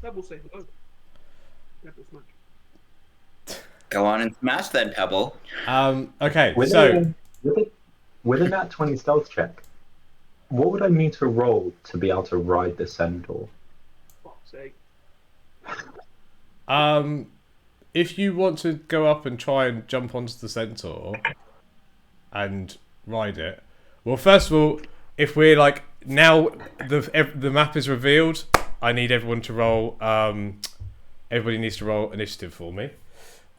Pebble say hello. Pebble smash. Go on and smash then, Pebble. Okay, With so a with a nat 20 stealth check, what would I need to roll to be able to ride the centaur? Fuck's sake. if you want to go up and try and jump onto the centaur and ride it, well, first of all, if we're like now the map is revealed, I need everyone to roll. Everybody needs to roll initiative for me.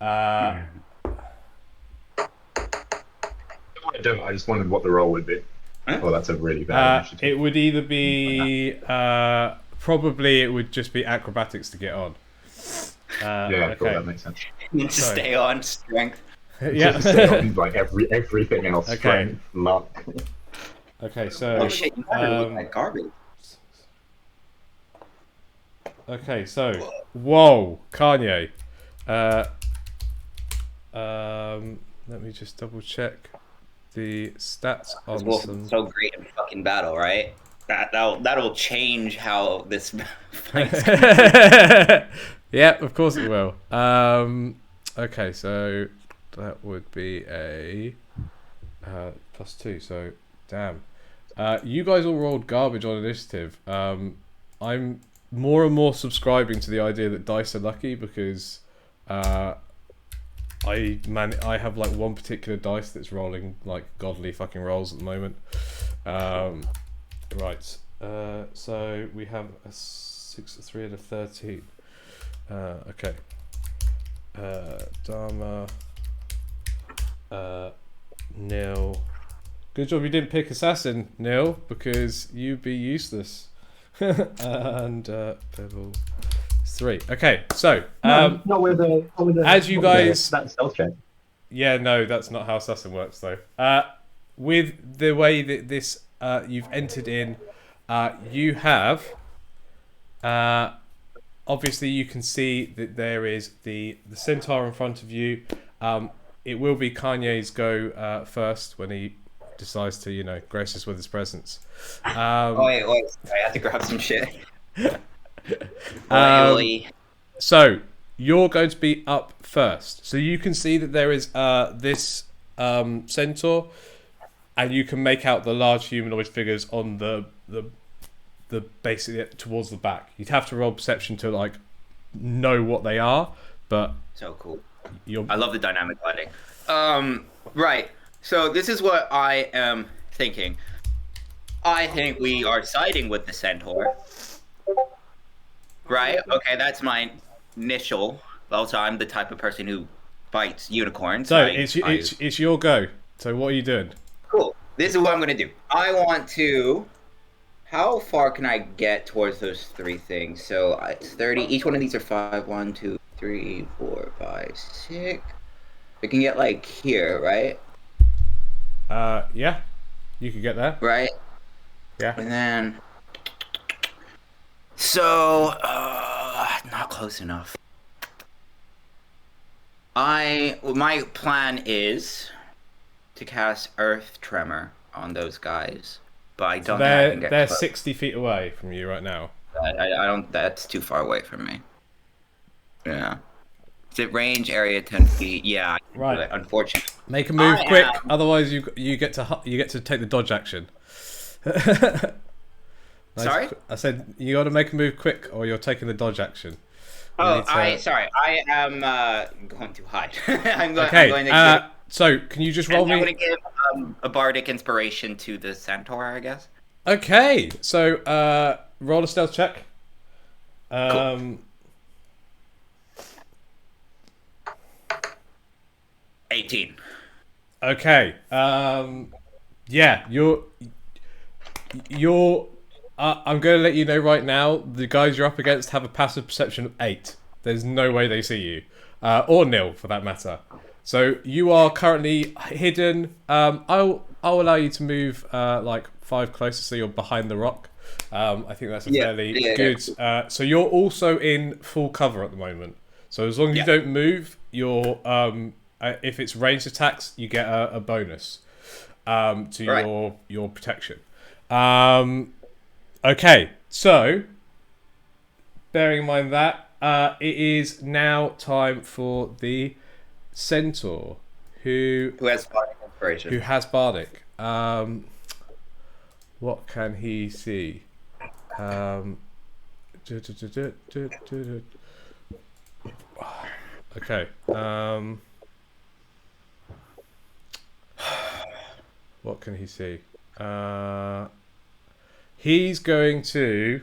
I don't. I just wondered what the roll would be. Oh, that's a really bad initiative. It would either be probably it would just be acrobatics to get on. Yeah, cool. okay. That makes sense. To stay on strength. Yeah. Just stay on, like everything else. Okay. Strength, luck. Okay, so Oh shit, you gotta look like garbage. okay, so whoa, Kanye. Let me just double check the stats on Wolf some. is so great in fucking battle, right? That'll change how this fight's Yeah, of course it will. Okay, so that would be a +2. So damn, you guys all rolled garbage on initiative. I'm more and more subscribing to the idea that dice are lucky because I have like one particular dice that's rolling like godly fucking rolls at the moment. Right. So we have a 6, a 3, and a 13. Okay. Dharma. Nil. Good job you didn't pick assassin, Nil, because you'd be useless. And Pebble 3. Okay, so not with the as you guys, that stealth check. yeah, no, that's not how assassin works though. With the way that this you've entered in, you have obviously you can see that there is the centaur in front of you. It will be Kanye's go first when he decides to, you know, grace us with his presence. wait, I have to grab some shit. So you're going to be up first. So you can see that there is this centaur, and you can make out the large humanoid figures on the basically towards the back. You'd have to roll perception to like know what they are, but So cool. you're I love the dynamic lighting. Right. So this is what I am thinking. I think we are siding with the centaur. Right? Okay, that's my initial. Also, I'm the type of person who fights unicorns. so it's your go. So what are you doing? Cool. This is what I'm gonna do. I want to. How far can I get towards those three things? So it's 30. Each one of these are 5. 1, 2, 3, 4, 5, 6. We can get like here, right? Yeah, you could get there. Right. Yeah. And then. So, not close enough. My plan is to cast Earth Tremor on those guys, but I don't think I can get They're close. 60 feet away from you right now. I don't. That's too far away from me. Yeah. Is it range area 10 feet? Yeah. I can do Right. it, unfortunately. Make a move I quick, am- otherwise you get to take the dodge action. Nice. Sorry? I said you got to make a move quick, or you're taking the dodge action. You Oh, need to- sorry. I am going to hide. I'm Okay. going to give, So can you just roll I'm going me? to give a bardic inspiration to the centaur, I guess. Okay. So roll a stealth check. Cool. 18. Okay. Yeah. You're. I'm going to let you know right now. The guys you're up against have a passive perception of 8. There's no way they see you, or nil for that matter. So you are currently hidden. I'll allow you to move like 5 closer, so you're behind the rock. I think that's a fairly good. So you're also in full cover at the moment. So as long as you don't move, you're. If it's ranged attacks, you get a bonus to your protection. Okay, so bearing in mind that, it is now time for the centaur, who has bardic inspiration? who has bardic. What can he see? Okay. What can he see? He's going to.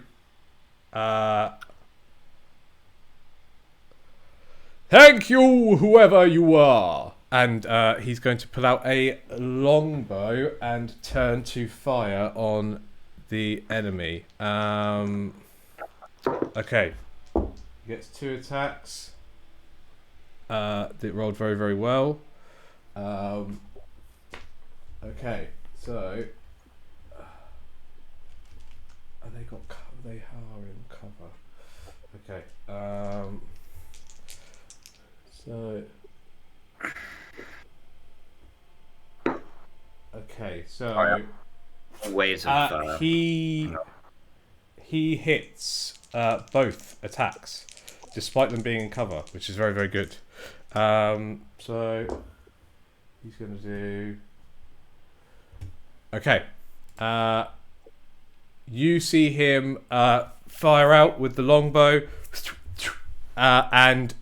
Thank you, whoever you are. And he's going to pull out a longbow and turn to fire on the enemy. Okay. He gets 2 attacks. It rolled very, very well. Okay, so they got cover. They are in cover. Okay. So Waves of he hits both attacks, despite them being in cover, which is very, very good. So he's going to do. Okay. You see him fire out with the longbow, and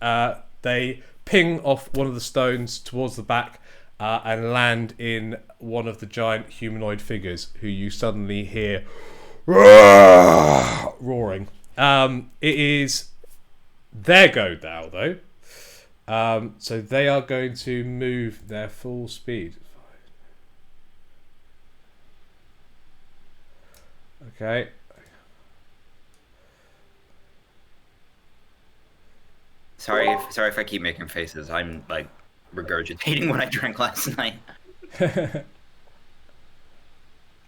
they ping off one of the stones towards the back and land in one of the giant humanoid figures, who you suddenly hear roaring. It is their go now, though. So they are going to move their full speed. Okay. Sorry if I keep making faces. I'm like regurgitating what I drank last night.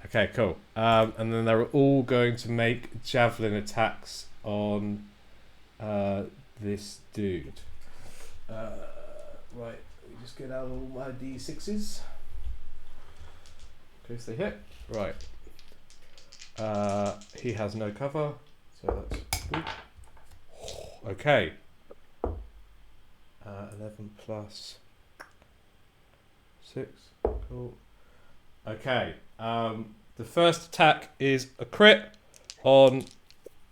Okay, cool. And then they're all going to make javelin attacks on this dude. Right, let me just get out all my d6s. In case they hit. Right. He has no cover, so that's good. Okay. 11 plus 6. Cool. Okay. The first attack is a crit on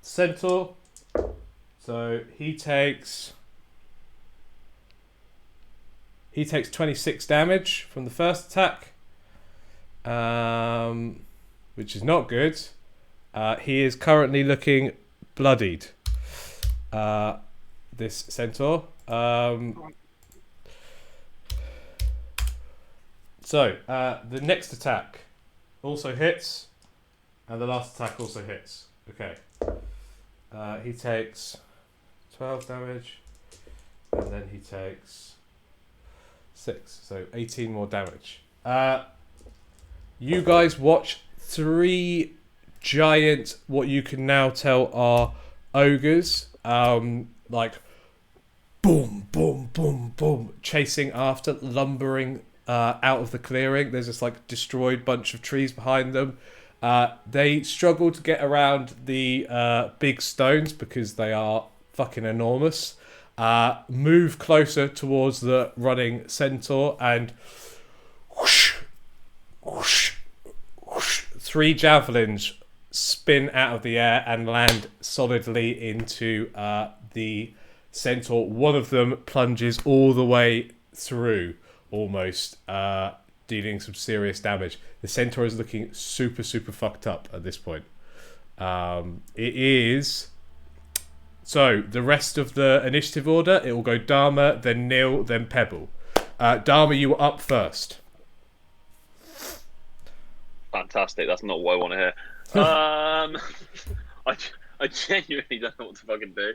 Centaur. So he takes 26 damage from the first attack. Which is not good. He is currently looking bloodied. This centaur. So the next attack also hits, and the last attack also hits. Okay. He takes 12 damage, and then he takes 6, so 18 more damage. You guys watch 3 giant, what you can now tell are ogres, like boom, boom, boom, boom, chasing after, lumbering out of the clearing. There's this like destroyed bunch of trees behind them. They struggle to get around the big stones because they are fucking enormous. Move closer towards the running centaur and whoosh, whoosh, whoosh, 3 javelins spin out of the air and land solidly into the centaur. One of them plunges all the way through, almost dealing some serious damage. The centaur is looking super, super fucked up at this point. It is... So, the rest of the initiative order, it will go Dharma, then Neil, then Pebble. Dharma, you were up first. Fantastic, that's not what I want to hear. I genuinely don't know what to fucking do.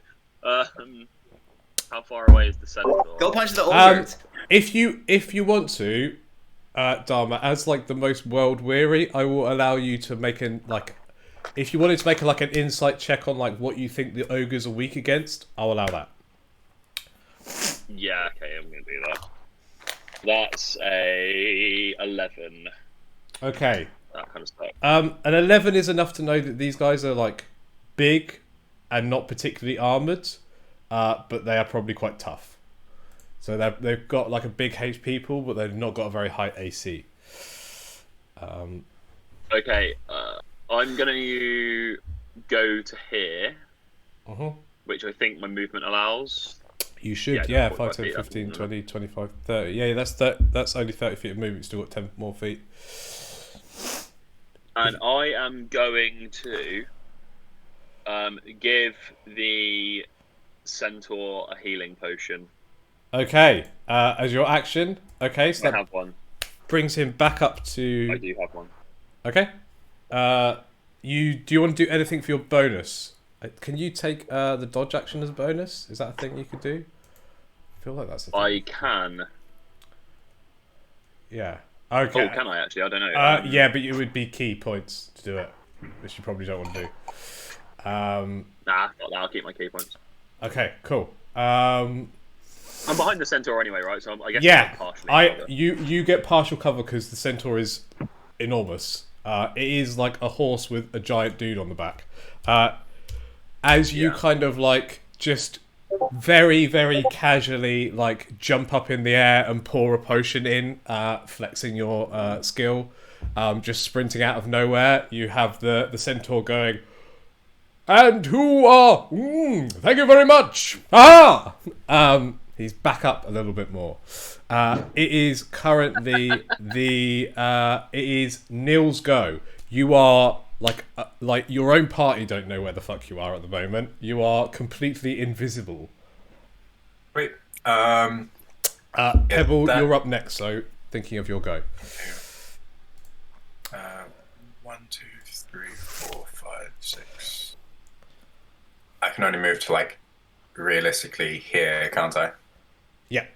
How far away is the centaur? Go punch the ogres. If you want to, Dharma, as like the most world weary, I will allow you to make an like. If you wanted to make like an insight check on like what you think the ogres are weak against, I'll allow that. Yeah, okay, I'm gonna do that. That's a 11. Okay. That kind of stuff. An 11 is enough to know that these guys are like big, and not particularly armored, but they are probably quite tough. So they've got like a big HP pool, but they've not got a very high AC. Okay, I'm gonna go to here, which I think my movement allows. You should, Yeah, 5, 45 10, feet, 15, that's 20, 25, 30. Yeah, that's only 30 feet of movement. Still got 10 more feet. And I am going to give the centaur a healing potion. Okay, as your action. Okay, so I that have one. brings him back up I to... do have one. Okay. Do you want to do anything for your bonus? Can you take the dodge action as a bonus? Is that a thing you could do? I feel like that's a thing. I can. Yeah. Okay. Oh, can I actually? I don't know. Yeah, but it would be key points to do it, which you probably don't want to do. Nah, not that. I'll keep my key points. Okay, cool. I'm behind the centaur anyway, right? So I guess Yeah, I'm partially covered. you get partial cover because the centaur is enormous. It is like a horse with a giant dude on the back. As you kind of like just very, very casually like jump up in the air and pour a potion in, flexing your skill, just sprinting out of nowhere, you have the centaur going, "And who are? Thank you very much. Ah!" He's back up a little bit more. It is currently it is Neil's go. You are like your own party don't know where the fuck you are at the moment. You are completely invisible. Wait. Pebble, you're up next. So thinking of your go. 1, 2, 3, 4, 5, 6. I can only move to like realistically here, can't I? Yeah.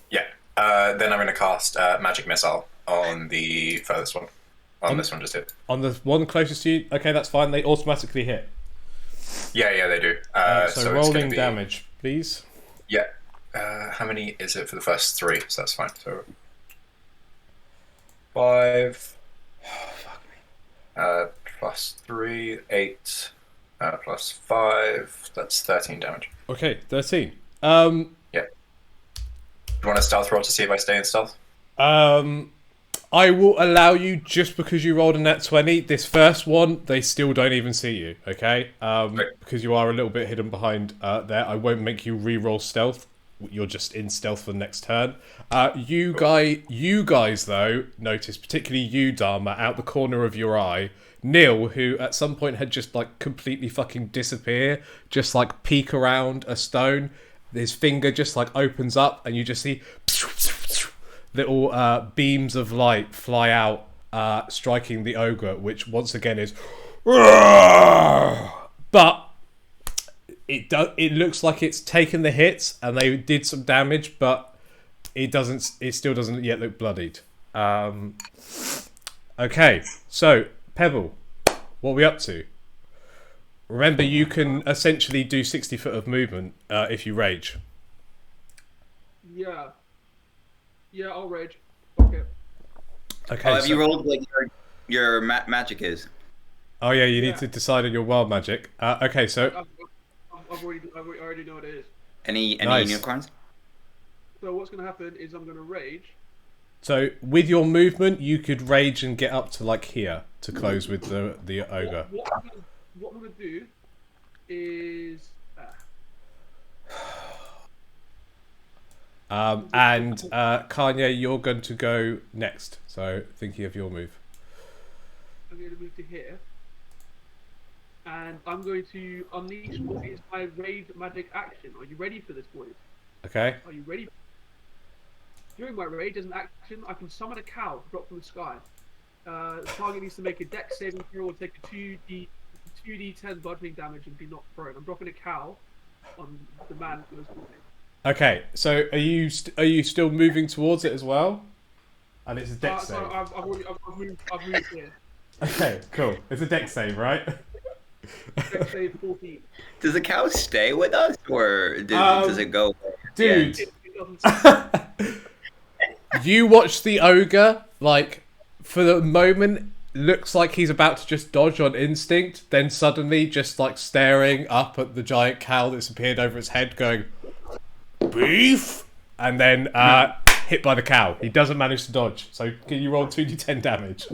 Yeah. Then I'm going to cast magic missile on the furthest one. On this one just hit. On the one closest to you, okay, that's fine. They automatically hit. Yeah, they do. So it's rolling gonna be, damage, please. Yeah. How many is it for the first 3? So that's fine. So 5. Plus 3, 8. Plus 5. That's 13 damage. Okay, 13. Yeah. Do you want a stealth roll to see if I stay in stealth? I will allow you just because you rolled a nat 20. This first one, they still don't even see you, okay? Because you are a little bit hidden behind there. I won't make you re-roll stealth. You're just in stealth for the next turn. You guys, though, notice, particularly you, Dharma, out the corner of your eye, Neil, who at some point had just, like, completely fucking disappear, just, like, peek around a stone. His finger just, like, opens up, and you just see little beams of light fly out, striking the ogre, which once again is... But it looks like it's taken the hits, and they did some damage, but it still doesn't yet look bloodied. Okay, so, Pebble, what are we up to? Remember, you can essentially do 60 foot of movement if you rage. Yeah. Yeah, I'll rage. Okay. Okay. Have you rolled like your magic is? Oh yeah, you need to decide on your wild magic. Okay, so I already know what it is. Any Nice. unicorns? So what's going to happen is I'm going to rage. so with your movement, you could rage and get up to like here to close with the ogre. What I'm going to do is... And Kanye, you're going to go next. So thinking of your move. I'm going to move to here. And I'm going to unleash what is my rage magic action. Are you ready for this, boys? Okay. Are you ready? During my rage as an action, I can summon a cow to drop from the sky. The target needs to make a dex saving throw or take a 2d10 bludgeoning damage and be knocked prone. I'm dropping a cow on the man who goes for me. Okay. So are you still moving towards it as well? And it's a dex save. So I've moved here. Okay. Cool. It's a dex save, right? Dex save 14. Does the cow stay with us, or does it go? Dude. It doesn't. You watch the ogre, like, for the moment, looks like he's about to just dodge on instinct, then suddenly just like staring up at the giant cow that's appeared over his head, going, beef, and then hit by the cow. He doesn't manage to dodge. So can you roll 2d10 damage?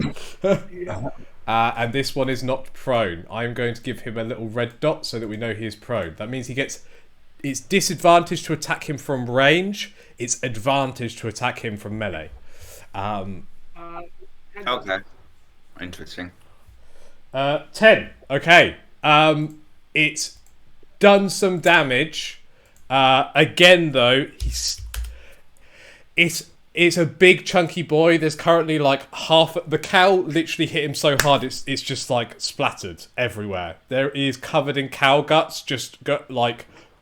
And this one is not prone. I'm going to give him a little red dot so that we know he is prone. That means he gets... It's disadvantage to attack him from range. It's advantage to attack him from melee. Okay. Interesting. 10. Okay. It's done some damage. Again, though, it's a big chunky boy. There's currently like the cow literally hit him so hard it's just like splattered everywhere. There is covered in cow guts,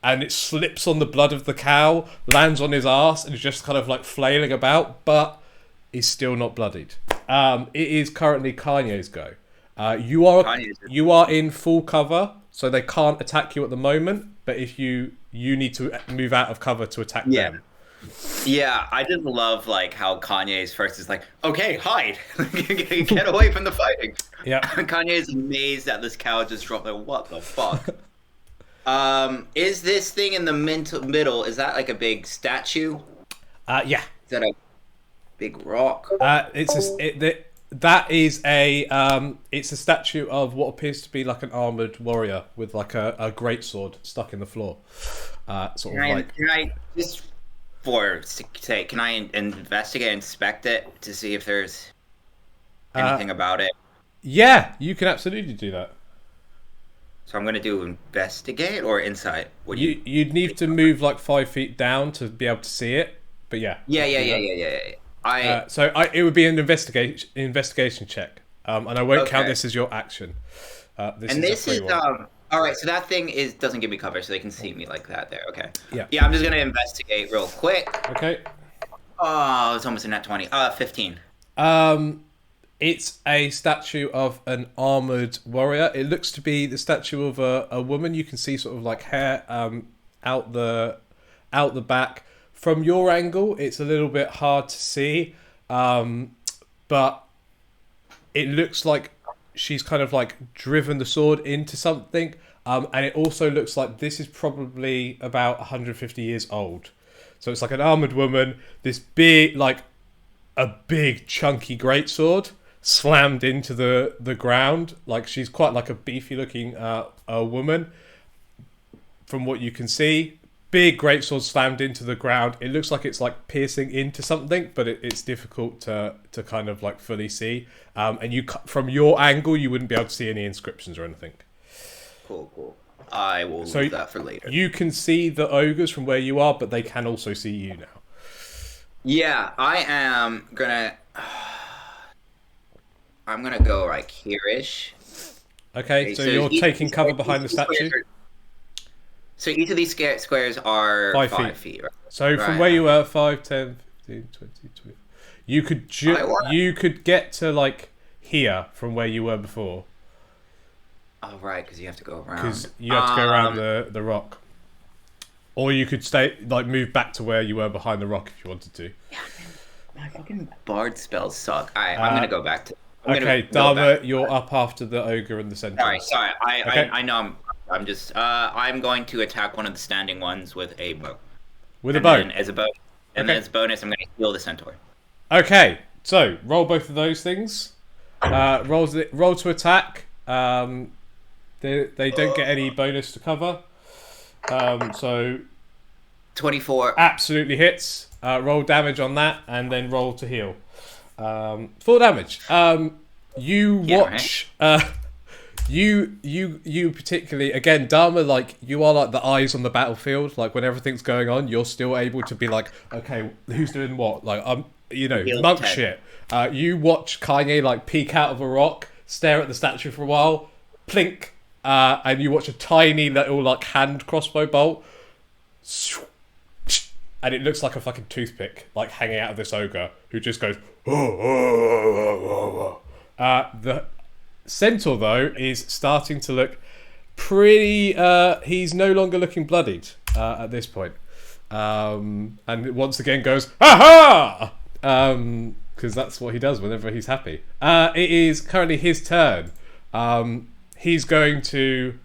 and it slips on the blood of the cow, lands on his ass, and is just kind of like flailing about, but is still not bloodied. It is currently Kanye's go. You are in full cover, so they can't attack you at the moment. But if you need to move out of cover to attack them. Yeah, I just love like how Kanye's first is like, okay, hide, get away from the fighting. Yeah, Kanye is amazed that this cow just dropped. Like, what the fuck? Is this thing in the middle? Is that like a big statue? Yeah. Is that a big rock? It's a statue of what appears to be like an armored warrior with like a greatsword stuck in the floor. Can I investigate, inspect it to see if there's anything about it? Yeah, you can absolutely do that. So I'm going to do investigate or insight? You'd need to move like 5 feet down to be able to see it, but yeah. Yeah. It would be an investigation check, and I won't count this as your action. This is all right. So that thing doesn't give me cover, so they can see me like that. There, okay. Yeah. Yeah, I'm just gonna investigate real quick. Okay. Oh, it's almost a nat 20. 15. It's a statue of an armored warrior. It looks to be the statue of a woman. You can see sort of like hair out the back. From your angle, it's a little bit hard to see, but it looks like she's kind of like driven the sword into something, and it also looks like this is probably about 150 years old. So it's like an armored woman, this big, like a big chunky greatsword slammed into the ground. Like she's quite like a beefy looking a woman from what you can see. Big greatsword slammed into the ground. It looks like it's like piercing into something, but it's difficult to kind of like fully see. And you, from your angle, you wouldn't be able to see any inscriptions or anything. Cool. I will leave that for later. You can see the ogres from where you are, but they can also see you now. Yeah, I'm gonna go like here-ish. Okay, so you're taking cover behind the statue. So each of these squares are 5 feet, right? So from where you were, 5, 10, 15, 20, 20. You could get to like here from where you were before. Oh, right, because you have to go around. Because you have to go around the rock. Or you could move back to where you were behind the rock if you wanted to. Yeah, man. My fucking bard spells suck. Alright, I'm gonna go back to... Okay, Dharma, you're up after the ogre and the centaur. Sorry. I know I'm going to attack one of the standing ones with a bow. With a bow? Then as a bonus, I'm going to heal the centaur. Okay, so roll both of those things. Roll to attack. They don't get any bonus to cover. So 24. Absolutely hits. Roll damage on that, and then roll to heal. 4 damage. You watch. Right. You particularly, again, Dharma, like you are like the eyes on the battlefield. Like when everything's going on, you're still able to be like, okay, who's doing what? Like monk 10. Shit. You watch Kanye like peek out of a rock, stare at the statue for a while, plink, and you watch a tiny little like hand crossbow bolt, and it looks like a fucking toothpick like hanging out of this ogre who just goes. The centaur though is starting to look pretty. He's no longer looking bloodied at this point, and it once again goes, "Aha!" because that's what he does whenever he's happy. It is currently his turn. He's going to.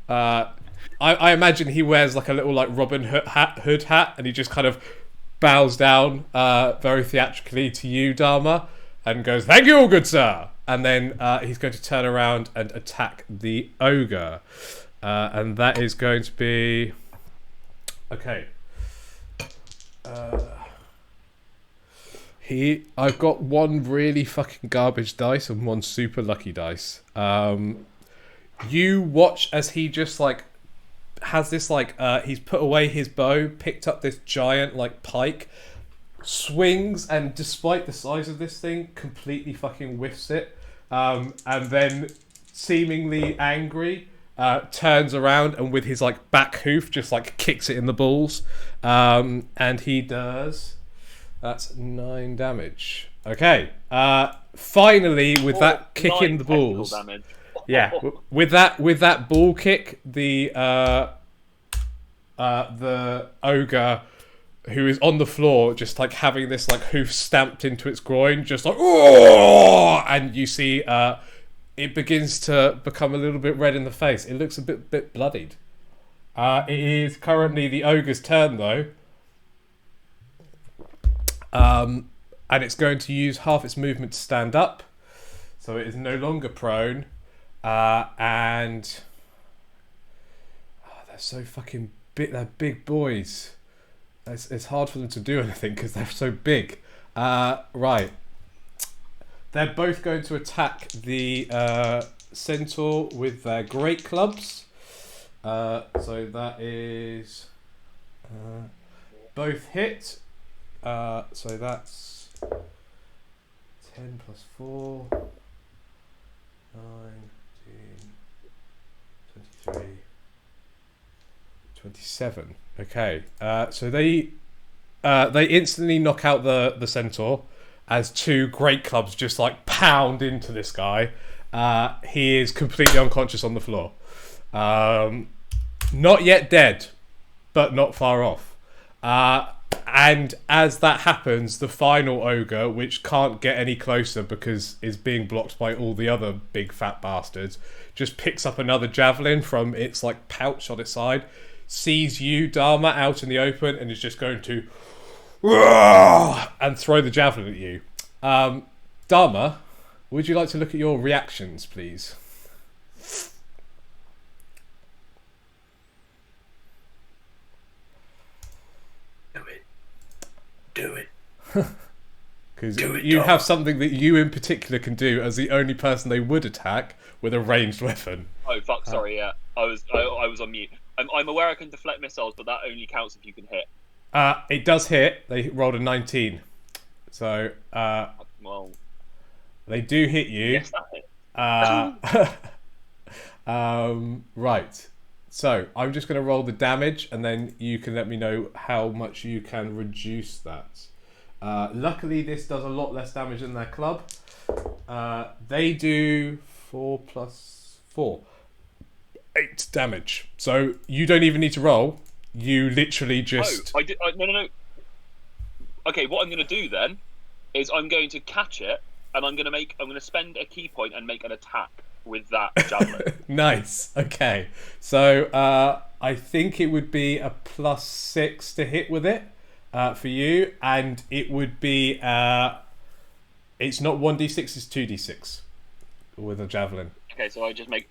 I imagine he wears like a little like Robin Hood hat, and he just kind of bows down very theatrically to you, Dharma, and goes, "Thank you, good sir." And then he's going to turn around and attack the ogre, and that is going to be okay. I've got one really fucking garbage dice and one super lucky dice. You watch as he just like has this like he's put away his bow, picked up this giant like pike, swings, and despite the size of this thing, completely fucking whiffs it, and then seemingly angry turns around and with his like back hoof just like kicks it in the balls, and he does. That's 9 damage. Okay. Finally, with that kick in the balls. Damage. Yeah. With that ball kick, the ogre who is on the floor, just like having this like hoof stamped into its groin, just like oh, and you see it begins to become a little bit red in the face. It looks a bit bloodied. It is currently the ogre's turn though. And it's going to use half its movement to stand up, so it is no longer prone. And they're so fucking big. They're big boys. It's hard for them to do anything because they're so big. Right. They're both going to attack the centaur with their great clubs. So that is both hit. So that's 10 plus 4, 9, 23, 27. Okay. So they instantly knock out the centaur as 2 great clubs just like pound into this guy. He is completely unconscious on the floor. Not yet dead, but not far off. And as that happens, the final ogre, which can't get any closer because is being blocked by all the other big fat bastards, just picks up another javelin from its like pouch on its side, sees you, Dharma, out in the open, and is just going to and throw the javelin at you. Dharma, would you like to look at your reactions, please? Do it. Because Do it, you Dom. have something that you in particular can do as the only person they would attack with a ranged weapon. Oh fuck! Sorry, yeah, I was on mute. I'm aware I can deflect missiles, but that only counts if you can hit. It does hit. They rolled a 19, so Well, they do hit you. yes, that hit. Right. So I'm just going to roll the damage, and then you can let me know how much you can reduce that. Luckily, this does a lot less damage than their club. They do 4 plus 4, 8 damage. So you don't even need to roll. You literally just. Oh, no. Okay, what I'm going to do then is I'm going to catch it, and I'm going to spend a key point and make an attack with that javelin. Nice. Okay. So I think it would be a +6 to hit with it for you, and it would be it's not 1d6, it's 2d6 with a javelin. Okay, so I'm just going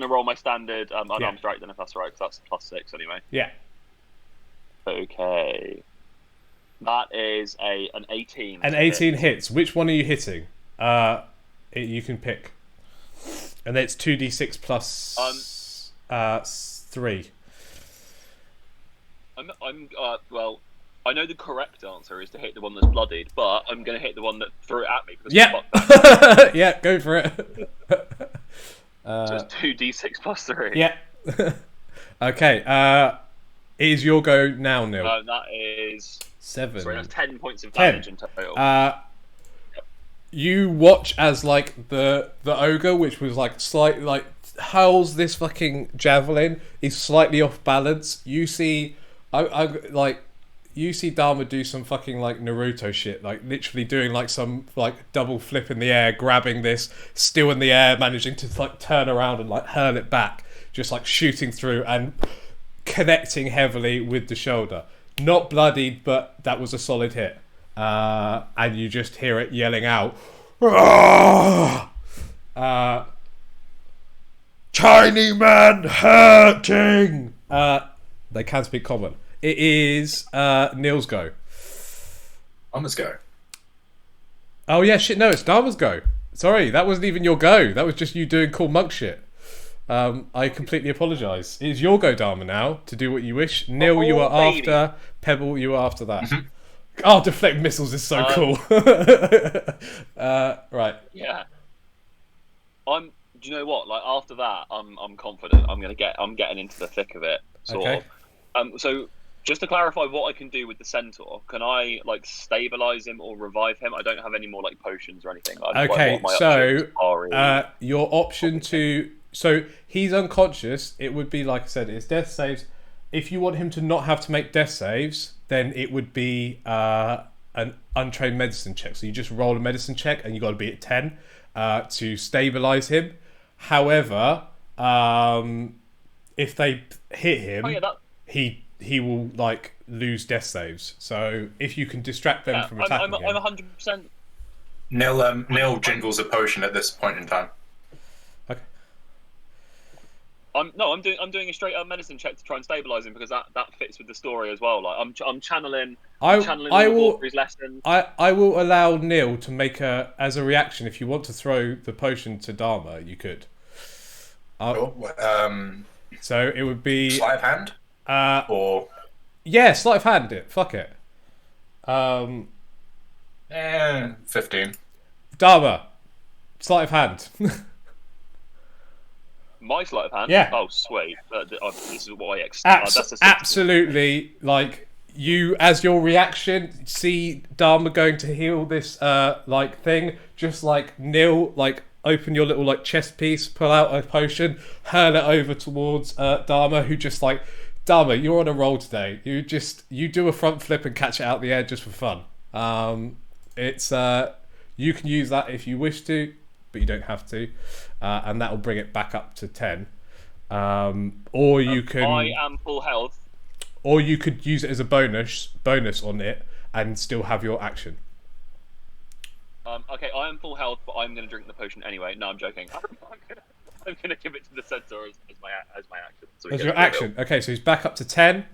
to roll my standard unarmed strike then, if that's all right, because that's +6 anyway. Yeah. Okay. That is an 18. An 18 hits. Which one are you hitting? You can pick. And then it's 2d6 plus 3. Well, I know the correct answer is to hit the one that's bloodied, but I'm going to hit the one that threw it at me. Because Yeah. Yeah, go for it. So it's 2d6 plus 3. Yeah. Okay. It is your go now, Neil. That is 7. Sorry, that's 10 points of damage in total. You watch as like the ogre, which was like slightly like hurls this fucking javelin, is slightly off balance. You see, I like you see Dharma do some fucking like Naruto shit, like literally doing like some like double flip in the air, grabbing this, still in the air, managing to like turn around and like hurl it back, just like shooting through and connecting heavily with the shoulder. Not bloodied, but that was a solid hit. And you just hear it yelling out, "Tiny man hurting!" They can speak common. It is Neil's go. Dharma's go. Oh yeah, shit, no, it's Dharma's go. Sorry, that wasn't even your go. That was just you doing cool monk shit. I completely apologise. It's your go, Dharma, now, to do what you wish. Neil, you are baby. after. Pebble, you are after that. Oh, deflect missiles is so cool. Right. Yeah. Do you know what? Like after that, I'm confident. I'm getting into the thick of it. Sort of. So just to clarify what I can do with the centaur, can I like stabilize him or revive him? I don't have any more like potions or anything. Okay, what my so options are. your option to... So he's unconscious. It would be, like I said, it's death saves. If you want him to not have to make death saves, then it would be an untrained medicine check. So you just roll a medicine check and you got to be at 10 to stabilize him. However, if they hit him, he will like lose death saves. So if you can distract them from attacking him, I'm 100%. Neil jingles a potion at this point in time. Okay. I'm doing a straight up medicine check to try and stabilize him because that fits with the story as well. Like I'm channeling. I'm channeling all of his lessons. I will allow Neil to make as a reaction. If you want to throw the potion to Dharma, you could. So it would be Sleight of hand. Or yeah, sleight of hand. It fuck it. 15. Dharma, sleight of hand. My sleight of hand. Yeah. Oh sweet. This is what I expect. That's a 60. Absolutely. Like you, as your reaction, see Dharma going to heal this like thing. Just like Neil, like open your little like chest piece, pull out a potion, hurl it over towards Dharma, who just like, Dharma, you're on a roll today. You do a front flip and catch it out the air just for fun. It's you can use that if you wish to, but you don't have to, and that will bring it back up to 10. Or you can. I am full health. Or you could use it as a bonus on it and still have your action. Okay, I am full health, but I'm going to drink the potion anyway. No, I'm joking. I'm going to give it to the centaur as my action. So As your action. Okay, so he's back up to 10.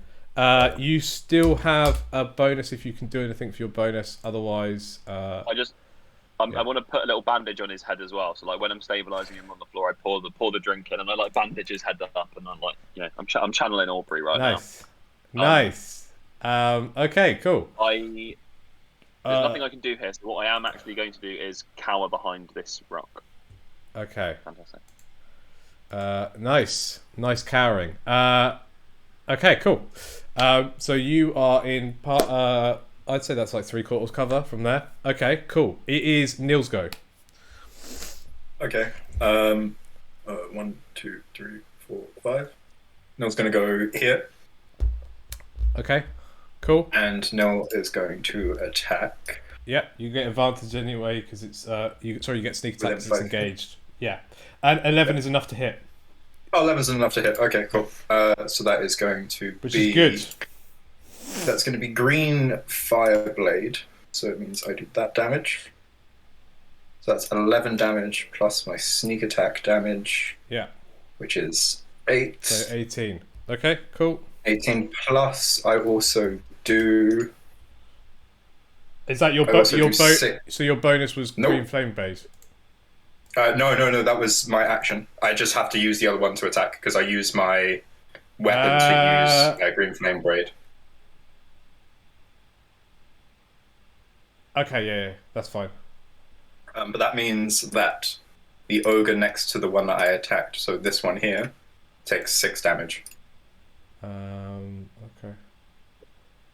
You still have a bonus if you can do anything for your bonus. Otherwise, I want to put a little bandage on his head as well. So like when I'm stabilizing him on the floor, I pour the drink in and I like bandage his head up, and I'm like, I'm channeling Aubrey right now. Nice. Okay, cool. There's nothing I can do here. So what I am actually going to do is cower behind this rock. Okay. Fantastic. Nice cowering. Okay, cool. So you are in part. I'd say that's like 3/4 cover from there. Okay, cool. It is Neil's go. Okay. 1, 2, 3, 4, 5. Neil's going to go here. Okay, cool. And Neil is going to attack. Yeah, you get advantage anyway because it's you get sneak attack because it's both. engaged. Yeah, and 11 is enough to hit. Oh, 11 is enough to hit. Okay, cool. So that is going to Which be... is good. That's going to be green fire blade. So it means I do that damage. So that's 11 damage plus my sneak attack damage. Yeah. Which is 8. So 18. Okay, cool. 18 plus I also do... Is that so your bonus was green flame base? No, that was my action. I just have to use the other one to attack because I use my weapon to use green flame blade. Okay, yeah, that's fine. But that means that the ogre next to the one that I attacked, so this one here, takes 6 damage. Okay.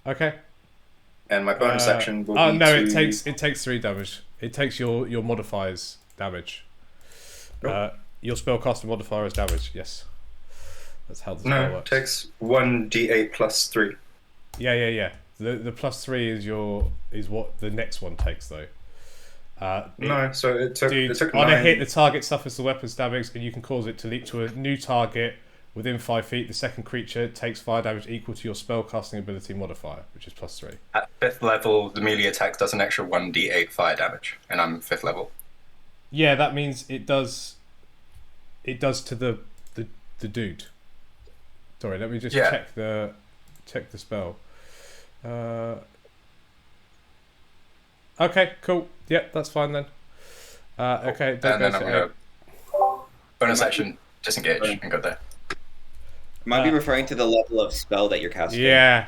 Okay. And my bonus action will be it takes 3 damage. It takes your modifiers damage. Your spellcaster modifier is damage. Yes. That's how the spell works. No, it takes 1d8 plus 3. Yeah. The +3 is what the next one takes though. No, so it took On 9. a hit, the target suffers the weapon's damage, and you can cause it to leap to a new target within 5 feet. The second creature takes fire damage equal to your spellcasting ability modifier, which is +3. At 5th level, the melee attack does an extra 1d8 fire damage, and I'm 5th level. Yeah, that means it does. It does to the dude. Sorry, let me just check the spell. Okay, cool. Yep, that's fine then. Okay, that And then goes I'm to going 8. to bonus action, disengage, and go there. Might be referring to the level of spell that you're casting. Yeah.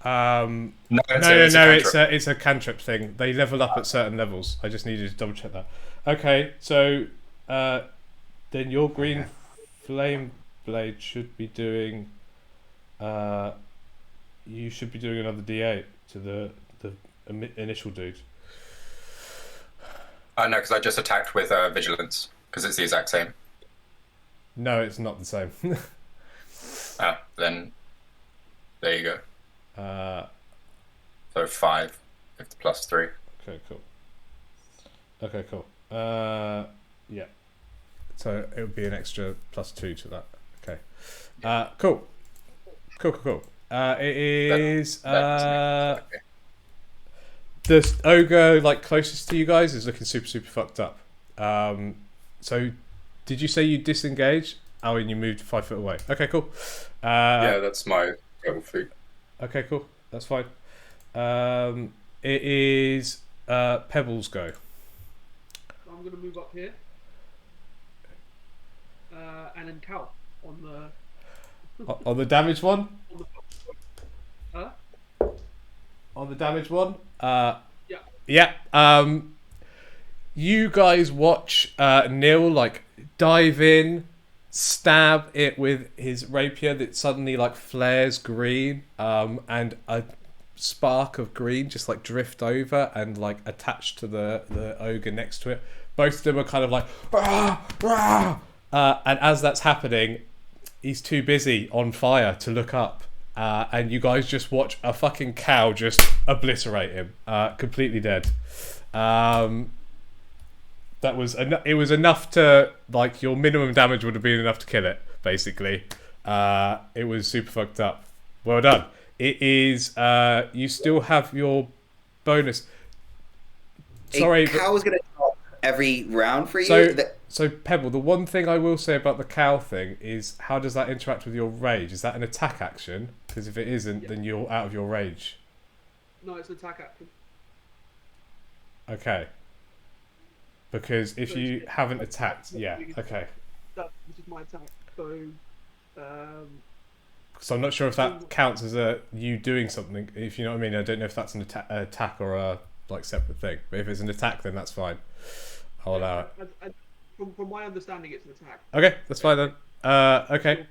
No, No, it's a cantrip. it's a cantrip thing. They level up at certain levels. I just needed to double check that. Okay, so then your green flame blade should be doing. You should be doing another D8 to the initial dude. No, because I just attacked with vigilance, because it's the exact same. No, it's not the same. Then there you go. So 5 with the +3. Okay, cool. Okay, cool. Yeah. So it would be an extra +2 to that. Okay. Cool. Cool. It is Okay. the ogre like closest to you guys is looking super fucked up. So did you say you disengaged? Oh, and you moved 5 foot away. Okay, cool. Yeah, that's my total feat. Okay, cool. That's fine. It is Pebbles go. I'm going to move up here. And then Cal on the... On the damage one? Huh? On the damage one? Yeah. Yeah. You guys watch Neil like dive in, stab it with his rapier that suddenly like flares green, and a spark of green just like drift over and like attach to the ogre next to it. Both of them are kind of like rah, rah! And as that's happening, he's too busy on fire to look up. And you guys just watch a fucking cow just obliterate him, completely dead. That was it was enough to like your minimum damage would have been enough to kill it. Basically, it was super fucked up. Well done. It is. You still have your bonus. Sorry, A cow is gonna talk every round for you. So Pebble, the one thing I will say about the cow thing is how does that interact with your rage? Is that an attack action? Because if it isn't, then you're out of your rage. No, it's an attack action. Okay. Because if So you it's- haven't attacked, yeah, okay. This is my attack. So, So I'm not sure if that counts as you doing something. If you know what I mean, I don't know if that's an attack or a like separate thing. But if it's an attack, then that's fine. I'll allow it. From my understanding, it's an attack. Okay, that's fine then. Okay.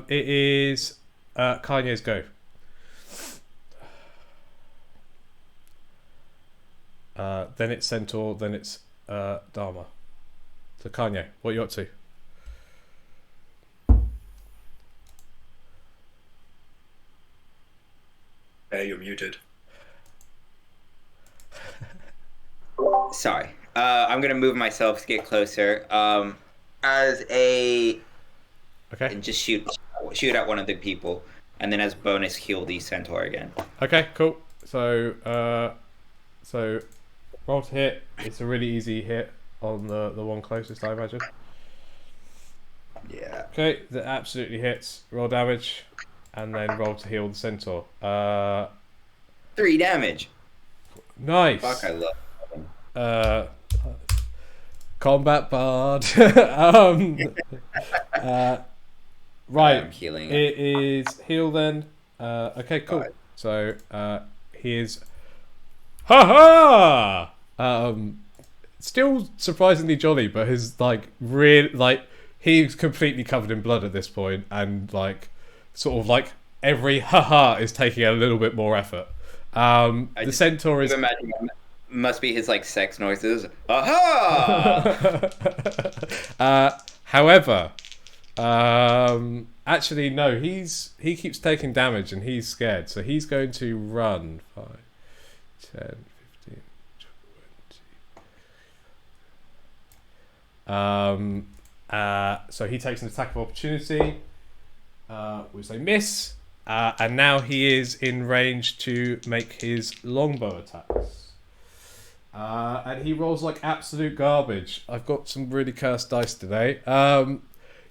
It is Kanye's go. Then it's Centaur, then it's Dharma. So Kanye, what are you up to? Yeah, you're muted. Sorry. I'm gonna move myself to get closer. As a Okay. and just shoot at one of the people, and then as bonus heal the centaur again. Okay, cool. So roll to hit. It's a really easy hit on the one closest, I imagine. Yeah. Okay, that absolutely hits. Roll damage, and then roll to heal the centaur. 3 damage. Nice. Fuck, I love. Combat bard. Right. I'm healing. It is heal then. Okay, cool. Right. So he is. Ha ha! Still surprisingly jolly, but his like real like he's completely covered in blood at this point, and like sort of like every ha ha is taking a little bit more effort. The centaur is. Imagine must be his like sex noises. Aha! However, Actually, no. He keeps taking damage and he's scared, so he's going to run 5, 10, 15, 20. So he takes an attack of opportunity, which they miss, and now he is in range to make his longbow attacks. And he rolls like absolute garbage. I've got some really cursed dice today.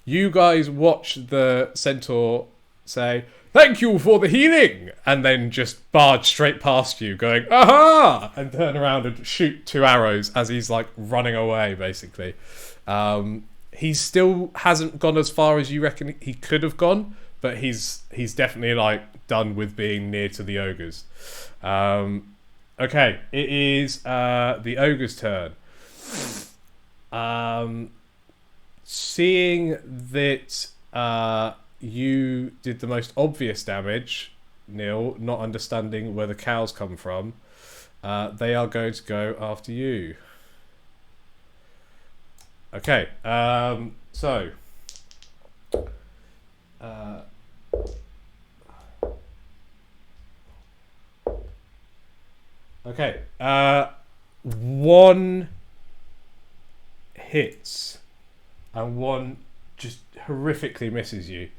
You guys watch the centaur say, "Thank you for the healing," and then just barge straight past you, going, "Aha!" and turn around and shoot 2 arrows as he's like running away, basically. He still hasn't gone as far as you reckon he could have gone, but he's definitely like done with being near to the ogres. Okay, it is the ogre's turn. Seeing that you did the most obvious damage, Neil, not understanding where the cows come from, they are going to go after you. Okay, so... okay, 1 hits and 1 just horrifically misses you.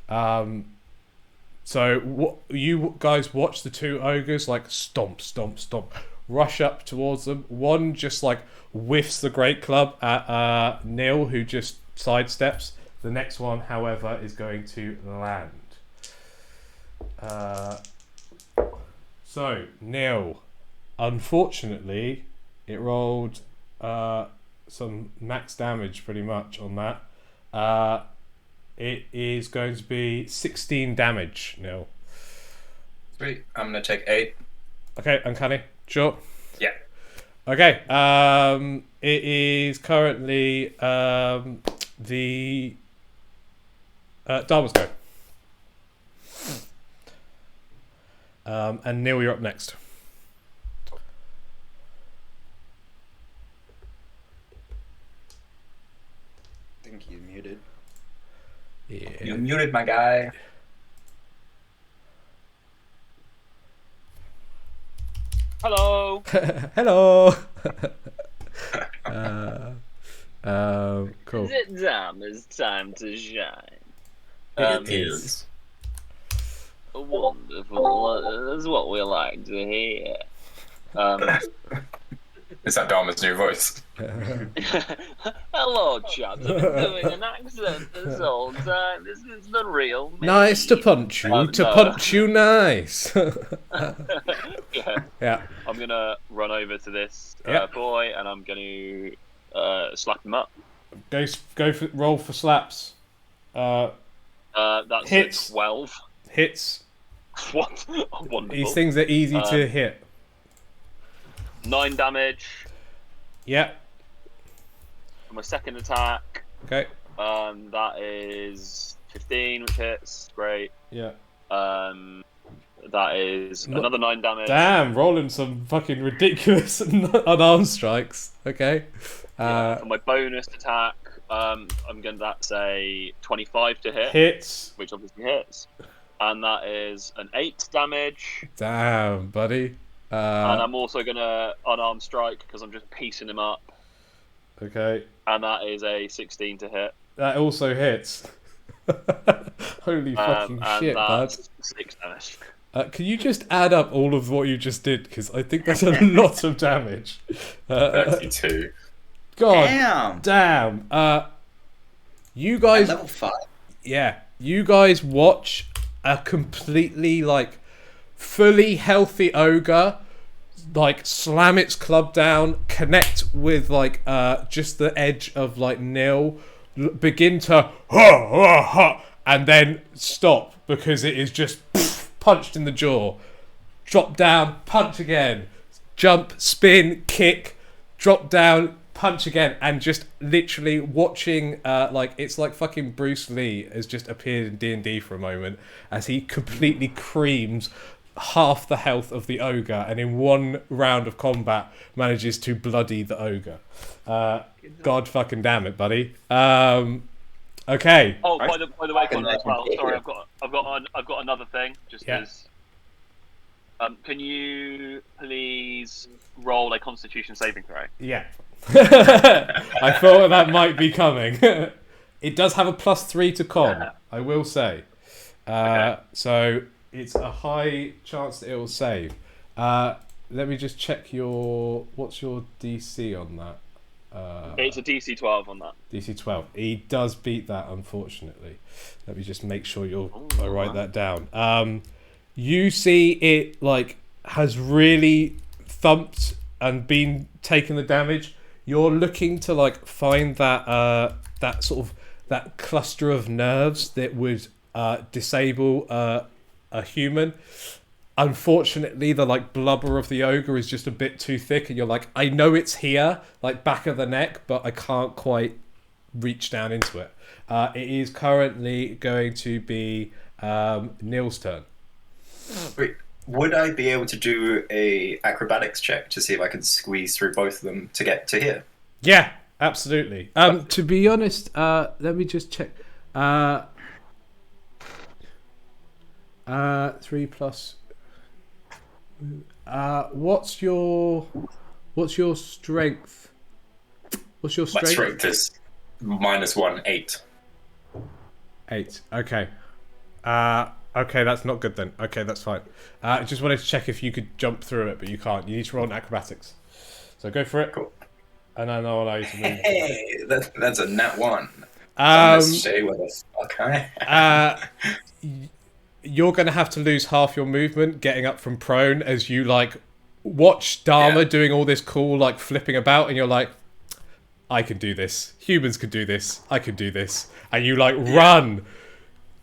So what you guys watch the 2 ogres like stomp, stomp, stomp, rush up towards them. 1 just like whiffs the great club at Neil, who just sidesteps. The next one, however, is going to land. So Neil, unfortunately, it rolled some max damage pretty much on that. It is going to be 16 damage, Neil. Sweet. I'm gonna take 8. Okay, uncanny. Sure. Yeah. Okay. It is currently the Darwin's go. And Neil, you're up next. I think he's muted. Yeah. You're muted, my guy. Hello. Hello. Cool. Is it time? It's time to shine. It is. Wonderful. That's what we like to hear. Is that Dharma's new voice? Hello, chaps. I've been doing an accent this whole time. This is the real me. Nice to punch you. No. Punch you nice. Yeah. Yeah. I'm gonna run over to this Yeah. boy, and I'm gonna slap him up. Go for roll for slaps. That's Hits. a 12. Hits. What? Oh, wonderful. These things are easy to hit. 9 damage. Yeah. My second attack. Okay. That is 15, which hits. Great. Yeah. That is another 9 damage. Damn, rolling some fucking ridiculous unarmed strikes. Okay. For my bonus attack, I'm going to say 25 to hit. Hits. Which obviously hits. And that is an 8 damage. Damn, buddy. And I'm also going to unarmed strike because I'm just piecing him up. Okay. And that is a 16 to hit. That also hits. Holy fucking and shit, bud. that's 6 damage. Can you just add up all of what you just did? Because I think that's a lot of damage. 32. God damn. You guys... Level 5. Yeah. You guys watch a completely, like, fully healthy ogre, like, slam its club down, connect with, like, just the edge of, like, Nil, begin to, and then stop, because it is just punched in the jaw. Drop down, punch again. Jump, spin, kick, drop down, punch again, and just literally watching, like, it's like fucking Bruce Lee has just appeared in D&D for a moment as he completely creams half the health of the ogre, and in one round of combat manages to bloody the ogre. God fucking damn it, buddy. Okay. Oh, Right. by the way, I can Connor, as well. take Sorry, it. I've got another thing. Just Yeah. as can you please roll a Constitution saving throw? Yeah. I thought that might be coming. It does have a +3 to con, Yeah. I will say. Okay. So it's a high chance that it will save. Let me just check what's your DC on that? It's a DC 12 on that. DC 12. He does beat that, unfortunately. Let me just make sure I write that down. You see it like has really thumped and been taking the damage. You're looking to like find that sort of that cluster of nerves that would disable a human. Unfortunately, the like blubber of the ogre is just a bit too thick, and you're like, I know it's here, like back of the neck, but I can't quite reach down into it. It is currently going to be Neil's turn. Wait, would I be able to do a acrobatics check to see if I can squeeze through both of them to get to here? Yeah, absolutely. To be honest, let me just check. 3 plus. What's your strength? What's your My strength? strength is -1, 8. 8. Okay. Okay, that's not good then. Okay, that's fine. I just wanted to check if you could jump through it, but you can't. You need to roll an acrobatics. So go for it. Cool. And then I'll allow you to move. Hey, that's a nat 1. I'm gonna stay where the fuck I am. You're going to have to lose half your movement getting up from prone as you like watch Dharma doing all this cool like flipping about, and you're like, I can do this. Humans can do this. I can do this. And you like run,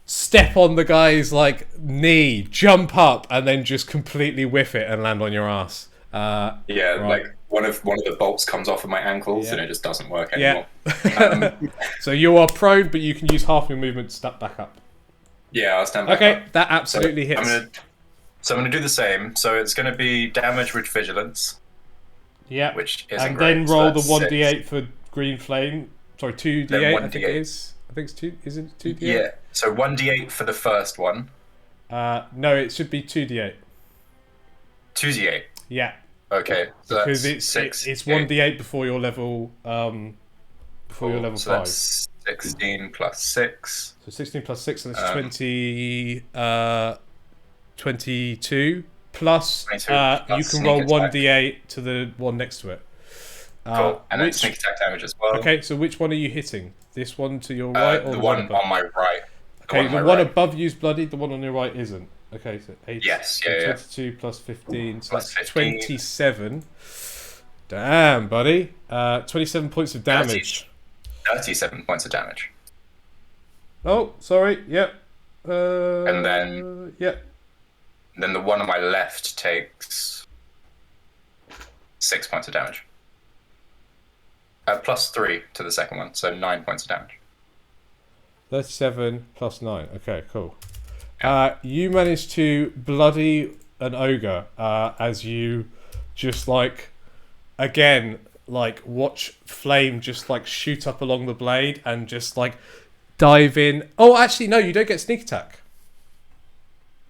step on the guy's like knee, jump up, and then just completely whiff it and land on your ass. Yeah, right. like one of the bolts comes off of my ankles and it just doesn't work anymore. Yeah. So you are prone, but you can use half your movement to step back up. Yeah, I'll stand back Okay, up. that absolutely hits. I'm gonna do the same. So it's gonna be damage with vigilance. Yeah. Which isn't and great. then So roll the that's 1d8 6. for green flame. Sorry, 2d8. Then I think it 1d8. is. I think it's 2. Is it 2d8? Yeah. So 1d8 for the first one. No, it should be 2d8. 2d8. Yeah. Okay. So Because that's it's 6. 1d8 before your level your level so 5. That's 16 plus 6. So 16 plus 6, and that's 22 plus 22 you plus can roll sneak attack. 1d8 to the one next to it. Cool. And then sneak attack damage as well. Okay, so which one are you hitting? This one to your right, or the one one above? on my right. Okay, the on my one right. above you's bloodied, the one on your right isn't. Okay, so 8. Yes, so yeah. 22 plus 15, so Plus that's 15. 27. Damn, buddy. 27 points of damage. 37 points of damage. Oh, sorry. Yep. And then... Yep. Then the one on my left takes 6 points of damage. Plus 3 to the second one, so 9 points of damage. 37 plus 9. Okay, cool. You managed to bloody an ogre as you just like, again, like watch flame just like shoot up along the blade and just like dive in. Oh, actually, no, you don't get sneak attack.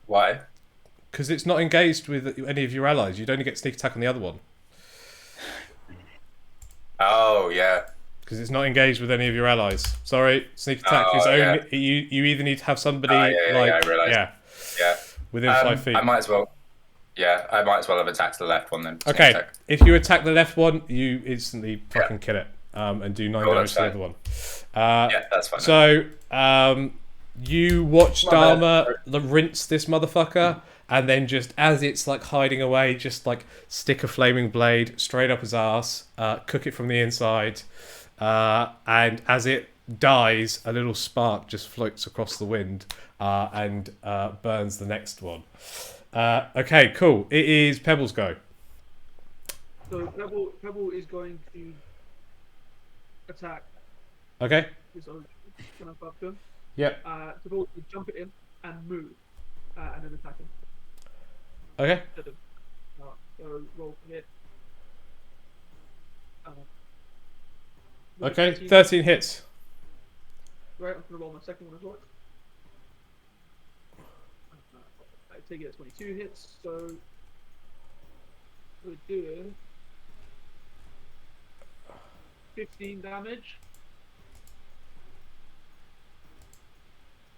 Why? Because it's not engaged with any of your allies. You'd only get sneak attack on the other one. Oh, yeah. Because it's not engaged with any of your allies. Sorry, sneak attack is only... yeah. You either need to have somebody I like... realised. Yeah. Within 5 feet. I might as well... Yeah, I might as well have attacked the left one then. Sneak Okay, attack. if you attack the left one, you instantly fucking kill it. And do 9 damage to the other one. Yeah, that's fine. So, you watch Dharma rinse this motherfucker, and then just as it's like hiding away, just like stick a flaming blade straight up his ass, cook it from the inside, and as it dies, a little spark just floats across the wind and burns the next one. Okay, cool. It is Pebble's go. So Pebble is going to attack Okay. his own kind of above him. Yep. To jump it in and move, and then attack him. Okay. Instead of, so roll for hit. Okay. 13. 13 hits. great. I'm gonna roll my second one as well. I take it at 22 hits, so we're doing 15 damage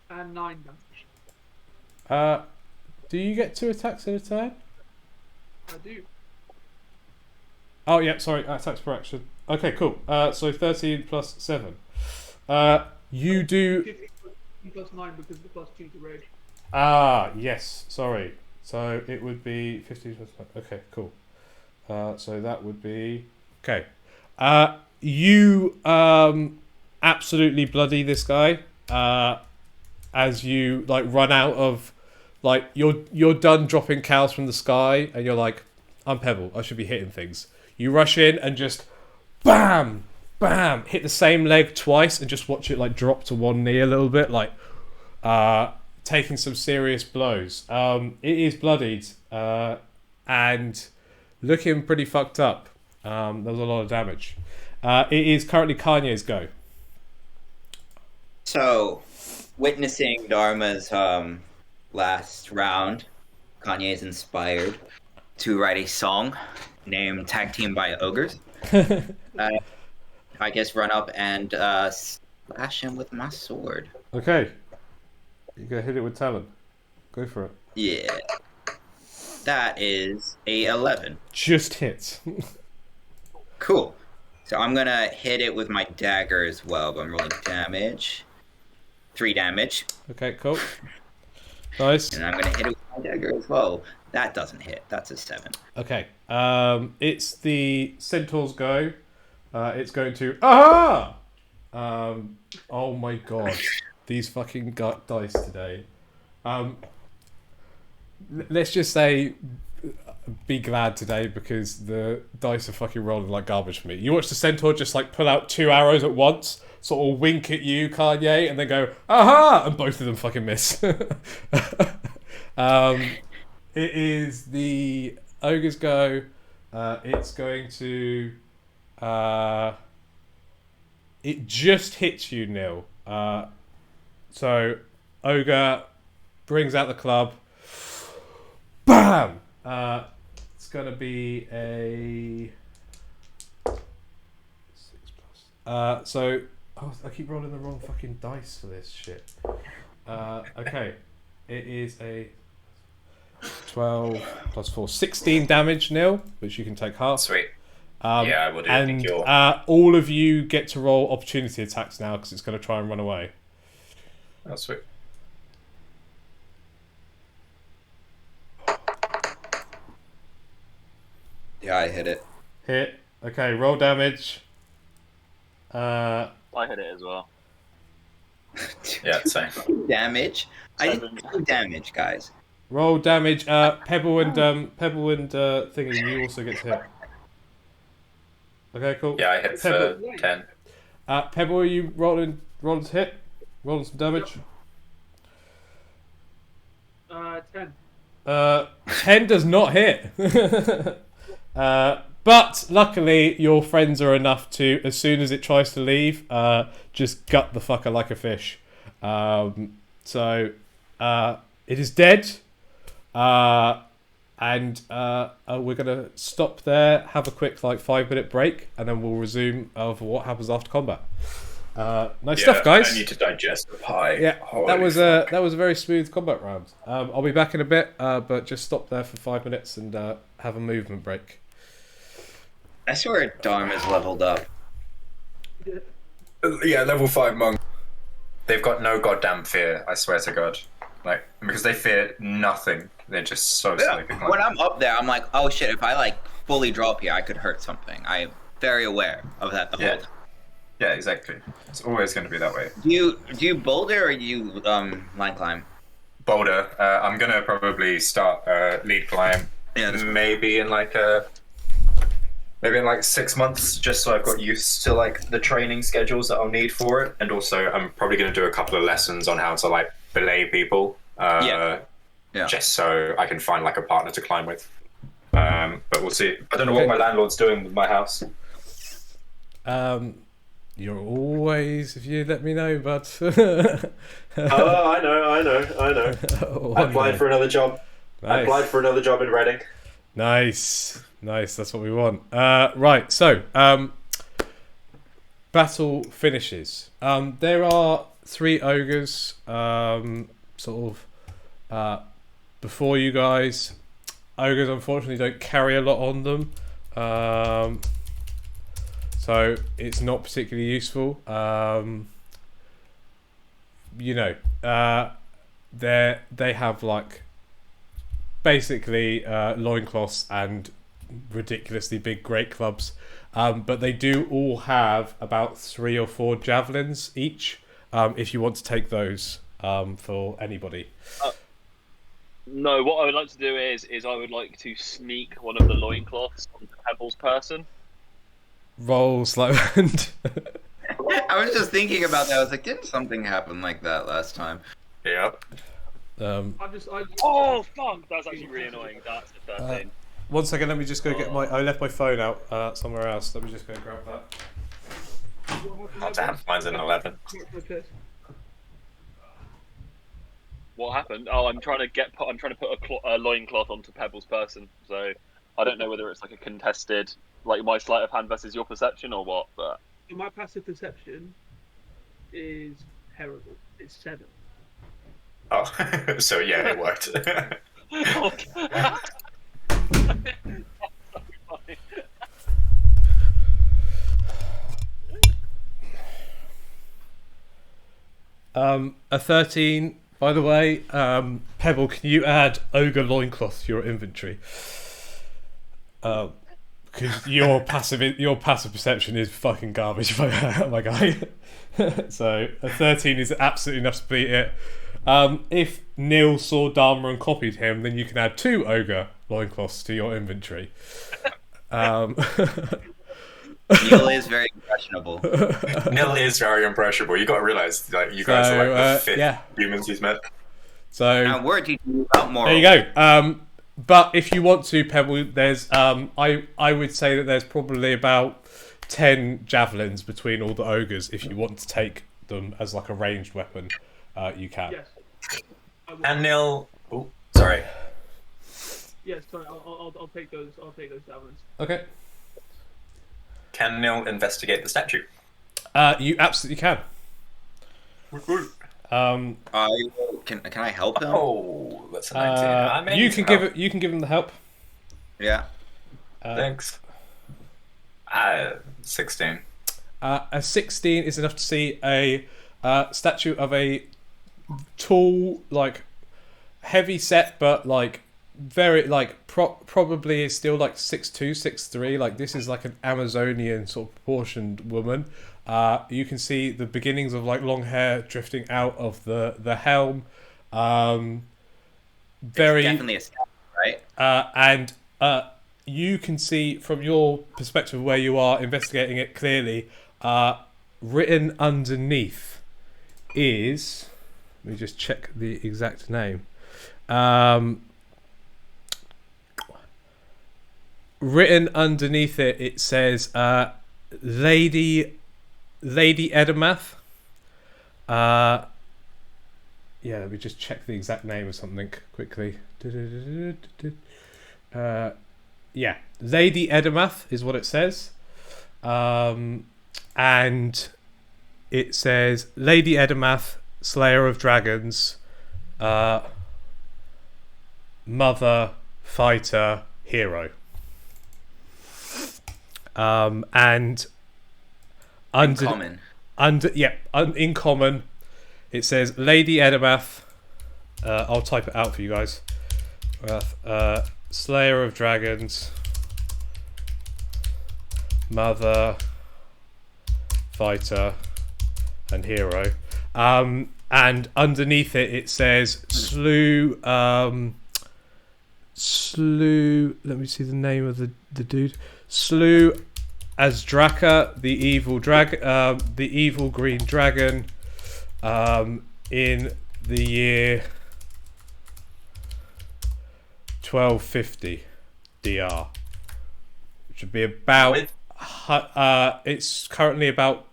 and 9 damage. Do you get 2 attacks in a turn? I do. Oh yeah, sorry, attacks per action. Okay, cool. So 13 plus 7. You do. 15 plus 9 because of the plus 2 to rage. Ah, yes. Sorry. So it would be 15 plus 9. Okay, cool. So that would be okay. You absolutely bloody this guy. As you like run out of, like you're done dropping cows from the sky, and you're like, I'm Pebble. I should be hitting things. You rush in and just bam, bam, hit the same leg twice, and just watch it like drop to one knee a little bit, like taking some serious blows. It is bloodied and looking pretty fucked up. There's a lot of damage. It is currently Kanye's go. So, witnessing Dharma's last round, Kanye is inspired to write a song named Tag Team by Ogres. I guess run up and slash him with my sword. Okay. You gotta hit it with talent. Go for it. Yeah. That is a 11. Just hits. Cool. So I'm gonna hit it with my dagger as well, but I'm rolling damage. 3 damage. Okay, cool. Nice. And I'm gonna hit it with my dagger as well. That doesn't hit. That's a 7. Okay. It's the centaur's go. It's going to aha. Oh my god, these fucking dice today. Let's just say, be glad today because the dice are fucking rolling like garbage for me. You watch the centaur just like pull out 2 arrows at once, sort of wink at you, Kanye, and then go aha, and both of them fucking miss. It is the ogre's go. It's going to. It just hits you, Neil. So ogre brings out the club. Bam! It's gonna be a 6 plus. So I keep rolling the wrong fucking dice for this shit. Okay, it is a 12 plus 4, 16 damage, Neil, which you can take half. Sweet. Yeah, I will do. And all of you get to roll opportunity attacks now because it's going to try and run away. Oh, sweet. Yeah, I hit it. Hit. Okay, roll damage. I hit it as well. Yeah, same. Damage. I did 2 damage, guys. Roll damage. Pebble and thingy. You also get to hit. Okay, cool. Yeah, I hit for 10. Pebble, are you rolling to hit? Rolling some damage. 10. 10 does not hit. But luckily, your friends are enough to, as soon as it tries to leave, just gut the fucker like a fish. So it is dead. And we're gonna stop there, have a quick 5-minute break, and then we'll resume of what happens after combat. Nice stuff, guys. I need to digest the pie. Yeah, Holy that was fuck. a very smooth combat round. I'll be back in a bit, but just stop there for 5 minutes and have a movement break. I swear Dharma's leveled up. Yeah, level 5 monk. They've got no goddamn fear, I swear to God. Like, because they fear nothing. They're just so sleepy. When I'm up there, I'm like, oh shit, if I fully drop here, I could hurt something. I'm very aware of that the whole time. Yeah, exactly. It's always going to be that way. Do you boulder or you line climb? Boulder. I'm going to probably start lead climb. Yeah, maybe in 6 months, just so I've got used to the training schedules that I'll need for it. And also, I'm probably going to do a couple of lessons on how to belay people. Yeah. Just so I can find a partner to climb with. But we'll see. I don't know what my landlord's doing with my house. You're always, if you let me know, bud. Oh, I know. I applied for another job. I applied for another job in Reading. Nice. That's what we want. Right, so battle finishes. There are 3 ogres, sort of before you guys. Ogres unfortunately don't carry a lot on them, so it's not particularly useful. They have like basically loincloths and ridiculously big great clubs, but they do all have about 3 or 4 javelins each, if you want to take those for anybody. No, what I would like to do is I would like to sneak one of the loincloths onto Pebble's person. Roll slow hand. I was just thinking about that. I was like, didn't something happen like that last time? Yep. Oh fuck! That's actually really annoying. That's a 13. 1 second, let me just go get my. I left my phone out somewhere else. Let me just go grab that. Oh damn, mine's an 11. What happened? Oh, I'm trying to put a loincloth onto Pebble's person. So I don't know whether it's like a contested, like my sleight of hand versus your perception or what. But My passive perception is terrible. It's 7. Oh, so yeah, it worked. A 13, by the way. Pebble, can you add ogre loincloth to your inventory? Because your passive perception is fucking garbage, my guy. So a 13 is absolutely enough to beat it. If Neil saw Dharma and copied him, then you can add 2 ogre loincloths to your inventory. Neil is very impressionable. Neil is very impressionable. You got to realize that you guys are like the 5th humans he's met. So Now we're teaching you about morals. there you go. But if you want to, Pebble, there's I would say that there's probably about 10 javelins between all the ogres. If you want to take them as like a ranged weapon, you can. Yes. And Neil, oh, sorry. Yes, sorry. I'll take those. I'll take those javelins. Okay. Can Neil investigate the statue? You absolutely can. Can I help him? Oh, that's a 19. I may You need can some give help. it. You can give him the help. Yeah. Thanks. 16. A 16 is enough to see a statue of a tall, like heavy set, but like very like probably is still like 6'2", 6'3". Like this is like an Amazonian sort of proportioned woman. You can see the beginnings of like long hair drifting out of the helm. Very It's definitely a statue, right? and you can see from your perspective where you are investigating it clearly. Written underneath is, let me just check the exact name. Written underneath it, it says Lady Edomath. Yeah, let me just check the exact name of something quickly. Yeah, Lady Edomath is what it says. And it says Lady Edomath, Slayer of Dragons, Mother, Fighter, Hero. And Common. in common, it says Lady Edomath. I'll type it out for you guys. Slayer of Dragons, Mother, Fighter, and Hero. And underneath it, it says slew. Let me see the name of the dude. Slew Azdraka, the evil green dragon, in the year 1250 DR, which would be about. It's currently about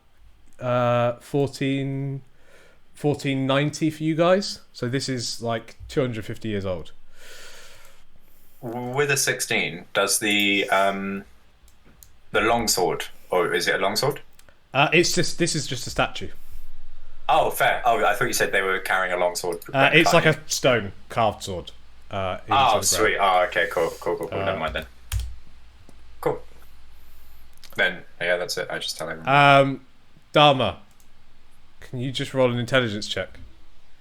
1490 for you guys. So this is like 250 years old. With a 16, does the longsword, or is it a longsword? This is just a statue. Oh, fair. Oh, I thought you said they were carrying a longsword. It's like a stone carved sword. Oh, sweet. Oh, okay, cool. Never mind then. Cool. Then, yeah, that's it. I just tell everyone. Dharma, can you just roll an intelligence check?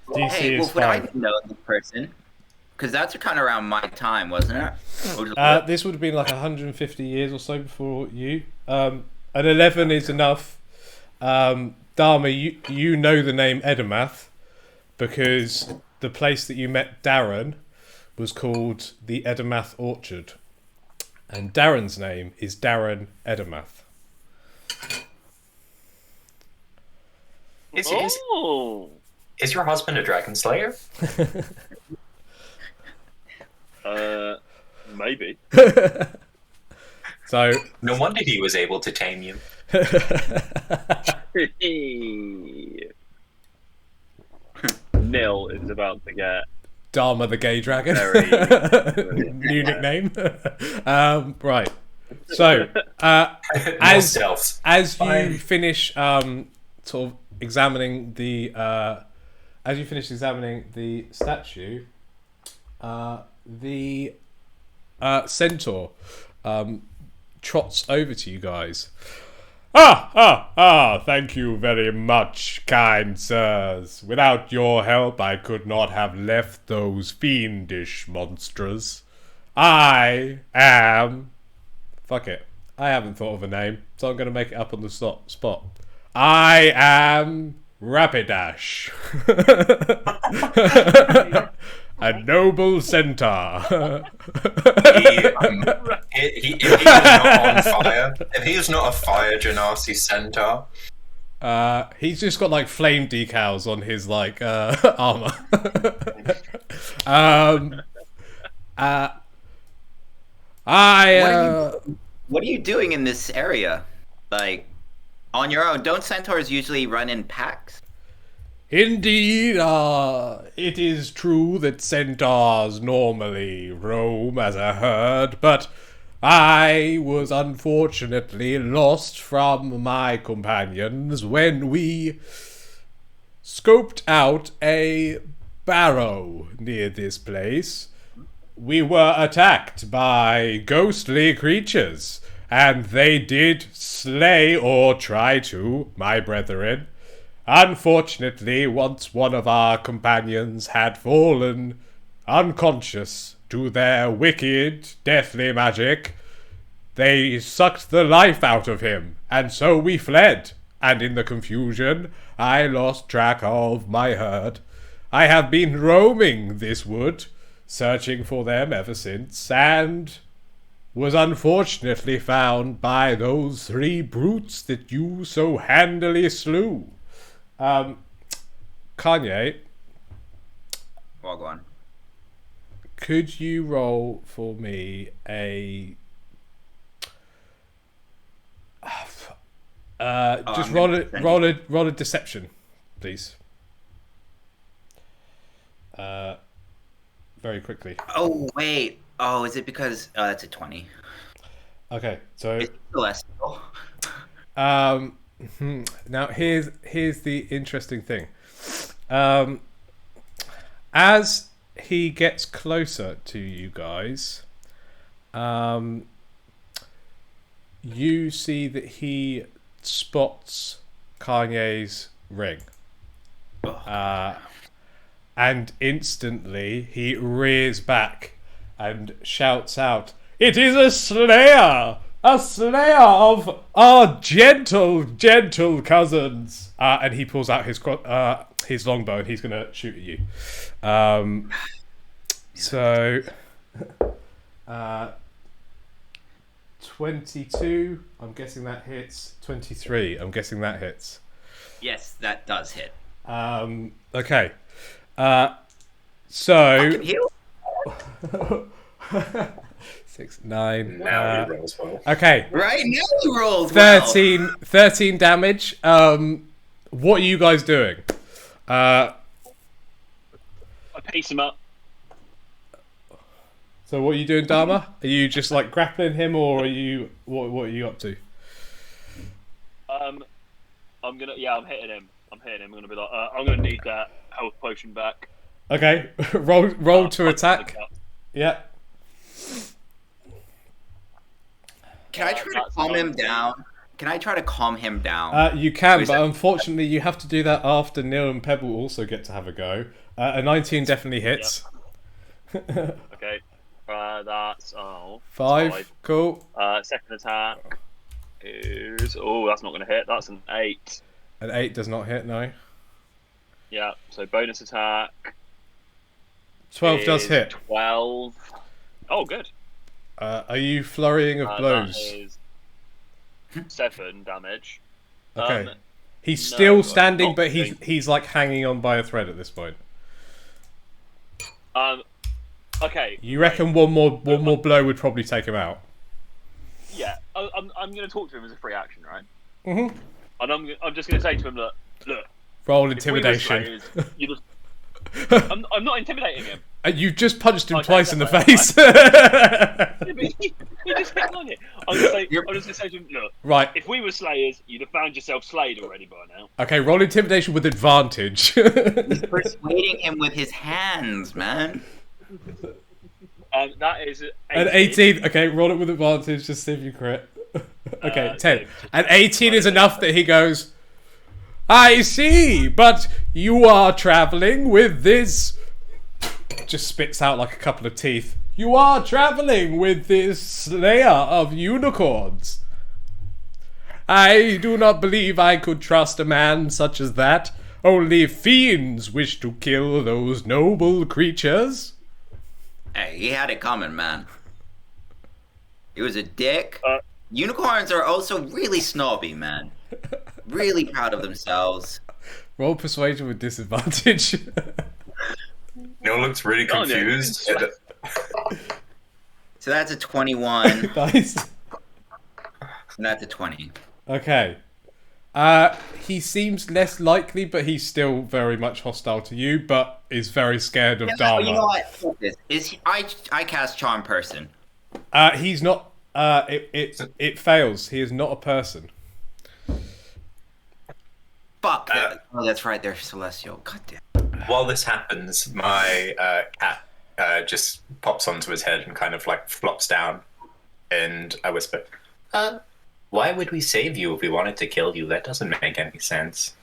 DC Hey, is would I 5. know this person? Because that's kind of around my time, wasn't it? This would have been like 150 years or so before you. An 11 is enough. Dharma, you know the name Edomath because the place that you met Darren was called the Edomath Orchard. And Darren's name is Darren Edomath. Is your husband a dragon slayer? Maybe. So no wonder he was able to tame you. Nil is about to get Dharma the gay dragon. very New nickname. Right. So as you finish sort of examining the statue, the centaur trots over to you guys. Thank you very much, kind sirs. Without your help, I could not have left those fiendish monsters. I am... Fuck it. I haven't thought of a name, so I'm going to make it up on the spot. I am Rapidash. A noble centaur. If he is not a fire Genasi centaur, he's just got like flame decals on his like armor. What are you doing in this area? Like, on your own? Don't centaurs usually run in packs? Indeed, it is true that centaurs normally roam as a herd, but I was unfortunately lost from my companions when we scoped out a barrow near this place. We were attacked by ghostly creatures, and they did slay or try to, my brethren. Unfortunately, once one of our companions had fallen unconscious to their wicked, deathly magic, they sucked the life out of him, and so we fled. And in the confusion, I lost track of my herd. I have been roaming this wood, searching for them ever since, and was unfortunately found by those 3 brutes that you so handily slew. Kanye, Well, go on. could you roll for me a just roll a deception, please. Very quickly. Oh, wait. Oh, is it because... Oh, that's a 20. Okay, so It's less. now here's the interesting thing. As he gets closer to you guys, you see that he spots Kanye's ring. And instantly he rears back and shouts out, "It is a slayer! A slayer of our gentle cousins!" And he pulls out his longbow and he's going to shoot at you. So, 22, I'm guessing that hits. 23, I'm guessing that hits. Yes, that does hit. Okay. So... Fucking heal. 6, 9. now he rolls well. Okay. Right now he rolls 13 damage. What are you guys doing? I piece him up. So what are you doing, Dharma? Are you just like grappling him, or are you what are you up to? I'm hitting him. I'm gonna be like, I'm gonna need that health potion back. Okay, roll to attack. Yeah. Can I try to calm him down? Can I try to calm him down? You can, but unfortunately, you have to do that after Neil and Pebble also get to have a go. A 19 definitely hits. Yep. Okay. That's 5. Cool. Second attack is that's not going to hit. That's an 8. An 8 does not hit. No. Yeah. So bonus attack. 12 does hit. 12. Oh, good. Are you flurrying of blows? That is 7 damage. Okay. He's no, still I standing, don't but think- he's like hanging on by a thread at this point. Okay. You reckon one more blow would probably take him out? Yeah. I'm going to talk to him as a free action, right? Mhm. And I'm just going to say to him, look. Roll if we were intimidation. slayers, you just... I'm not intimidating him. You just punched him Okay, twice in the that's face. Yeah, but he just hit on it. I'm just going to say to him, look. Right. If we were slayers, you'd have found yourself slayed already by now. Okay, roll intimidation with advantage. He's persuading him with his hands, man. That is An 18. Okay, roll it with advantage. Just see if you crit. Okay, 10. An 18 is enough that he goes, I see, but you are traveling with this... Just spits out like a couple of teeth. You are traveling with this slayer of unicorns. I do not believe I could trust a man such as that. Only fiends wish to kill those noble creatures. Hey, he had it coming, man. He was a dick. Unicorns are also really snobby, man. Really proud of themselves. Roll persuasion with disadvantage. Neil looks really Oh, yeah. confused. So that's a 21, Nice. and that's a 20. Okay. He seems less likely, but he's still very much hostile to you, but is very scared of Dharma. You know what? Fuck this. I cast Charm Person. He's not. It fails. He is not a person. Fuck. Oh, that's right. They're celestial. God damn. While this happens, my cat just pops onto his head and kind of like flops down, and I whisper, why would we save you if we wanted to kill you? That doesn't make any sense.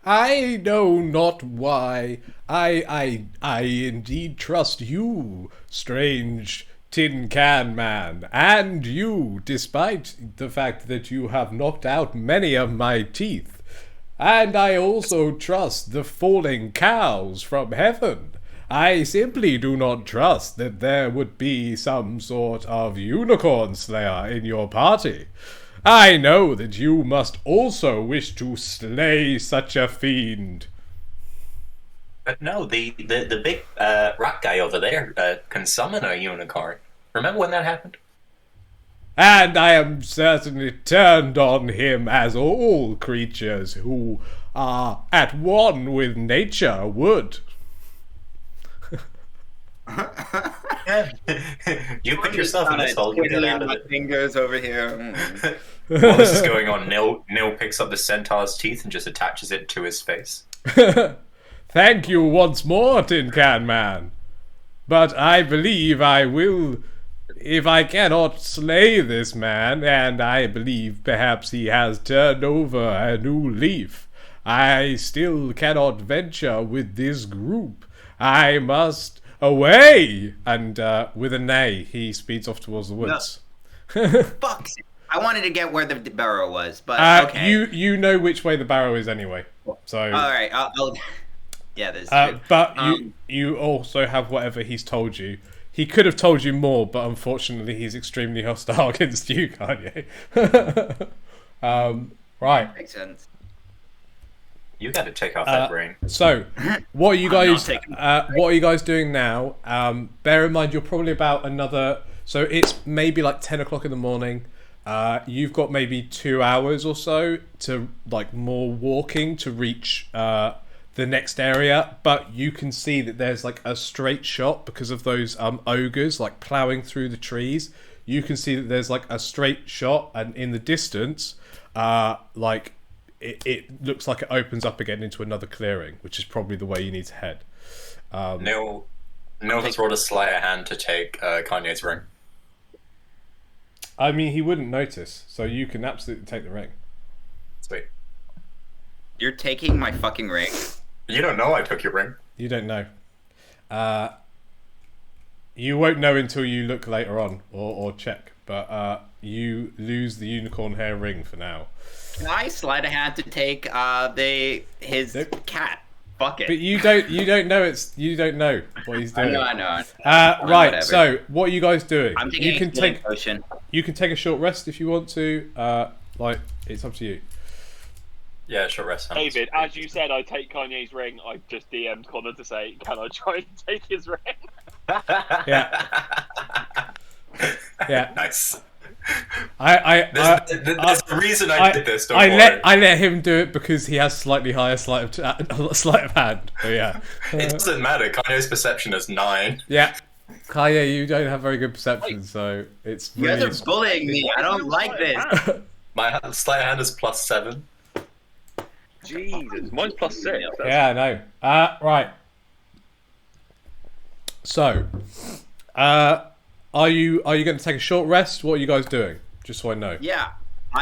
I know not why. I indeed trust you, strange tin can man, and you, despite the fact that you have knocked out many of my teeth. And I also trust the falling cows from heaven. I simply do not trust that there would be some sort of unicorn slayer in your party. I know that you must also wish to slay such a fiend. But no, the big rock guy over there can summon a unicorn. Remember when that happened? And I am certainly turned on him, as all creatures who are at one with nature would. You put yourself in this hole, you get out of my it. fingers over here. While this is going on, Neil picks up the centaur's teeth and just attaches it to his face. Thank you once more, Tin Can Man. But I believe I will... If I cannot slay this man, and I believe perhaps he has turned over a new leaf, I still cannot venture with this group. I must away! And with a neigh, he speeds off towards the woods. Fuck. I wanted to get where the Barrow was, but okay. You know which way the Barrow is anyway. So. All right. I'll yeah, there's. But you also have whatever he's told you. He could have told you more, but unfortunately, he's extremely hostile against you, Kanye. Right. Makes sense. You got to take off that brain. So, what are you guys? What are you guys doing now? Bear in mind, you're probably about another. So it's maybe like 10 o'clock in the morning. You've got maybe 2 hours or so to like more walking to reach the next area, but you can see that there's like a straight shot because of those ogres like plowing through the trees. You can see that there's like a straight shot, and in the distance, like it looks like it opens up again into another clearing, which is probably the way you need to head. Neil has rolled a sleight of hand to take Kanye's ring. I mean, he wouldn't notice, so you can absolutely take the ring. Sweet. You're taking my fucking ring. You don't know I took your ring. You don't know. You won't know until you look later on or check, but you lose the unicorn hair ring for now. Can I sleight a hand to take his Nope. cat? Fuck it. But you don't know what he's doing. I know. Right. Whatever. So what are you guys doing? I'm taking You can a healing take potion. you can take a short rest if you want to. Like it's up to you. Yeah, short rest. sounds David, good. as you said, I take Kanye's ring. I just DM'd Connor to say, can I try and take his ring? Yeah. Yeah. Nice. There's a reason I did this. Don't worry. I let him do it because he has slightly higher sleight of hand. But yeah. It doesn't matter. Kanye's perception is 9. Yeah. Kaya, you don't have very good perception, so it's You really... guys are bullying me. I don't like this. My sleight of hand is +7. Jesus, mine's +6. That's Yeah, I know. Right. So, are you going to take a short rest? What are you guys doing? Just so I know. Yeah.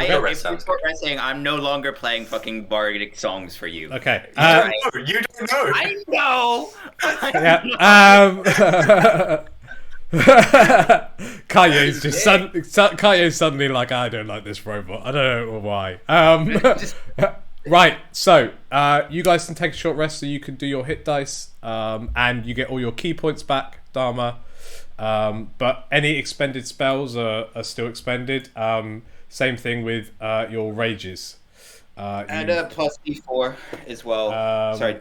Short rest If sounds we're resting, I'm no longer playing fucking bardic songs for you. Okay. You don't know. I know. Yeah. Kanye's just Kanye's suddenly like, I don't like this robot. I don't know why. Right. So you guys can take a short rest, so you can do your hit dice, and you get all your key points back, Dharma. But any expended spells are still expended. Same thing with your rages. And a +D4 as well. Sorry,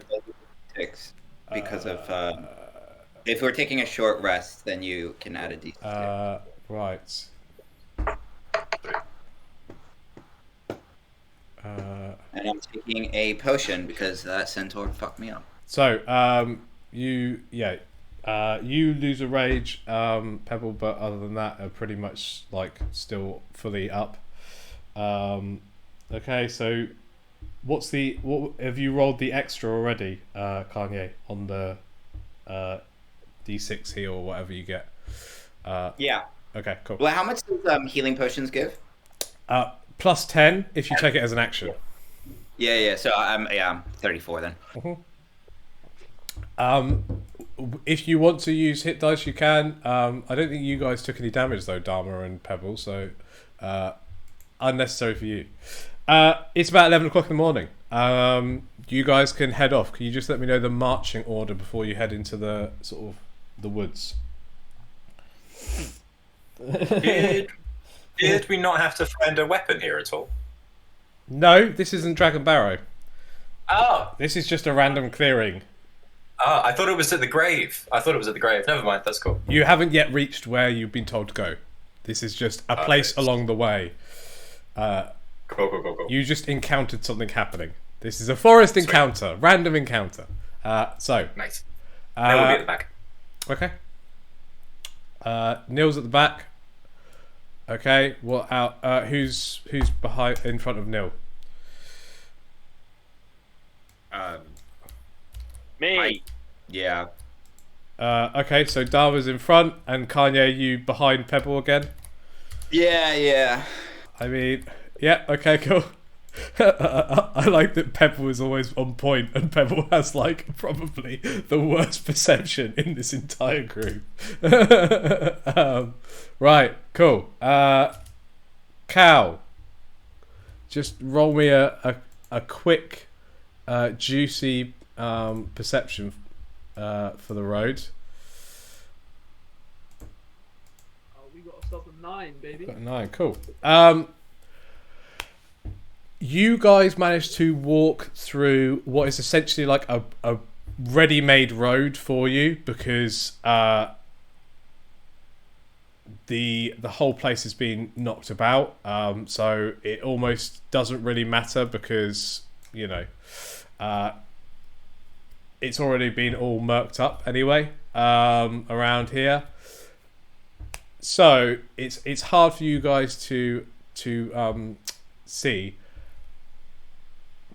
6 because of if we're taking a short rest, then you can add a D6. Right. And I'm taking a potion because that centaur fucked me up. So you lose a rage, Pebble, but other than that, are pretty much like still fully up. Okay, so what have you rolled the extra already, Kanye, on the D6 heal or whatever you get? Yeah. Okay, cool. Well, how much does healing potions give? +10 if you take it as an action. Yeah. So I'm 34 then. If you want to use hit dice, you can. I don't think you guys took any damage though, Dharma and Pebble, so unnecessary for you. It's about 11 o'clock in the morning. You guys can head off. Can you just let me know the marching order before you head into the sort of the woods? Did we not have to find a weapon here at all? No, this isn't Dragon Barrow. Oh. This is just a random clearing. Oh, I thought it was at the grave. Never mind, that's cool. You haven't yet reached where you've been told to go. This is just a place along the way. Cool. You just encountered something happening. This is a forest encounter, random encounter. So Nice. That will be at the back. Okay. Neil's at the back. Okay. What out? Who's behind in front of Neil? Me. Yeah. Okay. So Dava's in front, and Kanye, you behind Pebble again. Yeah. I mean, yeah. Okay. Cool. I like that Pebble is always on point, and Pebble has like probably the worst perception in this entire group. Right, cool. Cal, just roll me a quick, juicy perception for the road. Oh, we got ourselves a 9, baby. Got a 9, cool. You guys managed to walk through what is essentially like a ready-made road for you because the whole place has been knocked about, so it almost doesn't really matter because it's already been all murked up anyway around here. So it's hard for you guys to see,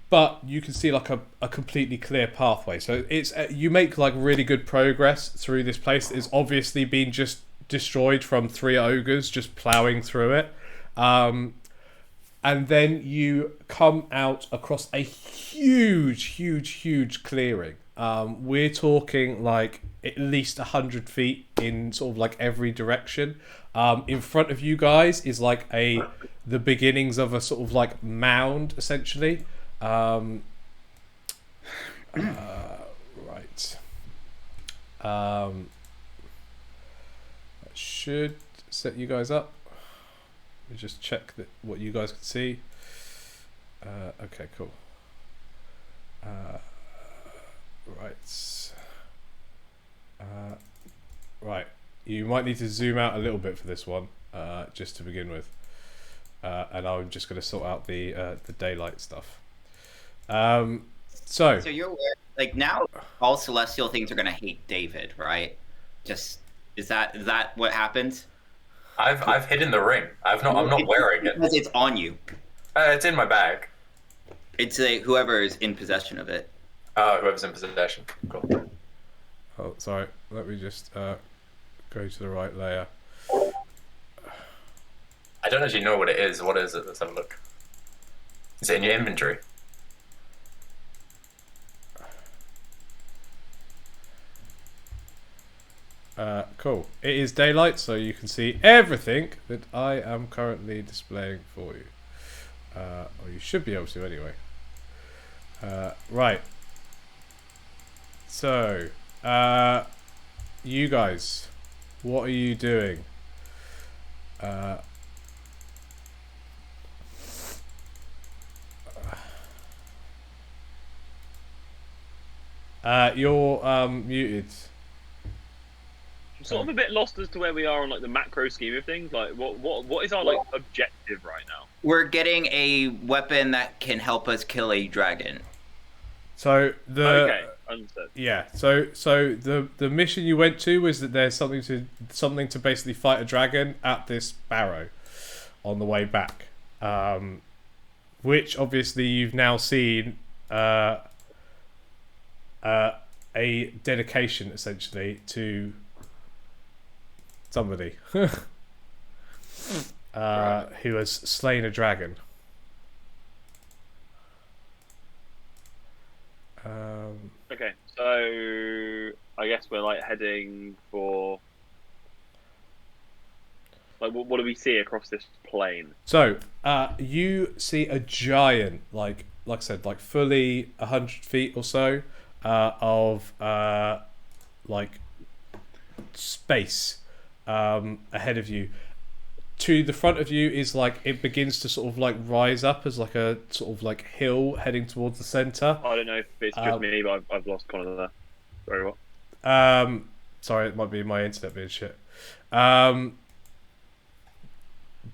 but you can see like a completely clear pathway. So it's you make like really good progress through this place. It's obviously been just destroyed from 3 ogres just ploughing through it, and then you come out across a huge clearing. We're talking like at least 100 feet in sort of like every direction. In front of you guys is like the beginnings of a sort of like mound, essentially. Right. That should set you guys up. Let me just check that what you guys can see. Okay, cool. Right. Right. You might need to zoom out a little bit for this one, just to begin with. And I'm just going to sort out the daylight stuff. So you're aware, like now all celestial things are gonna hate David, right? Just is that what happens? I've hidden the ring. I'm not wearing it. Because it's on you. It's in my bag. It's whoever is in possession of it. Whoever's in possession. Cool. Oh, sorry. Let me just go to the right layer. I don't actually know what it is. What is it? Let's have a look. Is it in your inventory? Cool. It is daylight, so you can see everything that I am currently displaying for you. Or you should be able to anyway. Right. So, you guys, what are you doing? You're muted. I'm sort of a bit lost as to where we are on like the macro scheme of things. Like, what is our like objective right now? We're getting a weapon that can help us kill a dragon. So Okay, understood. Yeah. So the mission you went to was that there's something to basically fight a dragon at this Barrow on the way back, which obviously you've now seen a dedication essentially to somebody who has slain a dragon. Okay, so I guess we're like heading for like what do we see across this plain? So you see a giant, like I said, like fully 100 feet or so of like space ahead of you. To the front of you is like it begins to sort of like rise up as like a sort of like hill heading towards the center. I don't know if it's just me, but I've lost Connor there. Very well. Sorry, it might be my internet being shit.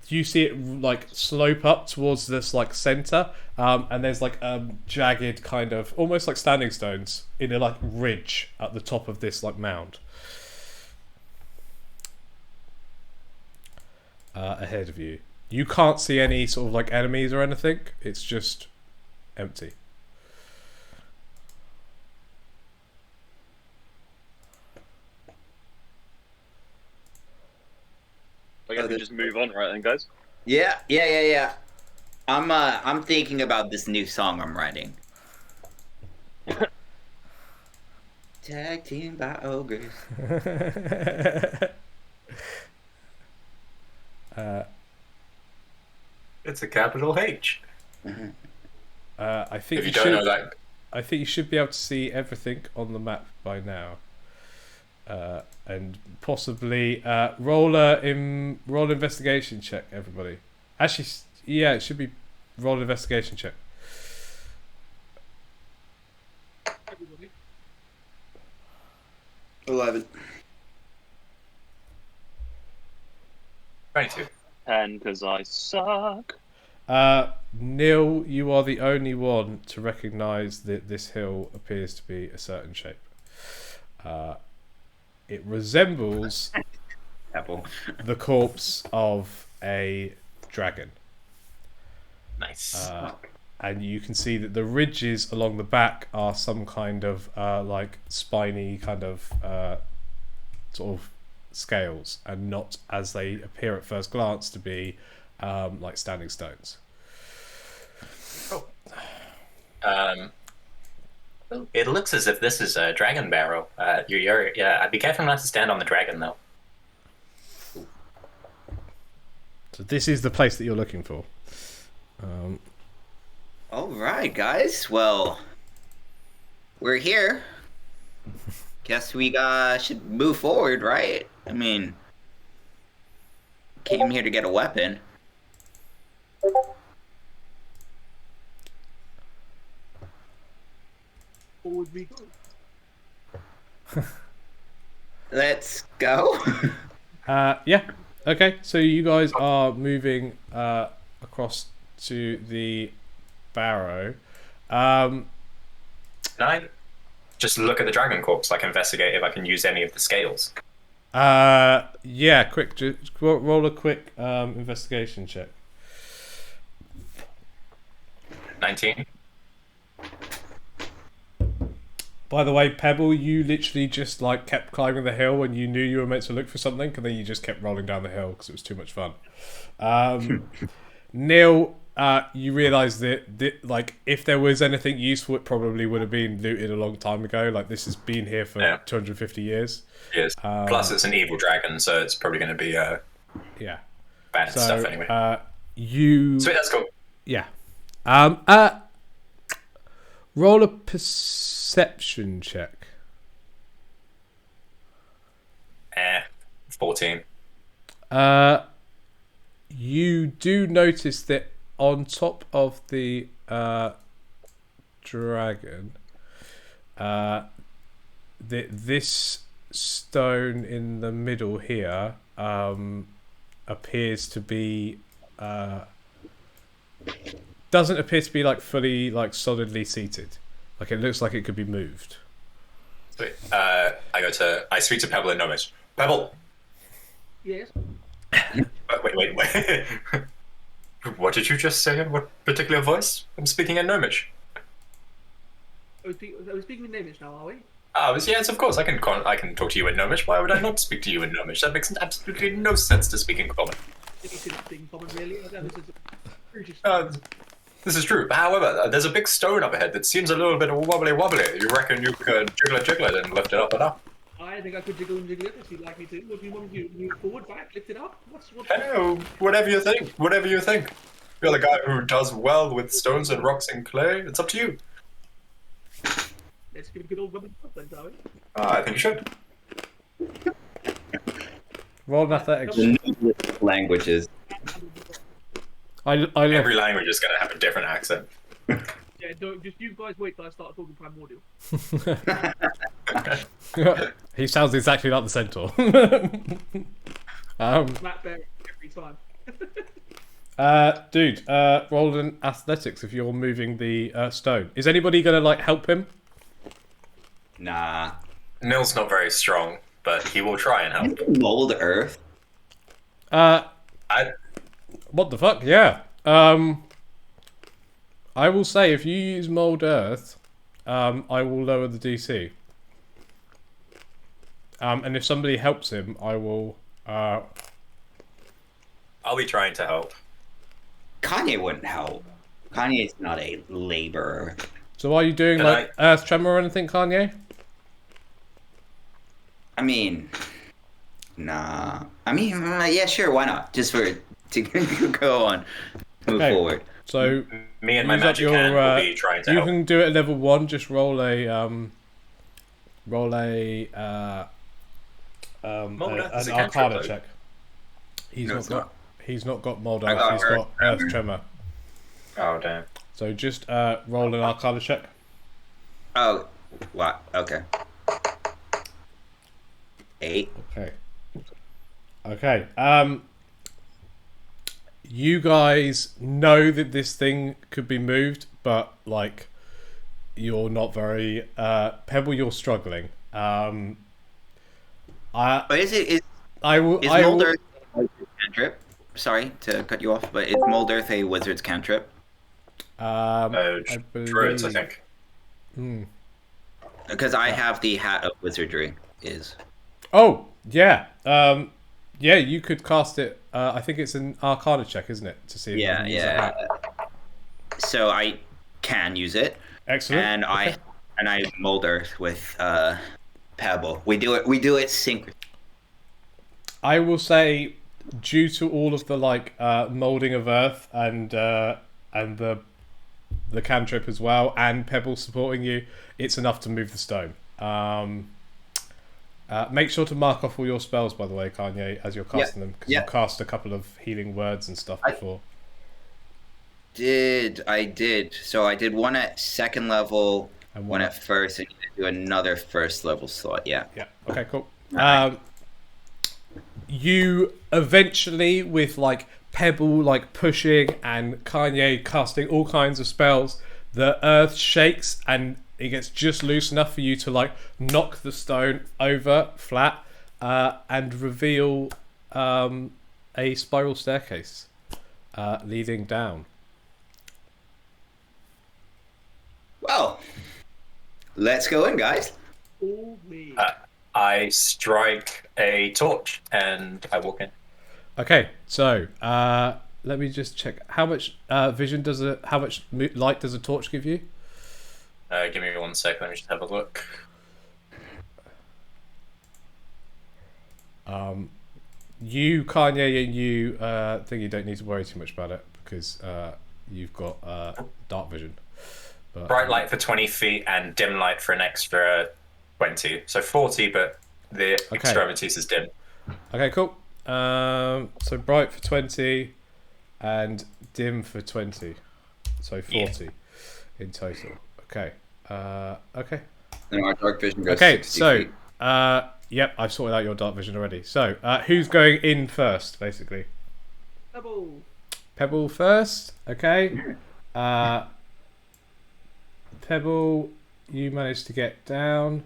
You see it like slope up towards this like center, and there's like jagged kind of almost like standing stones in a like ridge at the top of this like mound. Ahead of you. You can't see any sort of like enemies or anything. It's just empty. I guess we just move on, right then, guys? Yeah. I'm thinking about this new song I'm writing. Tag team by ogres. It's a capital H. I think If you don't know that, I think you should be able to see everything on the map by now, and possibly roll investigation check, everybody. Actually, yeah, it should be roll investigation check. Everybody. 11. 22. 10 because I suck. Neil, you are the only one to recognise that this hill appears to be a certain shape. It resembles Apple. the corpse of a dragon. Nice. And you can see that the ridges along the back are some kind of like spiny kind of sort of scales, and not as they appear at first glance to be like standing stones. It looks as if this is a dragon barrow. Yeah, be careful not to stand on the dragon, though. So this is the place that you're looking for. All right, guys. Well, we're here. Guess we should move forward, right? I mean, came here to get a weapon. Forward we go. Let's go. Yeah. Okay. So you guys are moving across to the Barrow. Can I just look at the dragon corpse, like investigate if I can use any of the scales? Yeah. Quick. Just roll a quick investigation check. 19. By the way, Pebble, you literally just like kept climbing the hill when you knew you were meant to look for something, and then you just kept rolling down the hill because it was too much fun. Neil, you realise that like if there was anything useful, it probably would have been looted a long time ago. Like this has been here for 250 years. Yes. Plus, it's an evil dragon, so it's probably going to be Yeah. bad stuff anyway. Sweet, that's cool. Yeah. Roll a perception check. 14. You do notice that on top of the dragon, that this stone in the middle here appears to be doesn't appear to be like fully like solidly seated. Like it looks like it could be moved. Sweet. I speak to Pebble in Gnomish. Pebble. Yes. Wait. What did you just say? In what particular voice? I'm speaking in Gnomish. Are we speaking in Gnomish now, are we? Yes, of course. I can talk to you in Gnomish. Why would I not speak to you in Gnomish? That makes absolutely no sense to speak in Common. This is in common, really. This is true. However, there's a big stone up ahead that seems a little bit wobbly. You reckon you could jiggle it and lift it up and up? I think I could jiggle and jiggle it if you'd like me to. What do you want me to do? Move forward, back, lift it up? Whatever you think. You're the guy who does well with stones and rocks and clay. It's up to you. Let's give it a good old rubber then, shall we? I think you should. Roll an athletics. Languages. Every language is going to have a different accent. Yeah, don't just you guys wait till I start talking primordial. He sounds exactly like the centaur. Matt Bear every time. Dude, roll an athletics if you're moving the stone. Is anybody gonna like help him? Nah. Nil's not very strong, but he will try and help. Mold earth. What the fuck? Yeah. I will say if you use mold earth, I will lower the DC. And if somebody helps him, I will. I'll be trying to help. Kanye wouldn't help. Kanye's not a laborer. So are you doing earth tremor or anything, Kanye? I mean, nah. I mean, yeah, sure. Why not? Just to go on, move forward. So me and my magic hand will be trying to help. You can do it at level 1. Just roll a an Arcana check. He's not got mold earth. He's got earth tremor. Oh damn! So just roll an Arcana check. Oh, what? Okay. 8. Okay. You guys know that this thing could be moved, but like you're not very Pebble. You're struggling. But is I will. Mold Earth a wizard's cantrip? Sorry to cut you off, but is Mold Earth a wizard's cantrip? I Druids, I believe. think. Because I have the Hat of Wizardry. Is Oh yeah. Yeah, you could cast it. I think it's an Arcana check, isn't it, to see if you yeah, can use the hat. So I can use it, Excellent. and I Mold Earth with Pebble. We do it sync. I will say, due to all of the like molding of earth and the cantrip as well, and Pebble supporting you, it's enough to move the stone. Make sure to mark off all your spells, by the way, Kanye, as you're casting them, because you've cast a couple of healing words and stuff before. I did. So I did one at second level, And one at first, and you do another first level slot. Yeah. Yeah. Okay. Cool. You eventually, with like Pebble like pushing and Kanye casting all kinds of spells, the earth shakes and it gets just loose enough for you to like knock the stone over flat and reveal a spiral staircase leading down. Well, let's go in, guys. All me. I strike a torch and I walk in. Okay, so let me just check how much vision does how much light does a torch give you? Give me 1 sec. Let me just have a look. You, Kanye, and you think you don't need to worry too much about it because you've got dark vision. But, Bright light for 20 feet and dim light for an extra 20. So 40, but the extremities is dim. Okay, cool. So bright for 20 and dim for 20. So 40 in total. Okay. Okay. And our dark vision goes Okay, 60 so feet. yep, I've sorted out your dark vision already. So who's going in first, basically? Pebble. Pebble first. Okay. Pebble, you managed to get down.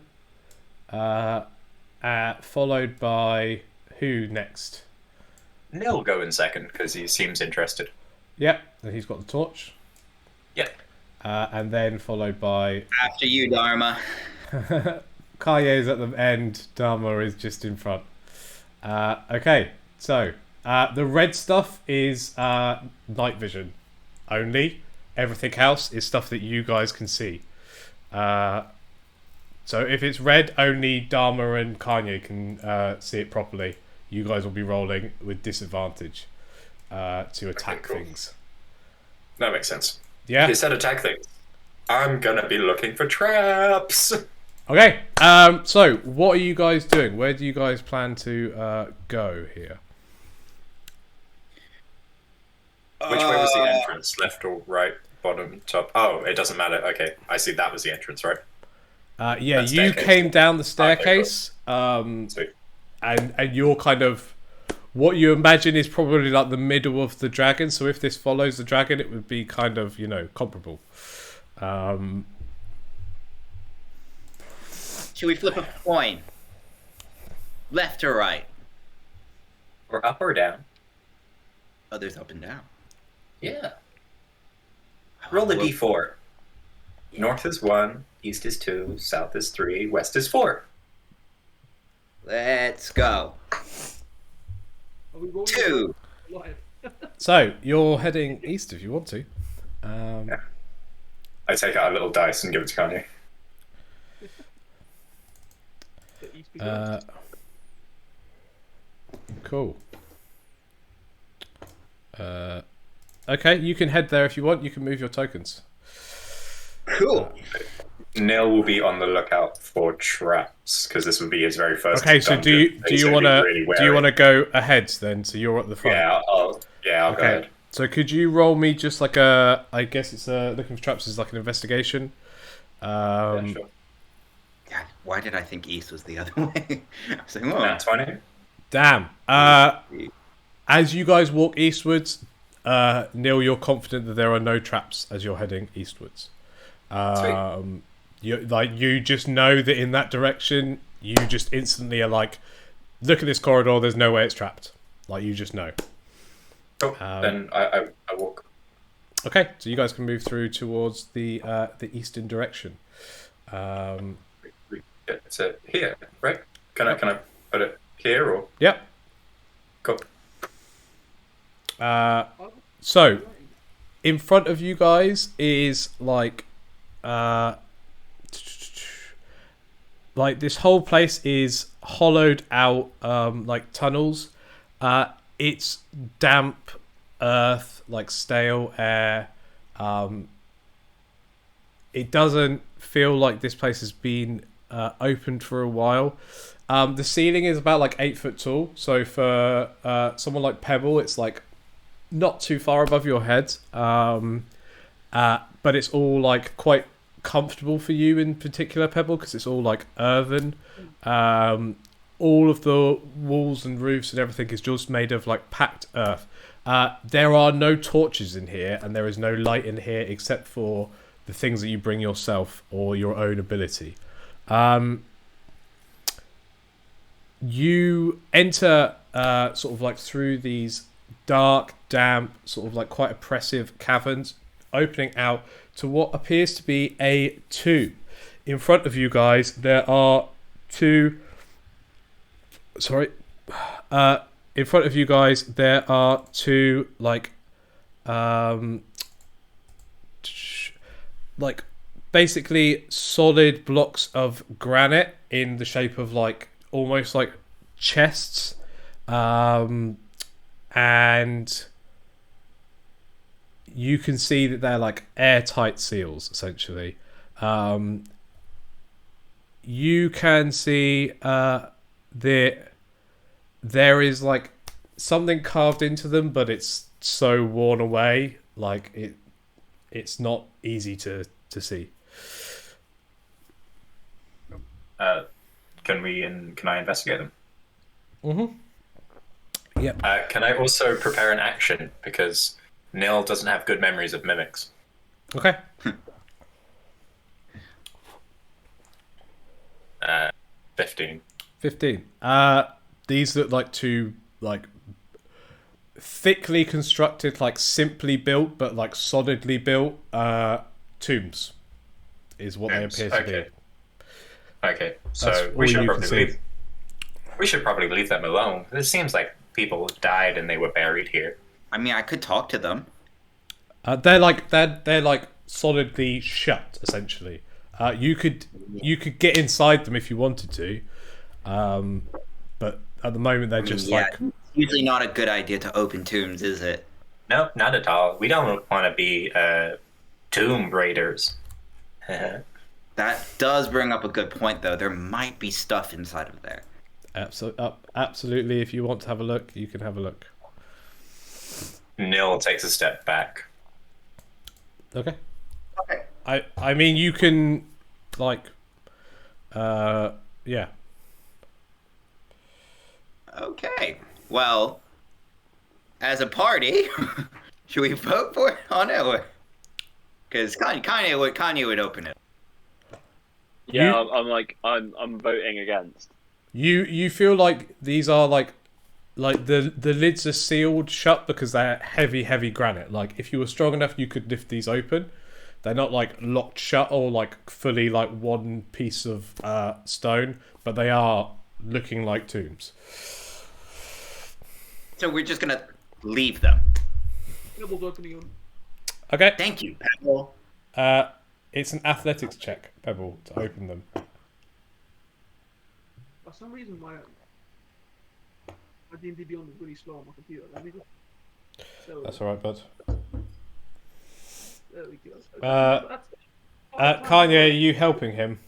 Followed by who next? Nil go in second because he seems interested. Yep, and he's got the torch. Yep. And then followed by After you, Dharma. Kaye's at the end. Dharma is just in front. Okay, so the red stuff is night vision only. Everything else is stuff that you guys can see. So if it's red, only Dharma and Kanye can see it properly. You guys will be rolling with disadvantage to attack cool. things. That makes sense. Yeah. He said attack things. I'm gonna be looking for traps. Okay. So what are you guys doing? Where do you guys plan to go here? Which way was the entrance? Left or right? Bottom, top? Oh, it doesn't matter. Okay, I see. That was the entrance, right? Yeah, That you staircase. came down the Okay, staircase, Sweet. and you're kind of what you imagine is probably like the middle of the dragon. So if this follows the dragon, it would be kind of comparable. Should we flip a coin? Left or right? Or up or down? Oh, there's up and down. Yeah. Roll the Well, d4. North is 1, east is 2, south is 3, west is 4. Let's go. Are we rolling 2. live? So you're heading east if you want to. Yeah. I take out a little dice and give it to Kanye. The East begins. Cool. Okay, you can head there if you want. You can move your tokens. Cool. Nil will be on the lookout for traps because this would be his very first. Okay, so do dungeon. you He's gonna be really wary. go ahead then? So you're at the front. Yeah, I'll go Okay. ahead. So could you roll me just like a? I guess it's looking for traps is like an investigation. Yeah, sure. God, why did I think east was the other way? I was like, oh. Nat 20. Damn. As you guys walk eastwards, Neil, you're confident that there are no traps as you're heading eastwards. You just know that in that direction, you just instantly are like, look at this corridor. There's no way it's trapped. Like you just know. Cool. Then I walk. Okay, so you guys can move through towards the eastern direction. We get to here, right? Can I put it here or? Yep. Cool. So, in front of you guys is like this whole place is hollowed out, like tunnels. It's damp earth, like stale air. It doesn't feel like this place has been opened for a while. The ceiling is about like 8 foot tall, so for someone like Pebble, it's like not too far above your head. But it's all like quite comfortable for you in particular, Pebble, because it's all like earthen. All of the walls and roofs and everything is just made of like packed earth. There are no torches in here, and there is no light in here except for the things that you bring yourself or your own ability. You enter sort of like through these dark, damp, sort of like quite oppressive caverns, opening out to what appears to be a tomb. In front of you guys, there are two. Sorry. In front of you guys, there are two like basically solid blocks of granite in the shape of like almost like chests, and you can see that they're like airtight seals essentially. You can see that there is like something carved into them, but it's so worn away, like it's not easy to see. Can I investigate them? Mm-hmm. Yep. Can I also prepare an action, because Neil doesn't have good memories of mimics? Okay. 15. 15. These look like two like thickly constructed, like simply built, but like solidly built tombs is what they appear to be. Okay, so That's we all should you probably can leave. see. We should probably leave them alone. It seems like people died and they were buried here. I mean, I could talk to them. They're like solidly shut essentially. You could get inside them if you wanted to, but at the moment they're just like. Usually not a good idea to open tombs, is it? No, not at all. We don't want to be tomb raiders. That does bring up a good point, though. There might be stuff inside of there. Absolutely. If you want to have a look, you can have a look. Nil takes a step back. Okay. Okay. I mean, you can, like, yeah. Okay. Well, as a party, should we vote for it on it? Because Kanye would open it. Yeah, I'm voting against. You feel like these are like the lids are sealed shut because they're heavy granite. Like if you were strong enough, you could lift these open. They're not like locked shut or like fully like one piece of stone, but they are looking like tombs. So we're just gonna leave them. Pebble's opening them. Okay. Thank you, Pebble. It's an athletics check, Pebble, to open them. For some reason, my D&D Beyond is really slow on my computer. Let me just... That's all right, bud. There we go. Kanye, are you helping him?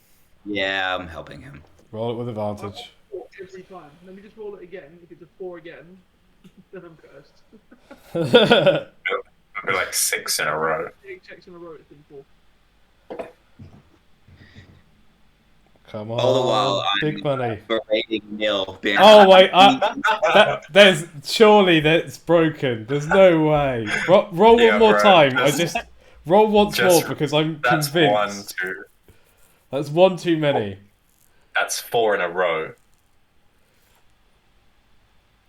Yeah, I'm helping him. Roll it with advantage. Every time. Let me just roll it again. If it's a 4 again, then I'm cursed. It'll be like 6 in a row. 8 checks in a row, it's been 4. Come All the while, on, big money. berating Nil. Being Oh wait, surely that's broken. There's no way. Roll Yeah, one more bro, time. I just- just roll once just- more because I'm That's convinced. 1, 2. That's one too many. That's 4 in a row.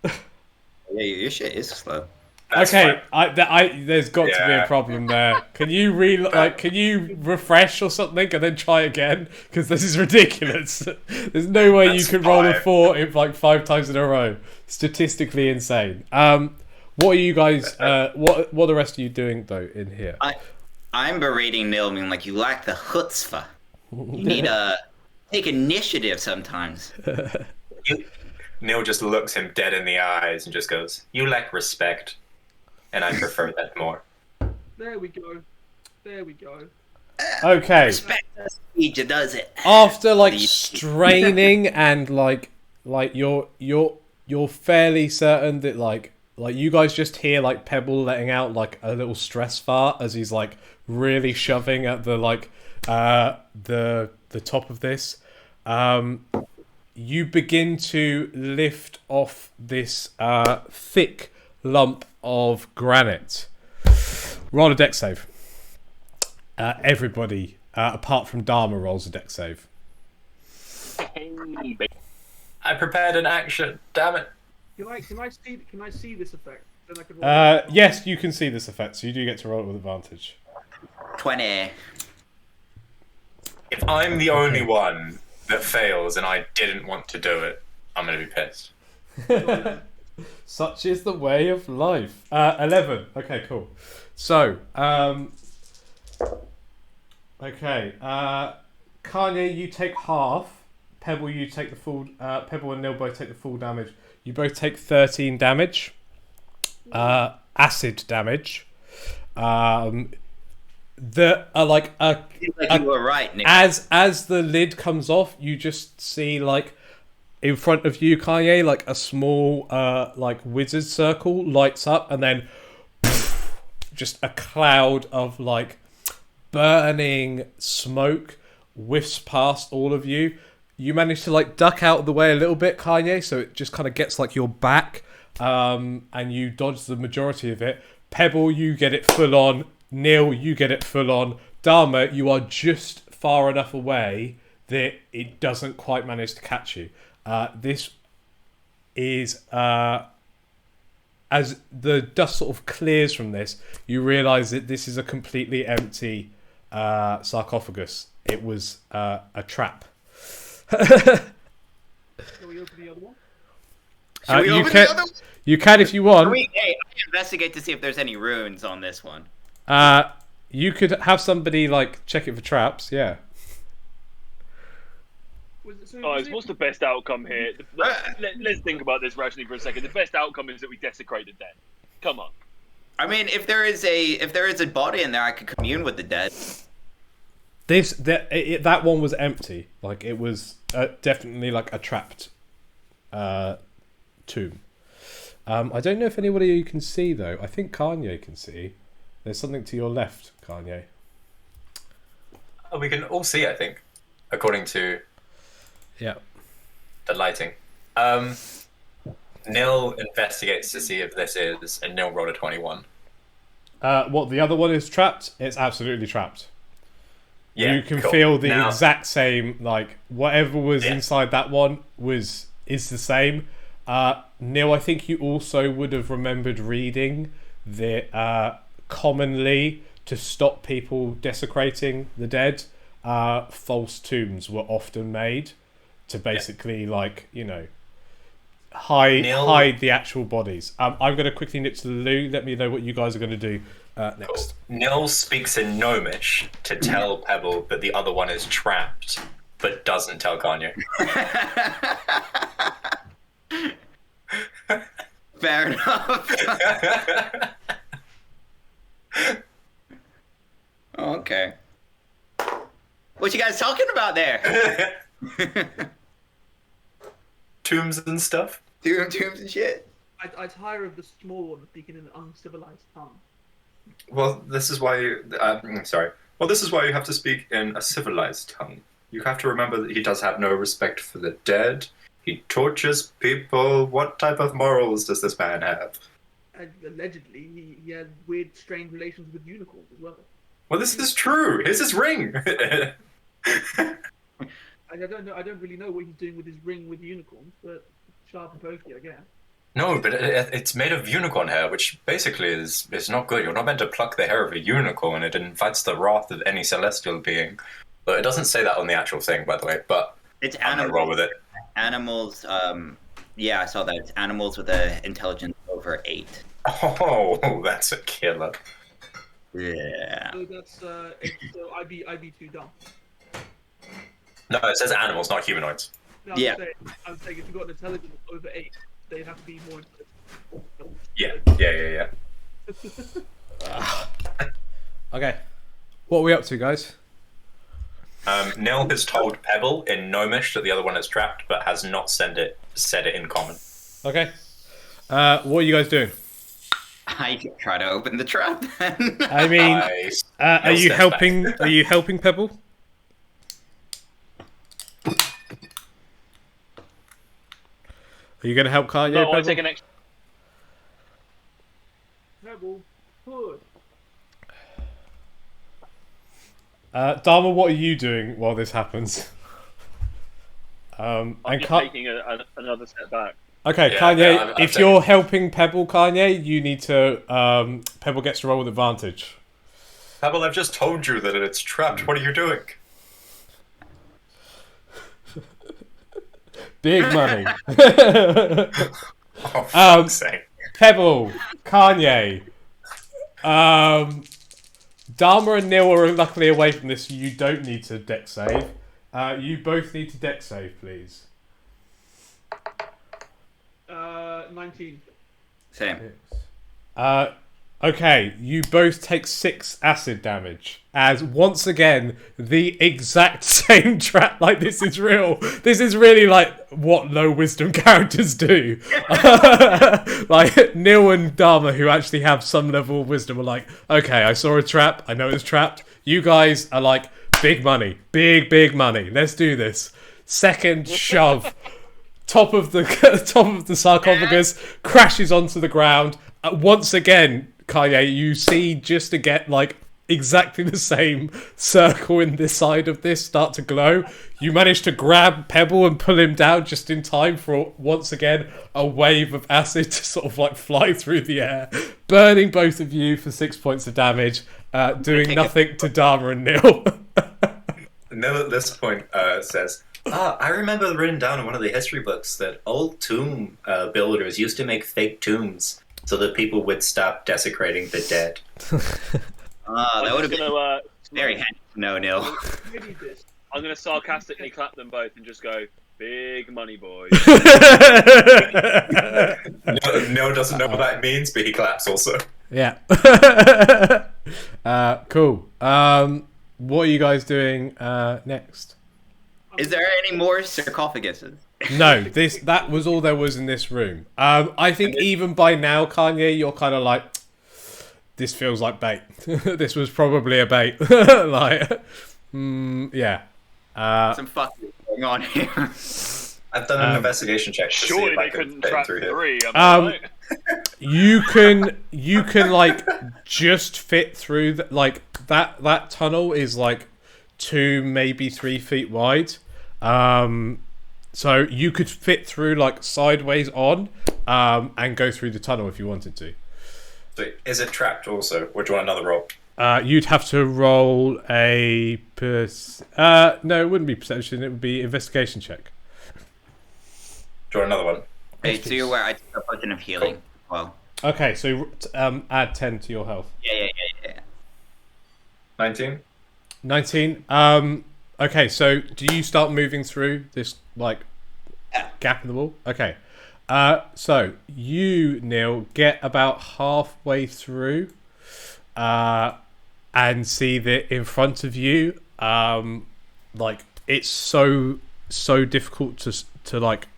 Yeah, your shit is slow. That's Okay, fine. there's got to be a Yeah. problem there. Can you can you refresh or something and then try again? Because this is ridiculous. There's no way you That's can roll a 5. 4 in like 5 times in a row. Statistically insane. What are you guys? What are the rest of you doing though in here? I'm berating Nil, meaning like you lack the chutzpah. You need to take initiative sometimes. Neil just looks him dead in the eyes and just goes, "You lack respect, and I prefer that more." There we go. There we go. Okay. Respect us, he does it. After like straining and like you're fairly certain that like you guys just hear like Pebble letting out like a little stress fart as he's like really shoving at the like the top of this. You begin to lift off this thick lump of granite. Roll a dex save. Everybody, apart from Dharma, rolls a dex save. Hey, baby. I prepared an action. Damn it! Can I see this effect? Then I can roll it. Yes, you can see this effect, so you do get to roll it with advantage. 20. If I'm the only one that fails and I didn't want to do it, I'm gonna be pissed. Such is the way of life. 11. Okay, cool. So, okay. Kanye, you take half. Pebble, you take the full. Pebble and Nil both take the full damage. You both take 13 damage. Acid damage. You were right, Nick. As the lid comes off, you just see like in front of you, Kanye, like a small like wizard circle lights up, and then just a cloud of like burning smoke whiffs past all of you. You manage to like duck out of the way a little bit, Kanye, so it just kind of gets like your back, and you dodge the majority of it. Pebble, you get it full on. Nil, you get it full on. Dharma, you are just far enough away that it doesn't quite manage to catch you. This is as the dust sort of clears from this, you realise that this is a completely empty sarcophagus. It was a trap. Can we open the other one? Should we open the other one? You can if you want. Hey, I investigate to see if there's any runes on this one. You could have somebody like check it for traps. Yeah. Guys, what's the best outcome here? Let's think about this rationally for a second. The best outcome is that we desecrate the dead. Come on. I mean, if there is a body in there, I could commune with the dead. That one was empty. Like it was definitely like a trapped tomb. I don't know if anybody you can see though. I think Kanye can see. There's something to your left, Kanye. Oh, we can all see, I think, according to Yeah. the lighting. Nil investigates to see if this is, and Nil rolled a 21. What the other one is trapped? It's absolutely trapped. Yeah, You can cool. feel the Now- exact same, like whatever was Yeah. inside that one is the same. Neil, I think you also would have remembered reading that commonly to stop people desecrating the dead, false tombs were often made to basically hide the actual bodies. I'm going to quickly nip to the loo. Let me know what you guys are going to do next. Nil speaks in Gnomish to tell Pebble that the other one is trapped, but doesn't tell Kanye. Fair enough. Okay. What you guys talking about there? Tombs and stuff? Tombs and shit. I tire of the small one speaking in an uncivilized tongue. Well, this is why you. Sorry. Well, this is why you have to speak in a civilized tongue. You have to remember that he does have no respect for the dead. He tortures people. What type of morals does this man have? And allegedly, he had weird, strange relations with unicorns as well. Well, this is true. Here's his ring. I don't know. I don't really know what he's doing with his ring with unicorns, but sharp and pokey, I guess. No, but it's made of unicorn hair, which basically is not good. You're not meant to pluck the hair of a unicorn. It invites the wrath of any celestial being. But it doesn't say that on the actual thing, by the way. But It's I'm gonna roll with it. animals. Yeah, I saw that. It's animals with an intelligence over 8. Oh, that's a killer. Yeah. So that's so I'd be too dumb. No, it says animals, not humanoids. No, Yeah. I'm saying if you've got an intelligence over 8, they'd have to be more intelligent. Yeah. Okay. What are we up to, guys? Nil has told Pebble in Gnomish that the other one is trapped, but has not said it in common. Okay. What are you guys doing? I try to open the trap then. I mean, Nice. are Nil you steps helping? back. Are you helping Pebble? Are you going to help Kanye? No, I Pebble? take an extra. Pebble, push. Dharma, what are you doing while this happens? I'm And just Ka- taking another step back. Okay, Yeah, Kanye, yeah, I've if taken- you're helping Pebble, Kanye, you need to. Pebble gets to roll with advantage. Pebble, I've just told you that it's trapped. What are you doing? Big money. Oh, fuck's sake. Pebble, Kanye, Dharma and Neil are luckily away from this. So you don't need to deck save. You both need to deck save, please. 19. Same. Okay, you both take 6 acid damage. As once again, the exact same trap. Like, this is real. This is really like what low wisdom characters do. Like Neil and Dharma, who actually have some level of wisdom, are like, okay, I saw a trap. I know it's trapped. You guys are like, big money, big money. Let's do this. Second shove. Top of the sarcophagus crashes onto the ground. Once again, Kanye, you see just to get like exactly the same circle in this side of this start to glow. You manage to grab Pebble and pull him down just in time for once again a wave of acid to sort of like fly through the air, burning both of you for 6 points of damage, doing nothing to Dharma and Neil. Nil at this point says, I remember written down in one of the history books that old tomb builders used to make fake tombs so that people would stop desecrating the dead. That would have been Gonna, very handy to know, Neil. Maybe this. I'm going to sarcastically clap them both and just go, big money, boys. Nil doesn't know what that means, but he claps also. Yeah. Cool. What are you guys doing next? Is there any more sarcophaguses? No, that was all there was in this room. I think even by now, Kanye, you're kind of like, this feels like bait. This was probably a bait. Like, yeah. Some fucking going on here. I've done an investigation check to see Surely if I they could couldn't fit trap through here. 3, am I right? You can like just fit through like that tunnel is like 2 maybe 3 feet wide. So you could fit through like sideways on and go through the tunnel if you wanted to. So is it trapped also? Or do you want another roll? You'd have to roll a no, it wouldn't be perception, it would be investigation check. Do you want another one? Hey, so you're aware I took a potion of healing. Well, Okay, so add 10 to your health. yeah. 19? 19. Okay, so do you start moving through this like gap in the wall? Okay. So you, Neil, get about halfway through and see that in front of you, like it's so difficult to like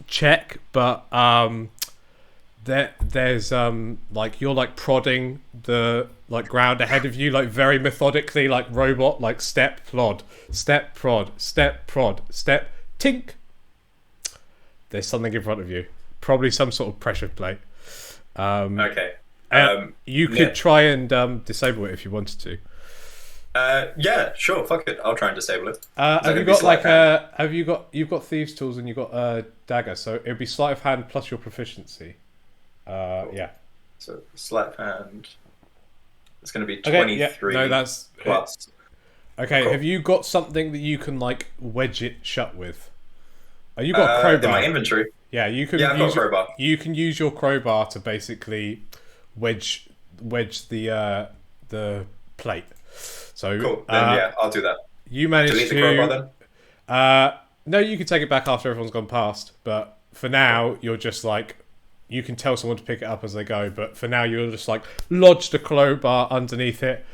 check, but there's like you're like prodding the like ground ahead of you like very methodically like robot like step prod step prod step prod step tink. There's something in front of you, probably some sort of pressure plate. Okay. You could try and disable it if you wanted to. Yeah, sure. Fuck it. I'll try and disable it. Have you got like a? You've got thieves tools and you've got a dagger, so it'd be sleight of hand plus your proficiency. Yeah. So sleight of hand. It's going to be Okay. 23 Yeah. No, that's plus. Okay. Cool. Have you got something that you can like wedge it shut with? You got a crowbar in my inventory. Yeah, you can. Yeah, I've got use a crowbar. You can use your crowbar to basically wedge the plate. So Cool. Then yeah, I'll do that. You managed Delete to. the crowbar then? No, you can take it back after everyone's gone past. But for now, you're just like, you can tell someone to pick it up as they go. But for now, you're just like lodge the crowbar underneath it.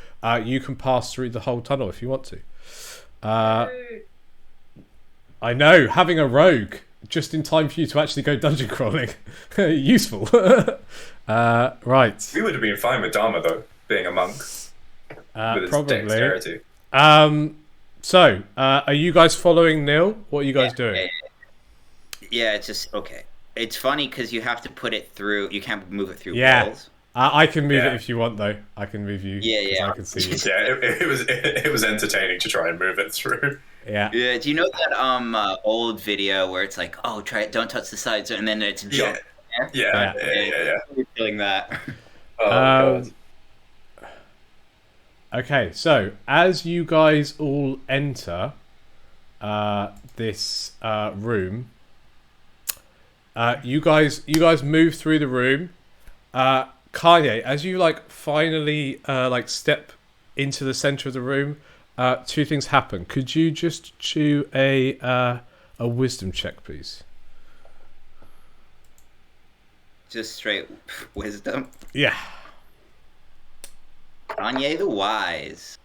You can pass through the whole tunnel if you want to. I know, having a rogue just in time for you to actually go dungeon crawling, useful. Right. We would have been fine with Dharma though, being a monk. With his Probably. dexterity. So, are you guys following Neil? What are you guys doing? Yeah, it's just okay. It's funny because you have to put it through. You can't move it through walls. I can move it if you want, though. I can move you. Yeah. I can see you. Yeah, it was entertaining to try and move it through. Yeah. Yeah. Do you know that old video where it's like, oh, try it, don't touch the sides, and then it's jump. Yeah. We're feeling that. Oh god. Okay, so as you guys all enter this room, you guys move through the room. Kanye, as you like finally like step into the center of the room, two things happen. Could you just do a wisdom check, please? Just straight wisdom. Yeah. Kanye the Wise.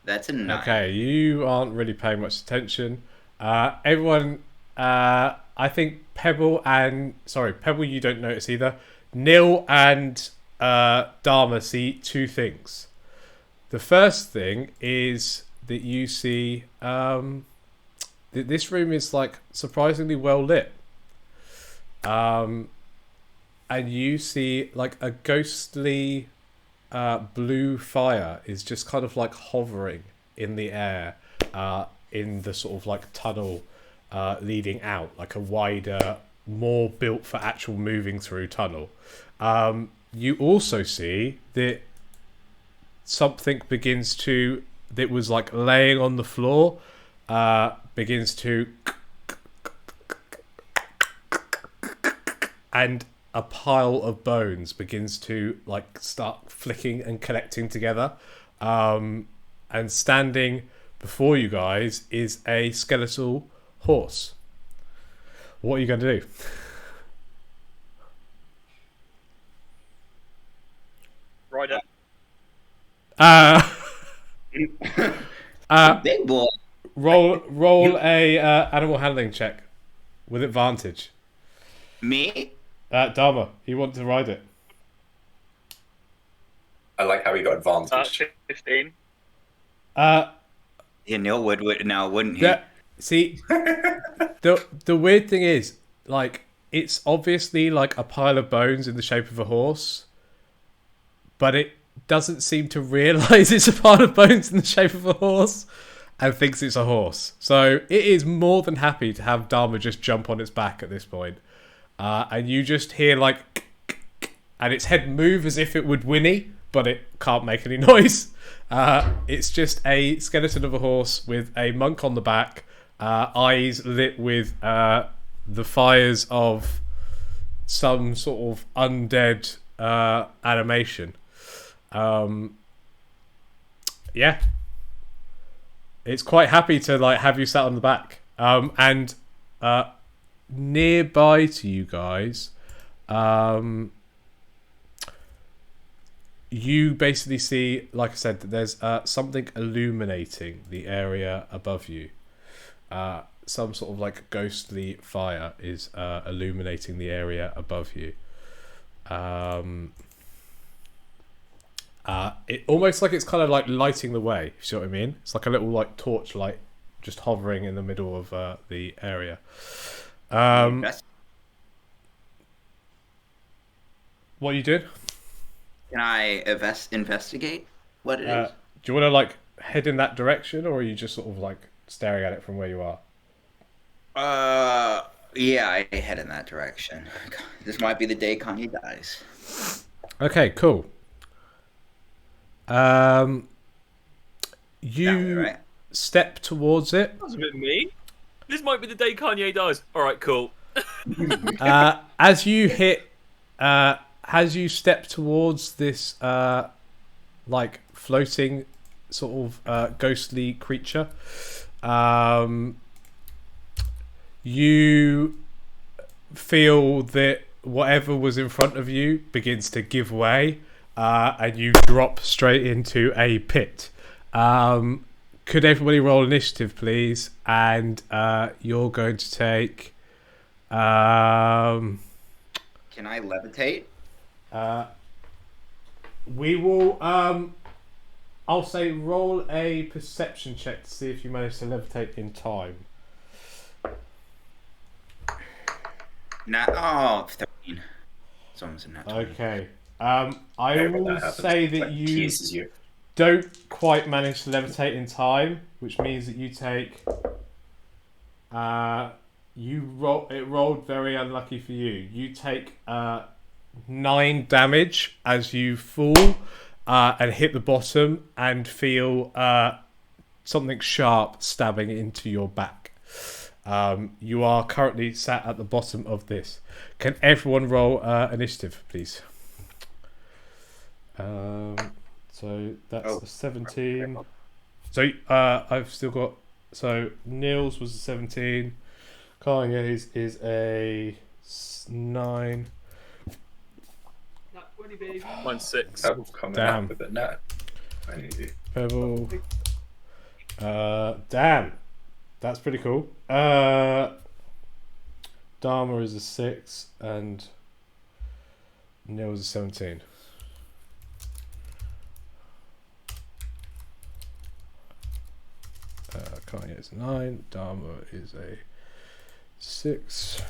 That's a 9. Okay, you aren't really paying much attention. Everyone, I think Pebble, you don't notice either. Neil and Dharma see two things. The first thing is that you see that this room is like surprisingly well lit. And you see like a ghostly blue fire is just kind of like hovering in the air in the sort of like tunnel leading out, like a wider, more built for actual moving through tunnel. You also see that something that was like laying on the floor begins to and a pile of bones begins to like start flicking and connecting together. And standing before you guys is a skeletal horse. What are you going to do? Rider. Big boy. Roll a animal handling check with advantage. Me? Dharma, you want to ride it? I like how he got advantage. 15. Yeah, Neil would now, wouldn't he? See, the weird thing is, like, it's obviously like a pile of bones in the shape of a horse, but it doesn't seem to realise it's a pile of bones in the shape of a horse and thinks it's a horse. So it is more than happy to have Dharma just jump on its back at this point. And you just hear like, and its head move as if it would whinny, but it can't make any noise. It's just a skeleton of a horse with a monk on the back, eyes lit with the fires of some sort of undead animation. Yeah, it's quite happy to like have you sat on the back. And nearby to you guys, you basically see, like I said, that there's something illuminating the area above you. Some sort of like ghostly fire is illuminating the area above you. It almost like it's kind of like lighting the way. You see what I mean? It's like a little like torch light just hovering in the middle of the area. What are you doing? Can I investigate what it is? Do you want to like head in that direction, or are you just sort of like staring at it from where you are? Yeah, I head in that direction. This might be the day Kanye dies. Okay, cool. You That way, right? step towards it. That's a bit mean. This might be the day Kanye dies. All right, cool. As you step towards this like floating sort of ghostly creature, you feel that whatever was in front of you begins to give way, and you drop straight into a pit. Could everybody roll initiative, please? And you're going to take. Can I levitate? We will. I'll say roll a perception check to see if you manage to levitate in time. Oh, 13. Someone's in that. Okay. I will say that you teases you. don't quite manage to levitate in time, which means that you take. It rolled very unlucky for you. You take 9 damage as you fall and hit the bottom and feel something sharp stabbing into your back. You are currently sat at the bottom of this. Can everyone roll initiative, please? So that's a 17. So I've still got. So Neil's was a 17. Kanye's is a 9. Not 20, baby. Mine's 6. Pebble coming Damn. up with a net. I need you. Pebble. Damn. That's pretty cool. Dharma is a 6 and Neil's a 17. Kanye is a 9. Dharma is a 6.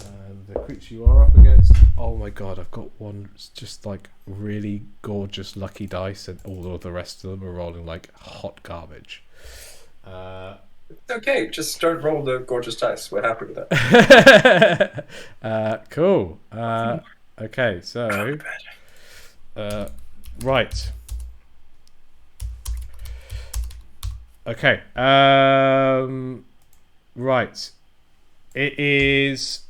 And the creature you are up against. Oh my god, I've got one just like really gorgeous lucky dice, and all of the rest of them are rolling like hot garbage. It's okay, just don't roll the gorgeous dice. We're happy with that. Cool. Okay, so right. Okay. Right. It is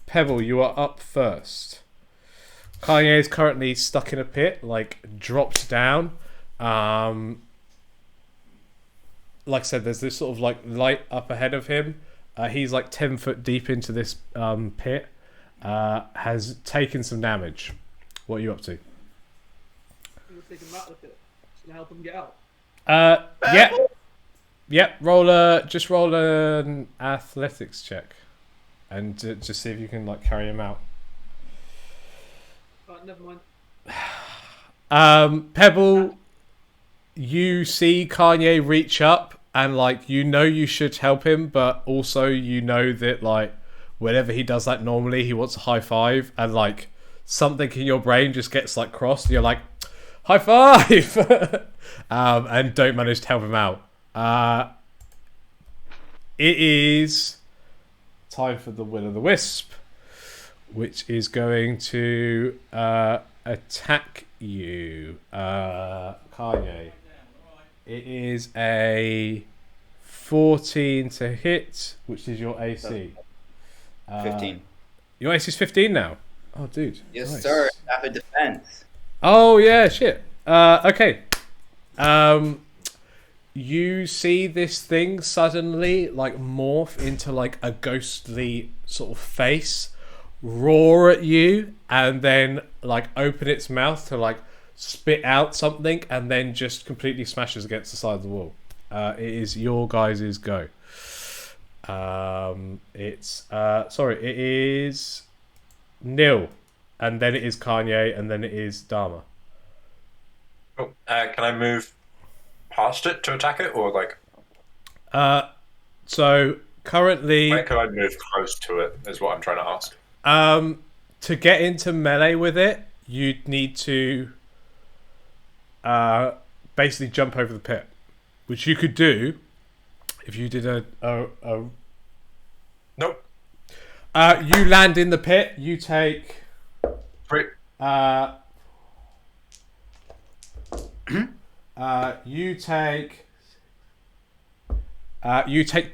Pebble. You are up first. Kanye is currently stuck in a pit, like dropped down. Like I said, there's this sort of like light up ahead of him. He's like 10 foot deep into this pit. Has taken some damage. What are you up to? I'm gonna take him out with it. It's gonna help him get out. Yep. Just roll an athletics check, and just see if you can like carry him out. Never mind. Pebble, you see Kanye reach up, and like you should help him, but also you know that like whenever he does that normally, he wants a high five, and like something in your brain just gets like crossed, and you're like, high five, and don't manage to help him out. It is time for the Will-o'-the-Wisp, which is going to attack you, Kanye. It is a 14 to hit, which is your AC. 15. Your AC is 15 now? Oh, dude. Yes, nice. sir. Have a defense. Oh, yeah, shit. Okay. You see this thing suddenly like morph into like a ghostly sort of face, roar at you, and then like open its mouth to like spit out something, and then just completely smashes against the side of the wall. It is your guys' go. It is Nil, and then it is Kanye, and then it is Dharma. Oh, can I move past it to attack it, or like? So currently, Where can I move close to it? Is what I'm trying to ask. to get into melee with it, you'd need to basically jump over the pit, which you could do if you did a Nope. you land in the pit. You take Three. You take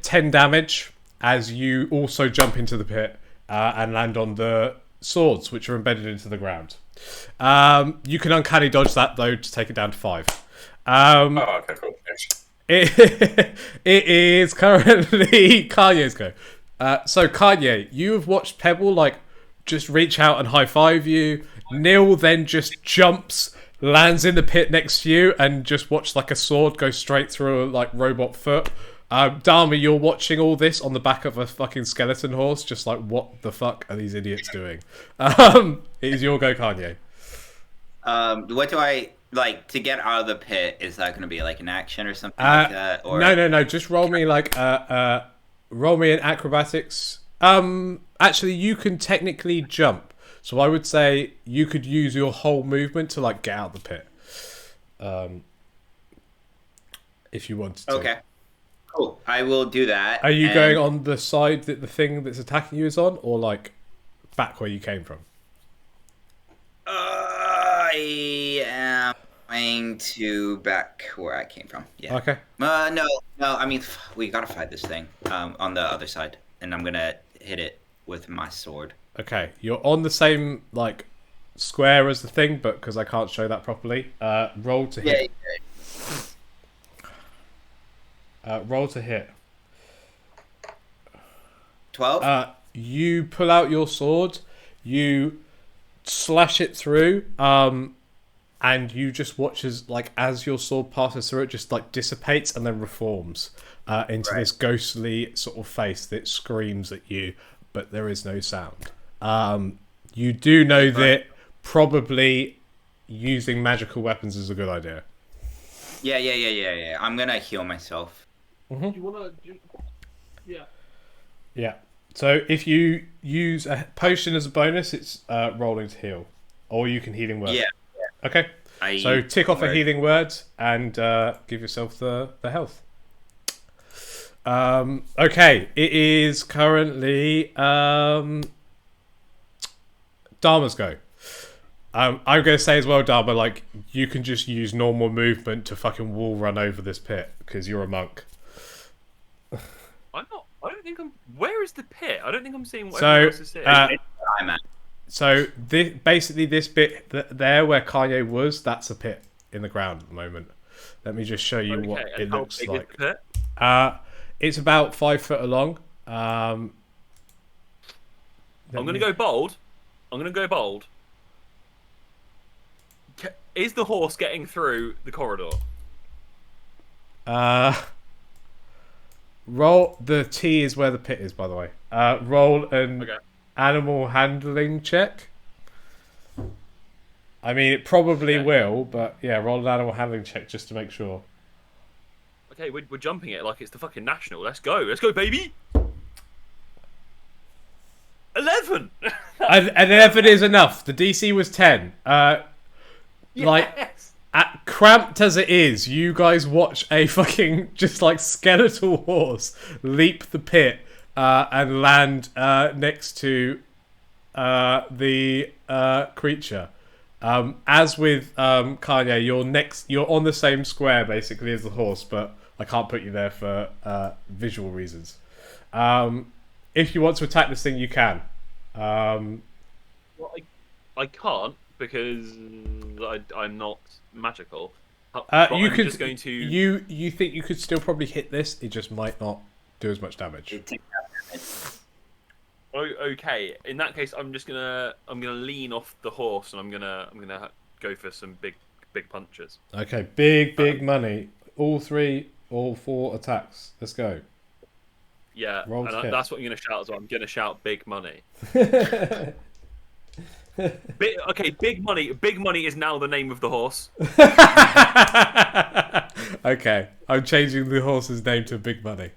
10 damage as you also jump into the pit and land on the swords, which are embedded into the ground. You can uncanny dodge that though to take it down to 5. Oh, okay, cool. Thanks. It is currently Kanye's go. So Kanye, you have watched Pebble like just reach out and high five you. Neil then just jumps, lands in the pit next to you, and just watch like a sword go straight through a like robot foot. Dharma, you're watching all this on the back of a fucking skeleton horse, just like, what the fuck are these idiots doing? It is your go, Kanye. What do I like to get out of the pit? Is that going to be like an action or something like that? Or No. Just roll me like roll me an acrobatics. Actually, you can technically jump, so I would say you could use your whole movement to like get out of the pit. If you wanted to. Okay. Cool. I will do that. Are you going on the side that the thing that's attacking you is on, or like back where you came from? I am going to back where I came from. Yeah. Okay. No. I mean, we gotta fight this thing on the other side, and I'm gonna hit it with my sword. Okay. You're on the same like square as the thing, but because I can't show that properly, roll to hit. Roll to hit. 12. You pull out your sword, you slash it through, and you just watch as your sword passes through it, just like dissipates and then reforms into this ghostly sort of face that screams at you, but there is no sound. You do know that probably using magical weapons is a good idea. Yeah. I'm gonna heal myself. Do you wanna? Yeah. Yeah. So if you use a potion as a bonus, it's rolling to heal, or you can healing word. Yeah. Okay. So tick off a healing word and give yourself the health. Okay. It is currently Dharma's go. I'm going to say as well, Dharma, like you can just use normal movement to fucking wall run over this pit because you're a monk. I'm not. I don't think I'm. Where is the pit? I don't think I'm seeing what So, everyone else is seeing. I'm at. So basically this bit there where Kanye was, that's a pit in the ground at the moment. Let me just show you what and it how looks big like. is the pit? It's about 5 foot along. I'm going to go bold. Is the horse getting through the corridor? Roll the T is where the pit is, by the way. Roll an animal handling check. I mean, it probably will, but yeah, roll an animal handling check just to make sure. Okay, we're jumping it like it's the fucking national. Let's go, baby. 11. And 11 is enough. The DC was 10. Like, cramped as it is, you guys watch a fucking just like skeletal horse leap the pit and land next to the creature. As with Kanye, you're on the same square basically as the horse, but I can't put you there for visual reasons. If you want to attack this thing, you can. Well, I can't because I'm not magical. You could. Just going to... You think you could still probably hit this? It just might not do as much damage. Oh, okay. In that case, I'm gonna lean off the horse and I'm gonna go for some big punches. Okay, big money. All 4 attacks. Let's go. Yeah, Roll to hit. that's what I'm gonna shout as well. I'm gonna shout big money. Big money. Big money is now the name of the horse. Okay, I'm changing the horse's name to Big Money.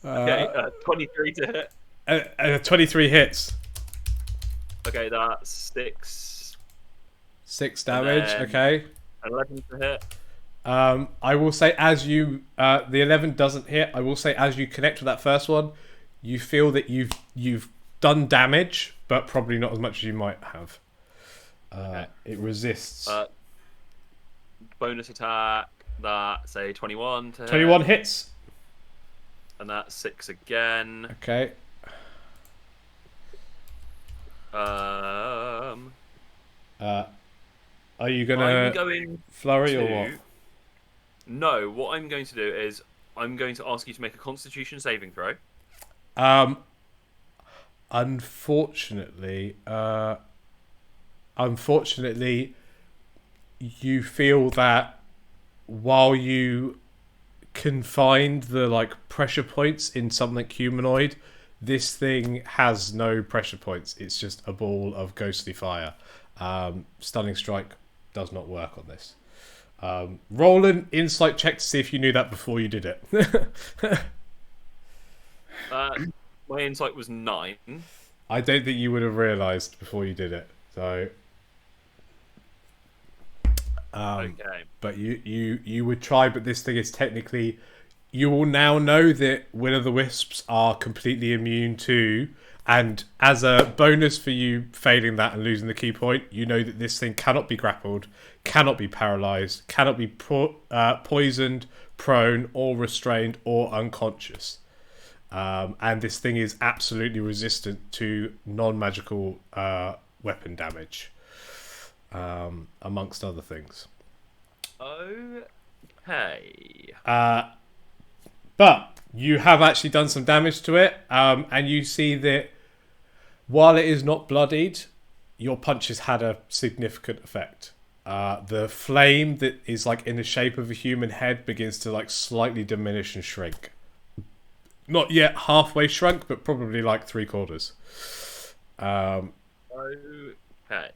Okay, 23 to hit. 23 hits. Okay, that's 6. 6 damage. then- Okay. 11 to hit. I will say as you the 11 doesn't hit. I will say as you connect with that first one, you feel that you've done damage, but probably not as much as you might have. It resists. Bonus attack. That say 21 to hit. 21 hits. And that's 6 again. Okay. Are you gonna I'm going flurry or what? No, what I'm going to do is I'm going to ask you to make a Constitution saving throw. Unfortunately, you feel that while you can find the like pressure points in something humanoid, this thing has no pressure points. It's just a ball of ghostly fire. Stunning strike does not work on this. Roll an insight check to see if you knew that before you did it. My insight was 9. I don't think you would have realised before you did it. So, Okay. but you would try. But this thing is technically, you will now know that will-o'-the-wisps are completely immune to. And as a bonus for you failing that and losing the key point, you know that this thing cannot be grappled, cannot be paralysed, cannot be poisoned, prone, or restrained, or unconscious. And this thing is absolutely resistant to non-magical weapon damage, amongst other things. Okay. But you have actually done some damage to it, and you see that while it is not bloodied, your punches had a significant effect. The flame that is like in the shape of a human head begins to like slightly diminish and shrink. Not yet halfway shrunk, but probably like 3/4. Okay.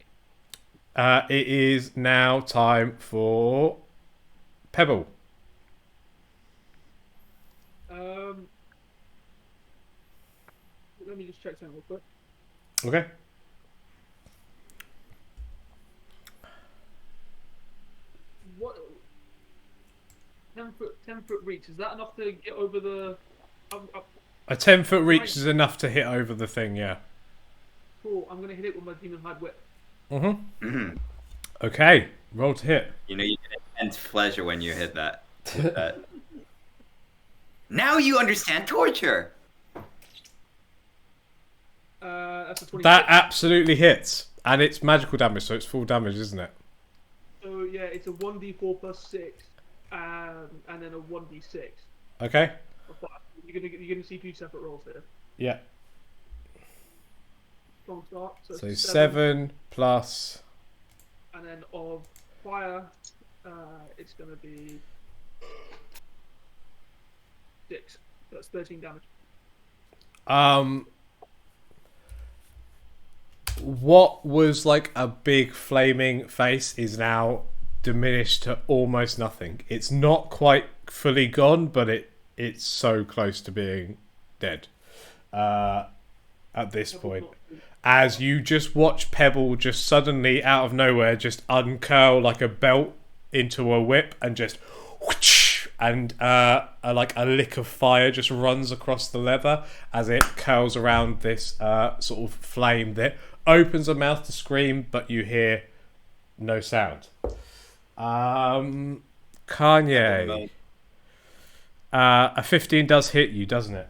It is now time for Pebble. Let me just check something real quick. Okay. What? 10 foot reach. Is that enough to get over the? A 10-foot reach is enough to hit over the thing, yeah. Cool. I'm gonna hit it with my demon hide whip. Okay, roll to hit. You know, you get intense pleasure when you hit that. Now you understand torture. That's a 26. That absolutely hits, and it's magical damage, so it's full damage, isn't it? So yeah, it's a 1d4 plus 6, and then a 1d6. Okay. You're gonna see 2 separate rolls here. Yeah. Strong start. So it's 7 plus. And then of fire, it's gonna be 6. That's 13 damage. What was like a big flaming face is now diminished to almost nothing. It's not quite fully gone, but it's so close to being dead at this point. As you just watch Pebble just suddenly out of nowhere just uncurl like a belt into a whip and just whoosh, and like a lick of fire just runs across the leather as it curls around this sort of flame that opens a mouth to scream, but you hear no sound. Kanye. A 15 does hit you, doesn't it?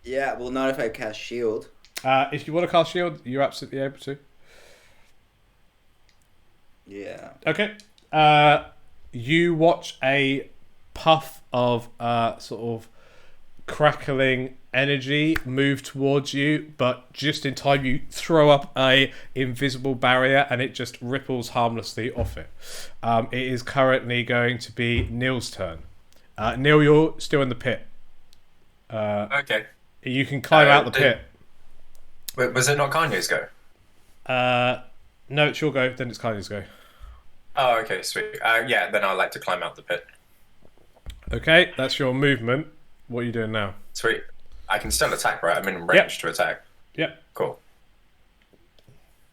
Yeah, well, not if I cast shield. If you want to cast shield, you're absolutely able to. Yeah. Okay. You watch a puff of sort of crackling energy move towards you, but just in time you throw up a invisible barrier and it just ripples harmlessly off it. It is currently going to be Neil's turn. Neil, you're still in the pit. Okay. You can climb out the pit. Was it not Kanye's go? No, it's your go. Then it's Kanye's go. Oh, okay, sweet. Yeah, then I'd like to climb out the pit. Okay, that's your movement. What are you doing now? Sweet. I can still attack, right? I'm in range to attack. Yep. Cool.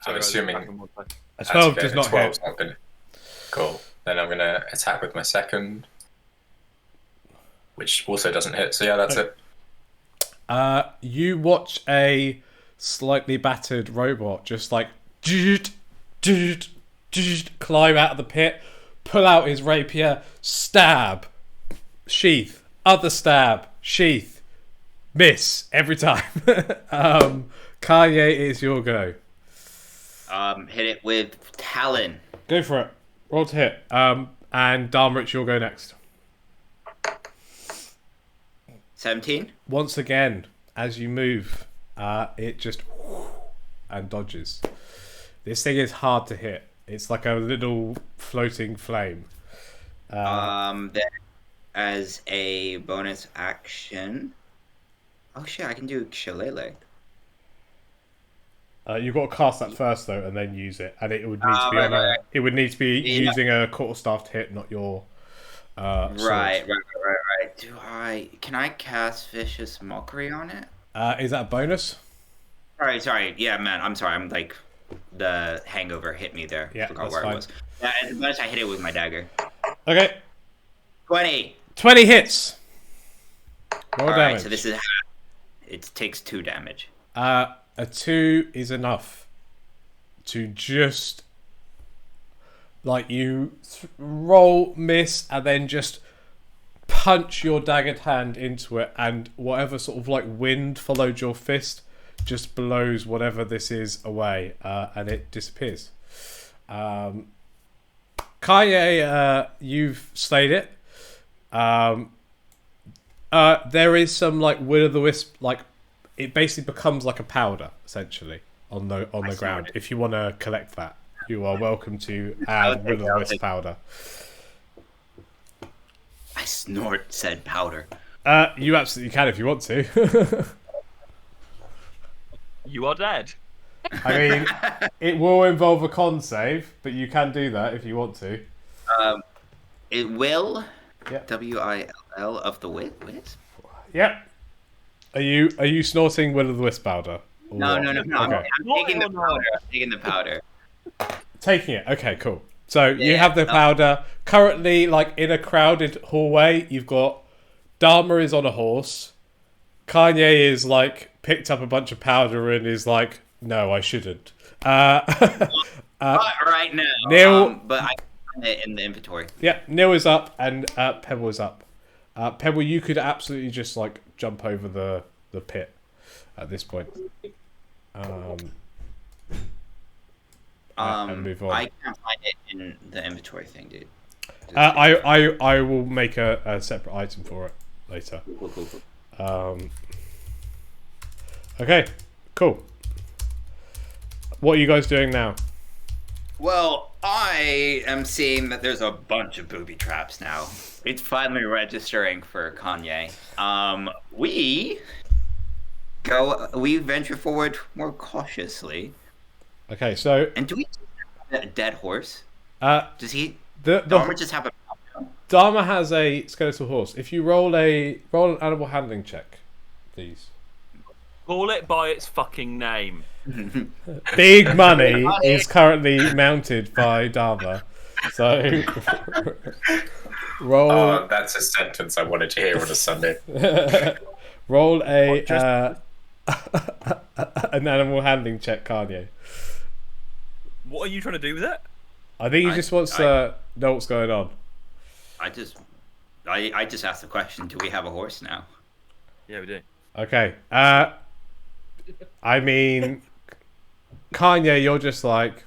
I'm assuming A 12 that's does not 12's hit. not gonna... Cool. Then I'm gonna attack with my second, which also doesn't hit. So yeah, that's it. You watch a slightly battered robot just like climb out of the pit, pull out his rapier, stab, sheath, other stab, sheath, miss every time. Kanye, it's your go. Hit it with Talon. Go for it. Roll to hit. And Dharma, it's your go next. 17. Once again, as you move, it just and dodges. This thing is hard to hit. It's like a little floating flame. Then as a bonus action. Oh shit! I can do Shillelagh. You've got to cast that first though, and then use it, and it would need to be on a. It would need to be using a quarterstaff to hit, not your. Sword. Right. Can I cast Vicious Mockery on it? Is that a bonus? Sorry. Yeah, man. I'm sorry. I'm like, the hangover hit me there. Yeah, Forgot that's where fine. it was. Yeah, as a bonus, I hit it with my dagger. Okay. 20. 20 hits. Roll All damage. right, so this is half. It takes 2 damage. A 2 is enough to just like you roll, miss, and then just punch your daggered hand into it, and whatever sort of like wind followed your fist just blows whatever this is away, and it disappears. Kaye, you've slayed it. There is some like will-o'-the-wisp, like it basically becomes like a powder essentially on the ground. If you want to collect that, you are welcome to add will-o'-the-wisp powder. I snort said powder. You absolutely can if you want to. You are dead. I mean, it will involve a con save, but you can do that if you want to. It will. Yep. WILL of the wisp. Yep. Are you snorting will-o'-the-wisp powder? Or No. what? I'm Okay. taking the powder. I'm taking the powder. Taking it. Okay, cool. So you have the powder. Currently, like in a crowded hallway, you've got Dharma is on a horse. Kanye is like picked up a bunch of powder and is like, no, I shouldn't. Not right now. Neil, but I find it in the inventory. yeah, Neil is up and Pebble is up. Pebble, you could absolutely just like jump over the pit at this point. And move on. I can't find it in the inventory thing, dude. I will make a separate item for it later. Cool. Okay, cool. What are you guys doing now? Well, I am seeing that there's a bunch of booby traps now. It's finally registering for Kanye. We venture forward more cautiously. Okay, so And do we have a dead horse? Does he? the Dharma just have a. Dharma has a skeletal horse. If you roll an animal handling check, please. Call it by its fucking name. Big Money is currently mounted by Dharma. So roll Oh, that's a sentence I wanted to hear on a Sunday. roll an animal handling check, Kanye. What are you trying to do with it? I think he just wants to know what's going on. I just asked the question. Do we have a horse now? Yeah, we do. Okay. I mean, Kanye, you're just like,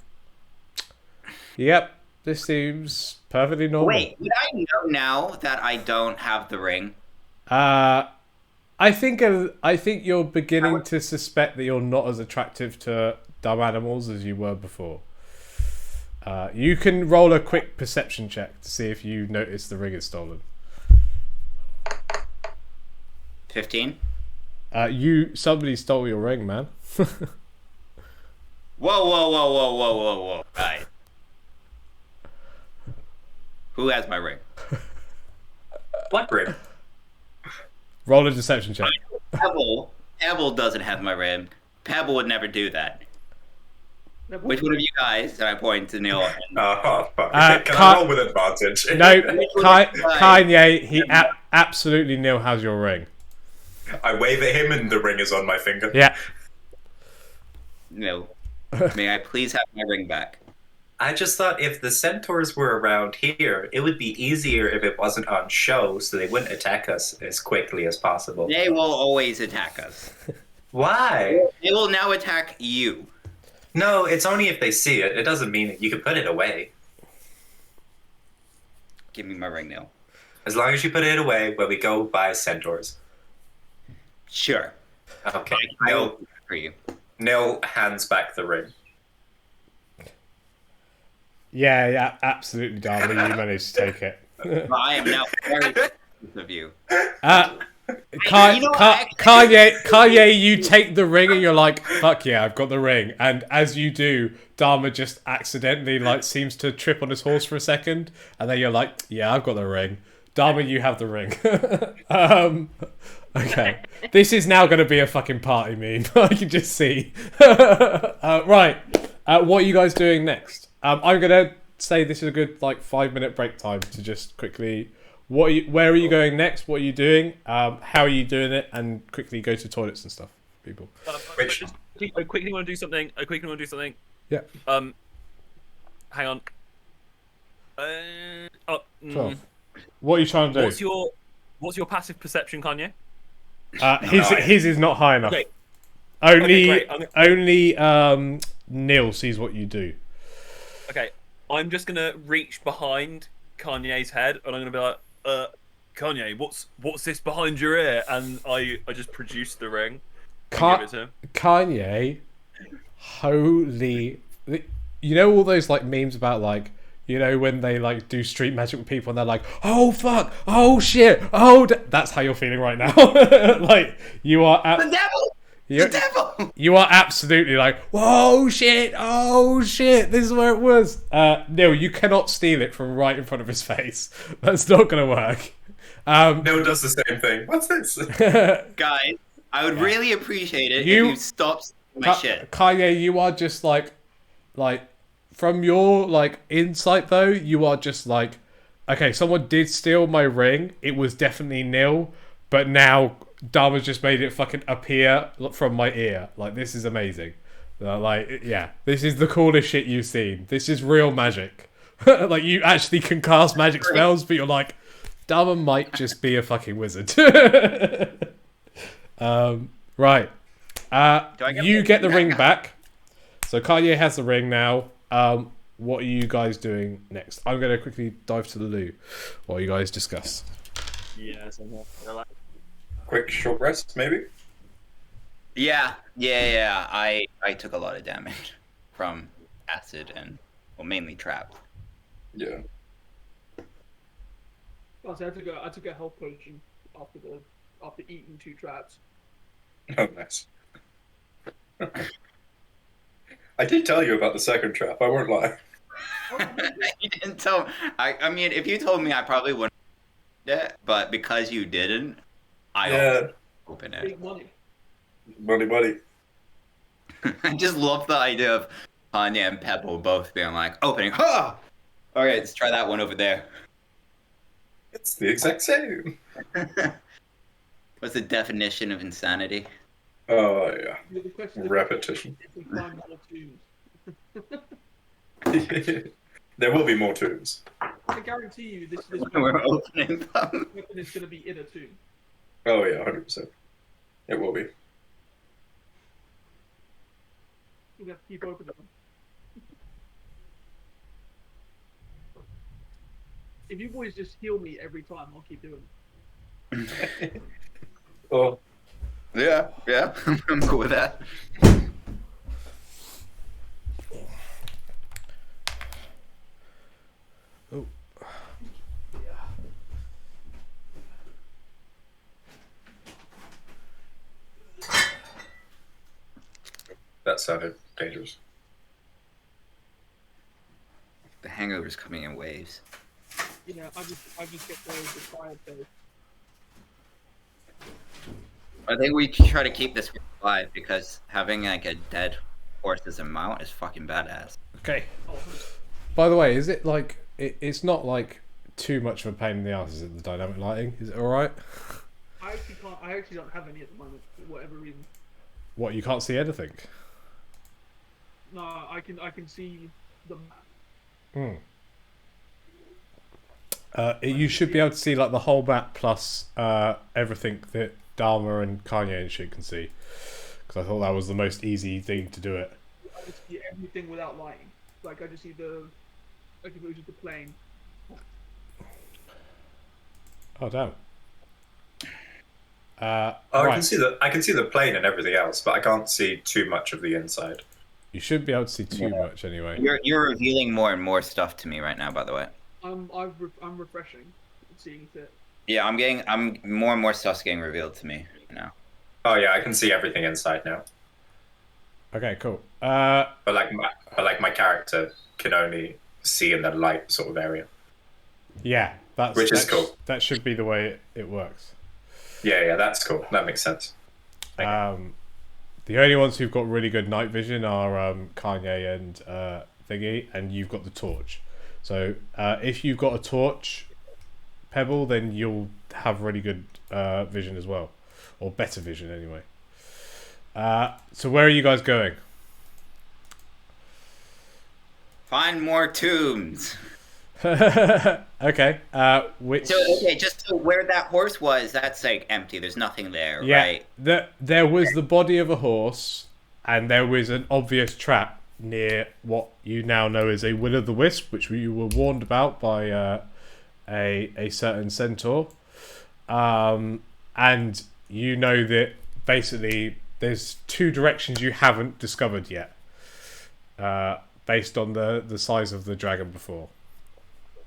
yep, this seems perfectly normal. Wait, would I know now that I don't have the ring? I think you're beginning to suspect that you're not as attractive to dumb animals as you were before. You can roll a quick perception check to see if you notice the ring is stolen. 15. Somebody stole your ring, man. Whoa, whoa, whoa, whoa, whoa, whoa, whoa. Guys. Who has my ring? What ring? Roll a deception check. Pebble doesn't have my ring. Pebble would never do that. Which one of you guys? And I point to Neil. Oh, fuck. Can Ka- I roll with advantage? No, Kanye, absolutely Neil has your ring. I wave at him and the ring is on my finger. Yeah. No. May I please have my ring back? I just thought if the centaurs were around here, it would be easier if it wasn't on show, so they wouldn't attack us as quickly as possible. They will always attack us. Why? They will now attack you. No, it's only if they see it. It doesn't mean it. You can put it away. Give me my ring, Neil. As long as you put it away when we go by centaurs. Sure. Okay. I will for you. Nil hands back the ring. Yeah, absolutely, Darby. You managed to take it. I am now very suspicious of you. Kanye, you take the ring and you're like, fuck yeah, I've got the ring. And as you do, Dharma just accidentally seems to trip on his horse for a second, and then you're like, yeah, I've got the ring. Dharma, you have the ring. Okay. This is now going to be a fucking party meme. I can just see. Right. What are you guys doing next? I'm going to say this is a good 5-minute break time to just quickly... Where are you going next? What are you doing? How are you doing it? And quickly go to toilets and stuff, people. I quickly want to do something. Yeah. Hang on. Sure. What are you trying to do? What's your passive perception, Kanye? His is not high enough. Okay. Only Neil sees what you do. Okay, I'm just gonna reach behind Kanye's head, and I'm gonna be like, Kanye, what's this behind your ear? And I just produce the ring. And give it to him. Kanye, holy, you know all those memes about when they do street magic with people and they're like, oh fuck, oh shit, that's how you're feeling right now. You are the devil. The devil. You are absolutely whoa shit, oh shit, this is where it was. Neil, you cannot steal it from right in front of his face. That's not gonna work. Neil does the same thing. What's this? Guys, I would really appreciate it if you stopped my shit. Kanye, you are just from your insight though, you are just okay, someone did steal my ring. It was definitely Neil, but now Dharma's just made it fucking appear from my ear. This is amazing. Yeah, this is the coolest shit you've seen. This is real magic. You actually can cast magic spells, but you're Dharma might just be a fucking wizard. Right. You get the ring back. So Kanye has the ring now. What are you guys doing next? I'm going to quickly dive to the loo while you guys discuss. Yes, I'm here. Quick short rest, maybe? Yeah. I took a lot of damage from acid and, mainly trap. Yeah. I took a health potion after eating 2 traps. Oh, nice. I did tell you about the second trap, I won't lie. You didn't tell me. I mean, if you told me, I probably wouldn't do it, but because you didn't, I open it. Big money. Money. I just love the idea of Anya and Pebble both being opening. Huh! Alright, let's try that one over there. It's the exact same. What's the definition of insanity? Oh, yeah. The question is, Repetition. if we find more tombs. There will be more tombs. I guarantee you this We're opening them. weapon is going to be in a tomb. Oh, yeah, 100%. It will be. We're going to have to keep opening them. If you boys just heal me every time, I'll keep doing it. Oh, Yeah, I'm cool with that. Oh. that sounded dangerous. hangover's coming in waves. Yeah, I just get the fire phase. I think we should try to keep this alive because having like a dead horse as a mount is fucking badass. Okay. Oh, By the way, is it like it's not like too much of a pain in the ass? Is it the dynamic lighting? Is it all right? I actually can't. I actually don't have any at the moment for whatever reason. What, you can't see anything? No, I can see the map. Hmm. You should be able to see like the whole map plus everything that Dharma and Kanye and shit can see. Because I thought that was the most easy thing to do it. I just see everything without lighting. Like I just see like if it was just a plane. Oh damn. I right. can see the plane and everything else, but I can't see too much of the inside. You should be able to see too much anyway. You're revealing more and more stuff to me right now, by the way. I'm refreshing, seeing it. Yeah, I'm more and more stuff's getting revealed to me now. Oh yeah, I can see everything inside now. Okay, cool. But my character can only see in the light sort of area. Yeah, which is cool. That should be the way it works. Yeah, that's cool. That makes sense. The only ones who've got really good night vision are Kanye and Thingy, and you've got the torch. So if you've got a torch, Pebble, then you'll have really good vision as well, or better vision anyway. So where are you guys going? Find more tombs. Okay. Which? So just so where that horse was, that's like empty. There's nothing there, yeah, right? There was the body of a horse, and there was an obvious trap near what you now know as a will o' the wisp, which you were warned about by a certain centaur, and you know that basically there's two directions you haven't discovered yet, based on the size of the dragon before.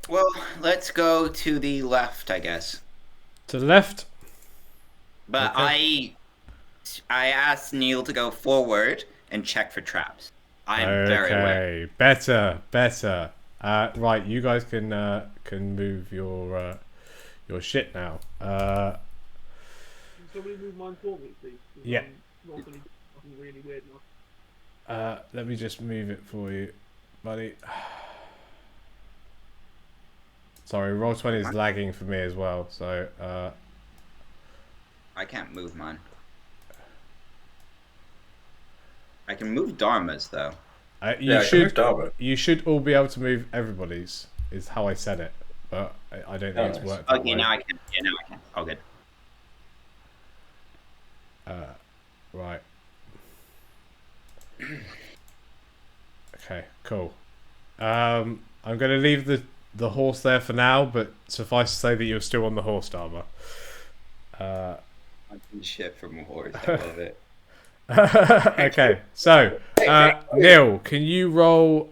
Well, let's go to the left, I guess. To the left? But okay. I asked Neil to go forward and check for traps. I'm very aware. Better. Right, you guys can move your shit now. Can somebody move mine for me, please? Yeah. Really weird now. Let me just move it for you, buddy. Sorry, Roll20 is lagging for me as well, so... I can't move mine. I can move Dharma's, though. You should all be able to move everybody's, is how I said it. But I don't think it's worked that way. Now I can. Yeah, now I can. All good. Right. Okay, cool. I'm going to leave the horse there for now, but suffice to say that you're still on the horse, Dharma. I'm shit from a horse. I love it. Okay, so Neil, can you roll?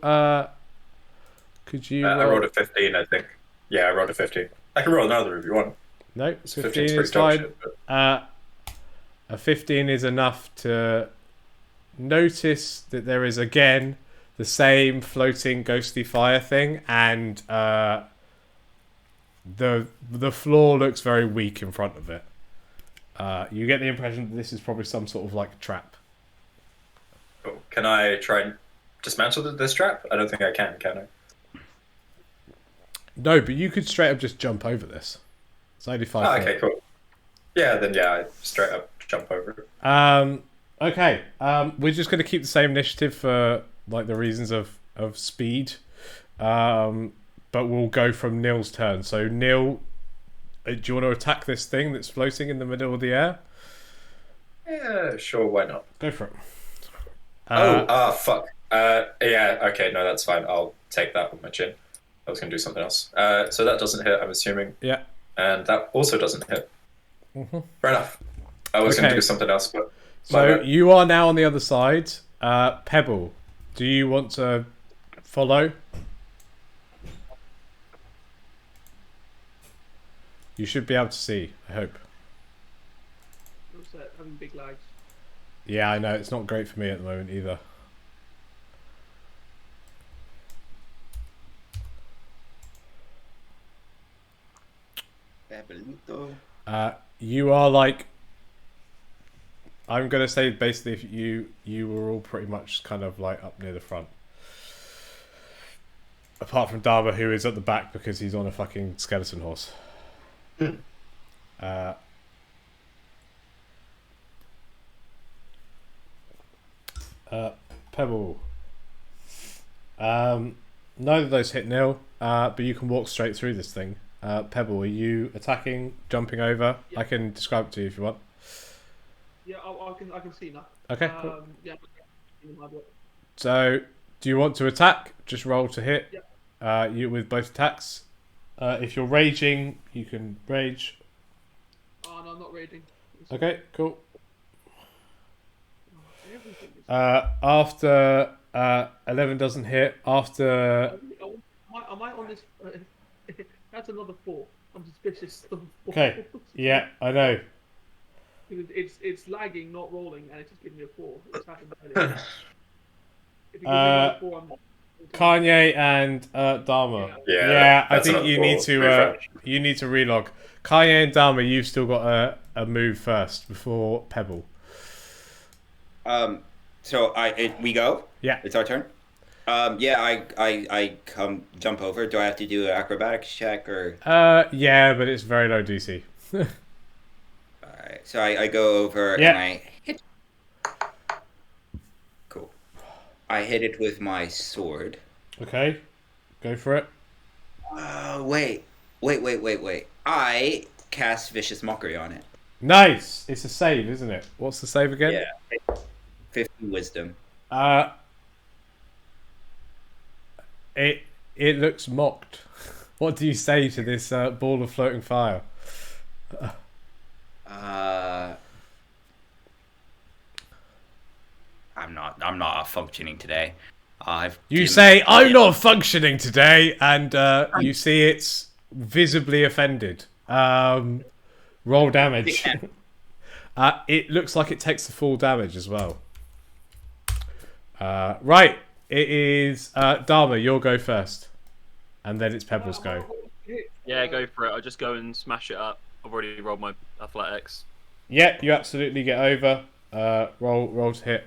Could you? I rolled a 15, I think. Yeah, I rolled a 15. I can roll another if you want. No, 15 is fine. A 15 is enough to notice that there is again the same floating ghostly fire thing, and the floor looks very weak in front of it. You get the impression that this is probably some sort of like trap. Cool. Can I try and dismantle this trap? I don't think I can I? No, but you could straight up just jump over this. It's only 5 feet. Okay, cool. Yeah, then I straight up jump over it. Okay. We're just going to keep the same initiative for like the reasons of speed. But we'll go from Neil's turn. So Neil, do you want to attack this thing that's floating in the middle of the air? Yeah, sure, why not? Go for it. Fuck. Yeah, okay, no, that's fine. I'll take that with my chin. I was going to do something else. So that doesn't hit, I'm assuming. Yeah. And that also doesn't hit. Mm-hmm. Fair enough. I was going to do something else, but... So you are now on the other side. Pebble, do you want to follow? You should be able to see, I hope. What's that? Having big lags. Yeah, I know. It's not great for me at the moment either. Fabulito. You are like, I'm gonna say basically, if you were all pretty much kind of like up near the front, apart from Dharma, who is at the back because he's on a fucking skeleton horse. Pebble. Neither of those hit nil, but you can walk straight through this thing. Pebble, are you attacking, jumping over? Yeah. I can describe it to you if you want. Yeah, I can see now. Okay, cool. Yeah. So, do you want to attack? Just roll to hit. Yeah. You with both attacks. If you're raging, you can rage. Oh no, I'm not raging. Okay, cool. Everything is... After 11 doesn't hit, after... Am I on this? That's another 4. I'm suspicious of 4. Okay, yeah, I know. It's lagging, not rolling, and it's just giving me a 4. It's happened earlier. If it gives me another 4, I'm not. Kanye and Dharma. Yeah, I that's think another you four. need to Refresh. you need to relog. Kanye and Dharma, you've still got a move first before Pebble. So we go. Yeah. It's our turn. Yeah, I come jump over. Do I have to do an acrobatics check or? Yeah, but it's very low DC. Alright, so I go over Yeah. and I hit. Cool. I hit it with my sword. Okay, go for it. Wait. I cast Vicious Mockery on it. Nice. It's a save, isn't it? What's the save again? Yeah. 50 wisdom. It looks mocked. What do you say to this ball of floating fire? I'm not functioning today. You say, I'm not functioning today, and you see it's visibly offended. Roll damage. It looks like it takes the full damage as well. Right, it is Dharma, you'll go first. And then it's Pebble's go. Yeah, go for it. I'll just go and smash it up. I've already rolled my athletics. Yeah, you absolutely get over. Roll to hit.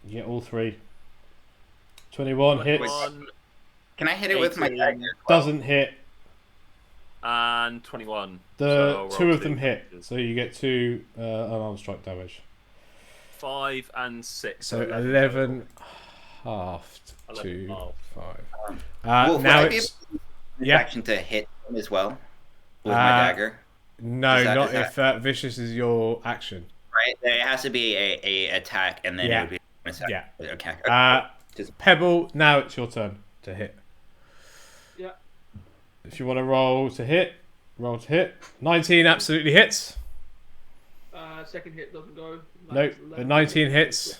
You get all 3. 21 hits. 21 Can I hit it with my 18. dagger? Doesn't hit. and 21. The So I'll 2 roll of them two. hit, so you get 2 unarmed strike damage. 5 and 6. So 11 halved 11 to halved. 5. Wolf, Now would I be it's able to yeah. action to hit him as well with my dagger. No, Is that- not is if vicious is your action. Right, it has to be a attack, and then Yeah. it would be an attack. Yeah. Okay. Just- Pebble, now it's your turn to hit. Yeah. If you want to roll to hit, roll to hit. 19 absolutely hits. Second hit doesn't go. Nope, the 19 hits.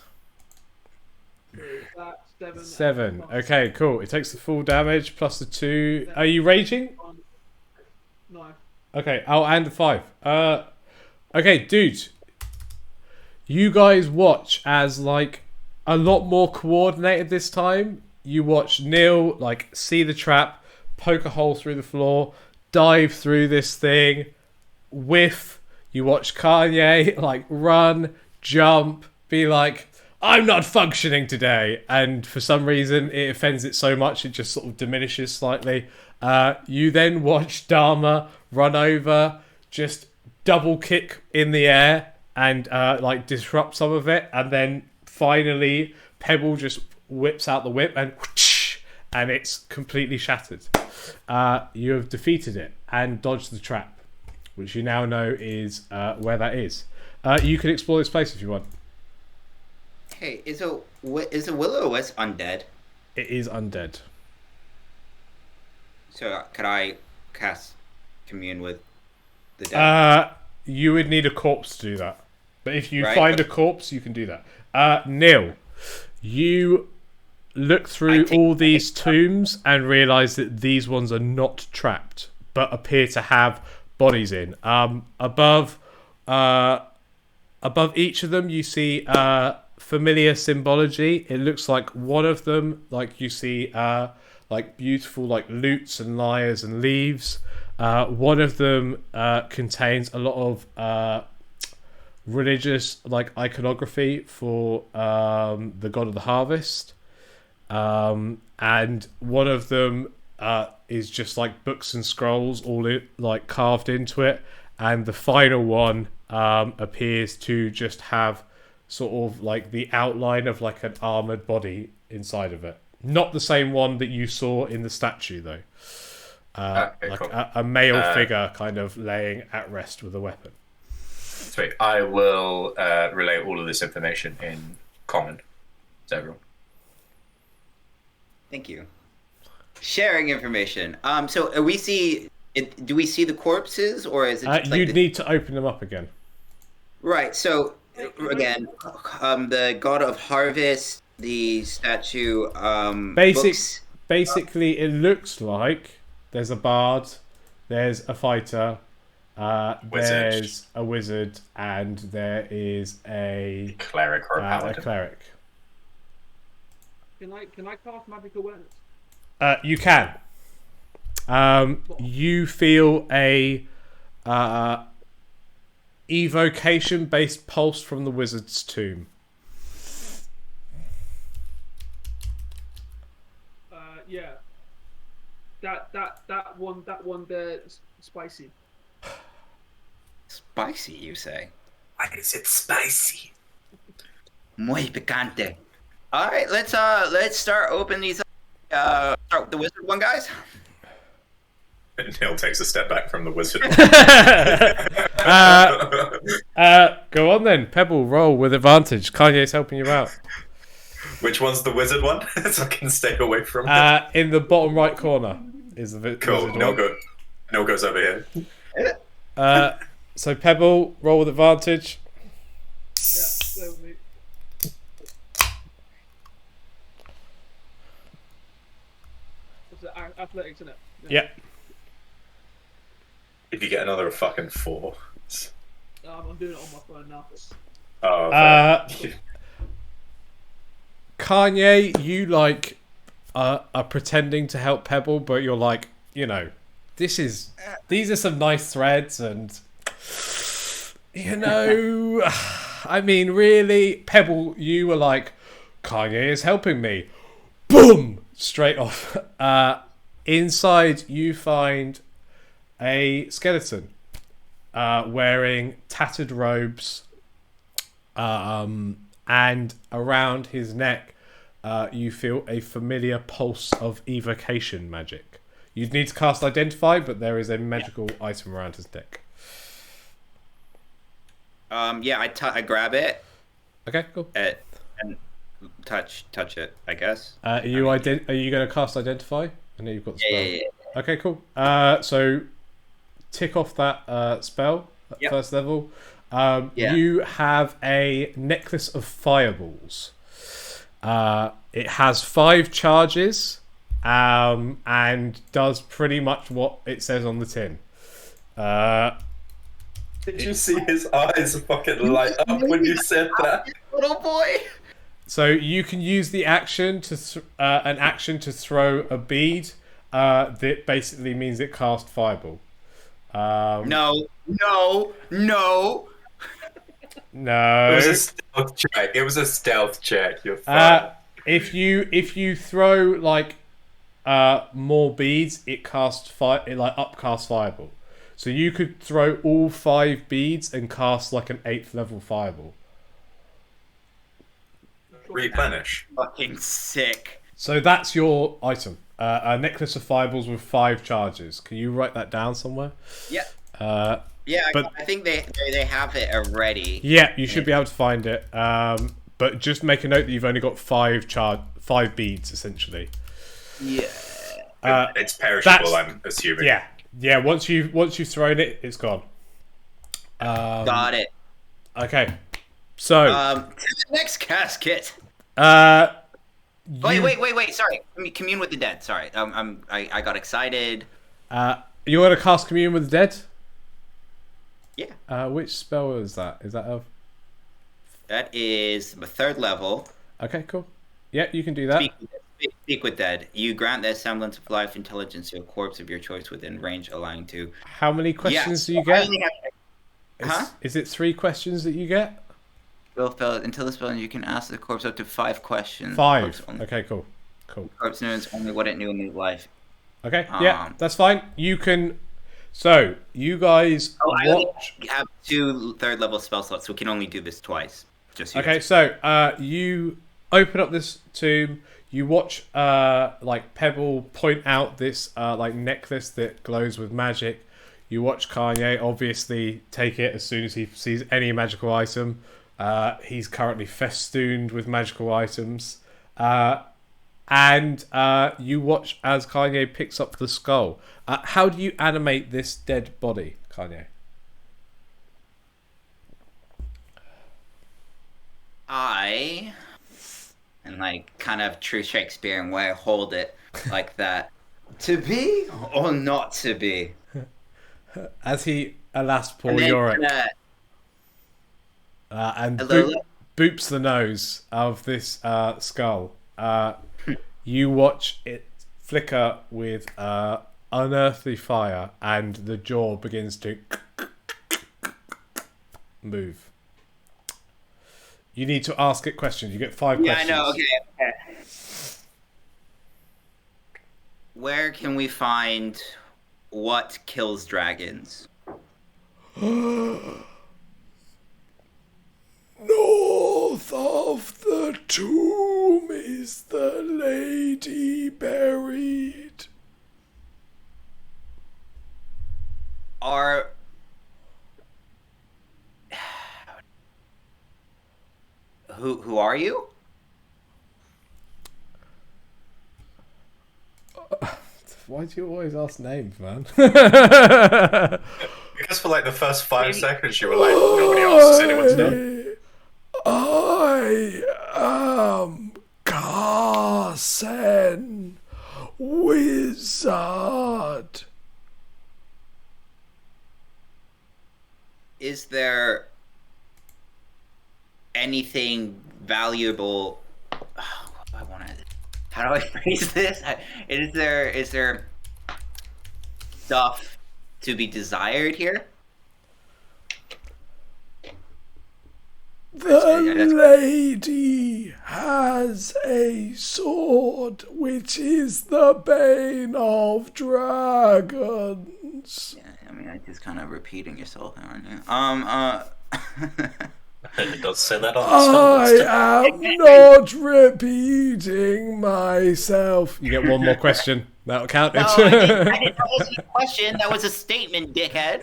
That, 7. 7. Okay, cool. It takes the full damage plus the 2. Are you raging? No. Okay, oh, and the 5. Okay, dude. You guys watch as, like, a lot more coordinated this time. You watch Neil, like, see the trap, poke a hole through the floor, dive through this thing, whiff. You watch Kanye, like, run, jump, be like, I'm not functioning today. And for some reason, it offends it so much, it just sort of diminishes slightly. You then watch Dharma run over, just double kick in the air and, like, disrupt some of it. And then finally, Pebble just whips out the whip and whoosh, and it's completely shattered. You have defeated it and dodged the trap, which you now know is where that is. You can explore this place if you want. Hey, is a Will-O-Wisp undead? It is undead. So could I cast commune with the dead? You would need a corpse to do that. But if you Right, find but- a corpse, you can do that. Neil, you look through all these tombs and realise that these ones are not trapped, but appear to have bodies in. Above each of them, you see familiar symbology. It looks like one of them, like you see, like beautiful, like lutes and lyres and leaves. One of them contains a lot of religious like iconography for the god of the harvest, and one of them is just like books and scrolls all like carved into it, and the final one appears to just have sort of like the outline of like an armored body inside of it. Not the same one that you saw in the statue though. Okay, like cool. a male figure kind of laying at rest with a weapon. Sweet. I will relay all of this information in common to everyone. Thank you. Sharing information. So do we see the corpses, or is it just like You'd need to open them up again. Right. So again, the god of harvest, the statue. Books. Basically, it looks like there's a bard, there's a fighter, there's a wizard, and there is a cleric or a paladin. A cleric. Can I cast magic awareness? You can. You feel a evocation-based pulse from the wizard's tomb. Yeah. That one there, spicy. Spicy, you say? Why is it spicy? Muy picante. All right, let's start opening these. Start with the wizard one, guys. Neil takes a step back from the wizard. Go on then, Pebble. Roll with advantage. Kanye's helping you out. Which one's the wizard one? So I can stay away from it. In the bottom right corner is the Cool. wizard Neil one. goes over here. So Pebble, roll with advantage. Yeah, there with me. What's it? Athletics, isn't it? Yeah. If you get another fucking 4. I'm doing it on my phone now. Oh, Kanye, you like are pretending to help Pebble, but you're like, you know, these are some nice threads, and you know, I mean, really, Pebble, you were like, Kanye is helping me. Boom! Straight off. Inside, you find a skeleton wearing tattered robes, and around his neck, you feel a familiar pulse of evocation magic. You'd need to cast Identify, but there is a magical item around his neck. I grab it. Okay, cool. And touch it, I guess. Are you going to cast Identify? I know you've got the spell. Yeah. Okay, cool. So tick off that spell at first level. You have a necklace of fireballs. It has 5 charges, and does pretty much what it says on the tin. Did you see his eyes fucking light up when you said that? Little boy. So you can use the action to an action to throw a bead. That basically means it casts fireball. No. No. It was a stealth check. You're fine. If you throw like more beads, it casts upcast fireball. So you could throw all 5 beads and cast like an 8th level fireball. Replenish. Fucking sick. So that's your item. A necklace of fireballs with 5 charges. Can you write that down somewhere? Yeah. Yeah, but I think they have it already. Yeah, you should be able to find it. But just make a note that you've only got 5 beads essentially. Yeah. It's perishable, I'm assuming. Yeah. Once you've thrown it, it's gone. Got it. Okay. So to the next casket. Wait. Sorry. Commune with the dead. Sorry. I got excited. You want to cast Commune with the Dead? Yeah. Which spell is that? Is that That is the 3rd level. Okay, cool. Yeah, you can do that. Speak with dead. You grant the semblance of life, intelligence to a corpse of your choice within range, allowing to. How many questions Yes. do you I get? only have. Huh? Is it 3 questions that you get? Spell failed. Until the spell ends, you can ask the corpse up to 5 questions. 5. Okay, cool. The corpse knows only what it knew in its life. Okay, yeah, that's fine. You can. So you guys I only watch. have 2 third-level spell slots, so we can only do this twice. Just so you Okay, guys- so you open up this tomb. You watch like Pebble point out this like necklace that glows with magic. You watch Kanye obviously take it as soon as he sees any magical item. He's currently festooned with magical items. And you watch as Kanye picks up the skull. How do you animate this dead body, Kanye? And like kind of true Shakespearean way, hold it like that. To be or not to be? As he, alas, poor And then, Yorick, and boops the nose of this skull. You watch it flicker with unearthly fire, and the jaw begins to move. You need to ask it questions. You get 5 questions. Yeah, I know. Okay. Where can we find what kills dragons? North of the tomb is the lady buried. Who are you? Why do you always ask names, man? Because for like the first 5 seconds you were like, nobody asks anyone's name. I am Carson, wizard. Is there anything valuable? What do I want to? How do I phrase this? Is there stuff to be desired here? The lady has a sword, which is the bane of dragons. Yeah, I mean, I just kind of repeating yourself, aren't you? It does say that on the spell I list. am not repeating myself. You get one more question. That'll count. No, I didn't that wasn't a question. That was a statement, dickhead.